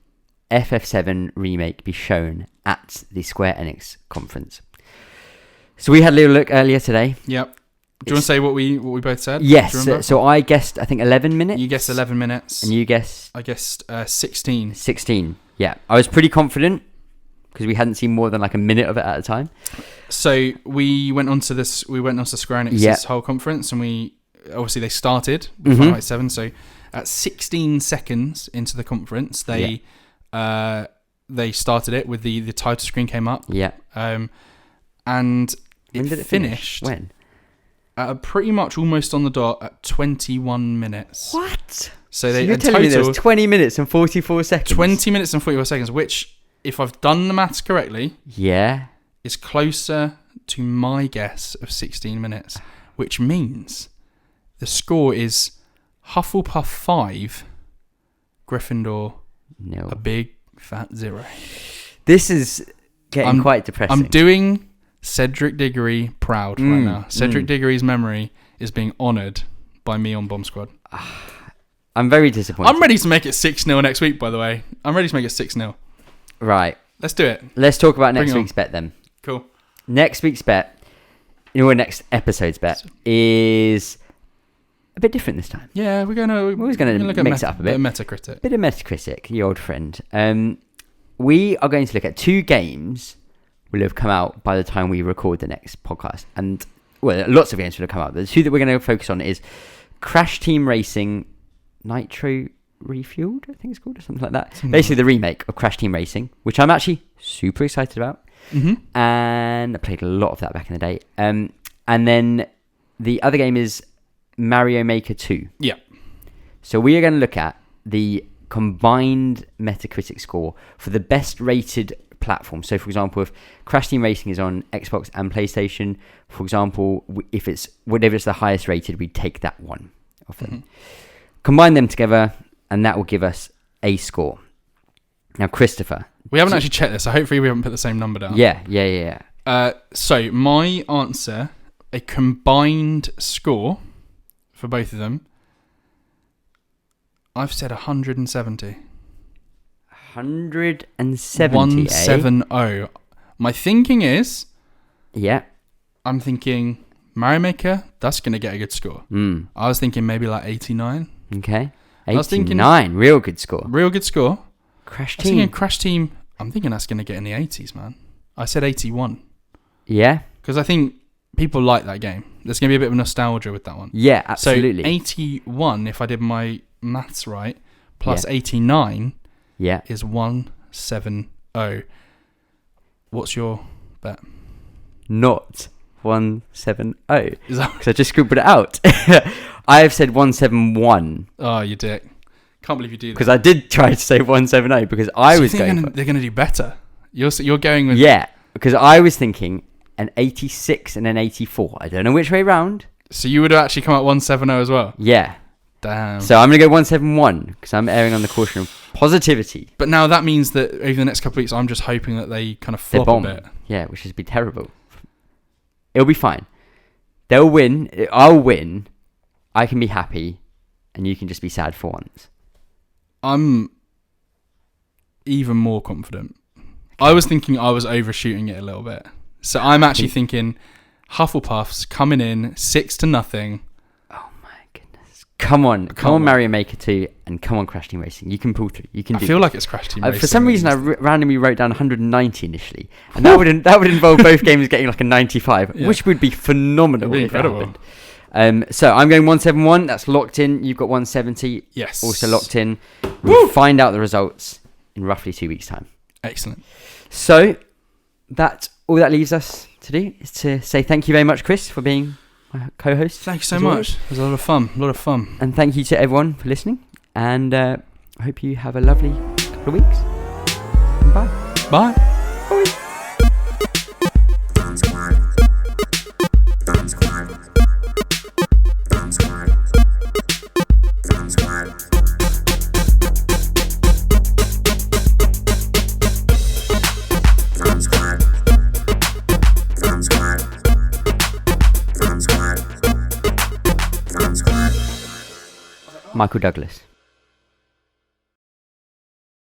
FF7 Remake be shown at the Square Enix conference. So we had a little look earlier today. Yep. Do you want to say what we both said? Yes. So I guessed, I think 11 minutes. You guessed 11 minutes. And you guessed? I guessed 16. 16. Yeah. I was pretty confident because we hadn't seen more than a minute of it at a time. So we went on to Square Enix's whole conference, and obviously they started with Final Fantasy 7. So at 16 seconds into the conference, they started it with the title screen came up. Yeah. And when did it finished. When? Pretty much almost on the dot at 21 minutes. What? So you're telling me there's 20 minutes and 44 seconds? 20 minutes and 44 seconds, which, if I've done the maths correctly, yeah, is closer to my guess of 16 minutes, which means the score is Hufflepuff 5, Gryffindor no. a big fat 0. This is getting quite depressing. I'm doing Cedric Diggory proud right now. Cedric Diggory's memory is being honoured by me on Bomb Squad. I'm very disappointed. I'm ready to make it 6-0 next week, by the way. I'm ready to make it 6-0. Right. Let's do it. Let's talk about next week's bet then. Cool. Next week's bet, next episode's bet, is a bit different this time. Yeah, we're always going to mix it up a bit. Metacritic. Bit of Metacritic, your old friend. We are going to look at 2 games will have come out by the time we record the next podcast. And, well, lots of games will have come out. The 2 that we're going to focus on is Crash Team Racing Nitro Refueled, I think it's called, or something like that. Basically the remake of Crash Team Racing, which I'm actually super excited about. Mm-hmm. And I played a lot of that back in the day. And then the other game is Mario Maker 2. Yeah. So we are going to look at the combined Metacritic score for the best rated platform. So, for example, if Crash Team Racing is on Xbox and PlayStation, for example, if it's whatever is the highest rated, we take that one off them. Mm-hmm. Combine them together, and that will give us a score. Now, Christopher, we haven't actually checked this, so hopefully we haven't put the same number down. Yeah. So my answer, a combined score for both of them, I've said 170. 170. 170. My thinking is, yeah, I'm thinking Mario Maker, that's going to get a good score. I was thinking maybe like 89. Okay. 89, I was thinking, real good score. Real good score. Crash I was Team. thinking Crash Team, I'm thinking that's going to get in the 80s, man. I said 81. Yeah. Because I think people like that game. There's going to be a bit of nostalgia with that one. Yeah, absolutely. So 81, if I did my maths right, plus 89 is 170. What's your bet? Not 170. Is that because I just scribbled it out. I have said 171. Oh, you dick. Can't believe you do that. Because I did try to say 170 because I was going they're going to do better. You're going with... Yeah, because I was thinking an 86 and an 84. I don't know which way round. So you would have actually come out 170 as well? Yeah. Damn. So I'm going to go 171 because I'm erring on the caution of positivity. But now that means that over the next couple of weeks, I'm just hoping that they kind of flop a bit. Yeah, which would be terrible. It'll be fine. They'll win. I'll win. I can be happy. And you can just be sad for once. I'm even more confident. I was thinking I was overshooting it a little bit. So I'm actually thinking Hufflepuff's coming in 6-0. Oh my goodness. Come on Mario Maker 2 and come on Crash Team Racing. You can pull through. You can I feel like it's Crash Team Racing. For some reason I randomly wrote down 190 initially. And that would involve both games getting like a 95, which would be phenomenal. It'd be incredible. So I'm going 171. That's locked in. You've got 170. Yes. Also locked in. We'll find out the results in roughly 2 weeks' time. Excellent. So all that leaves us to do is to say thank you very much, Chris, for being my co-host. Thank you so much. It was a lot of fun. And thank you to everyone for listening. And I hope you have a lovely couple of weeks. Bye. Bye. Bye. Michael Douglas.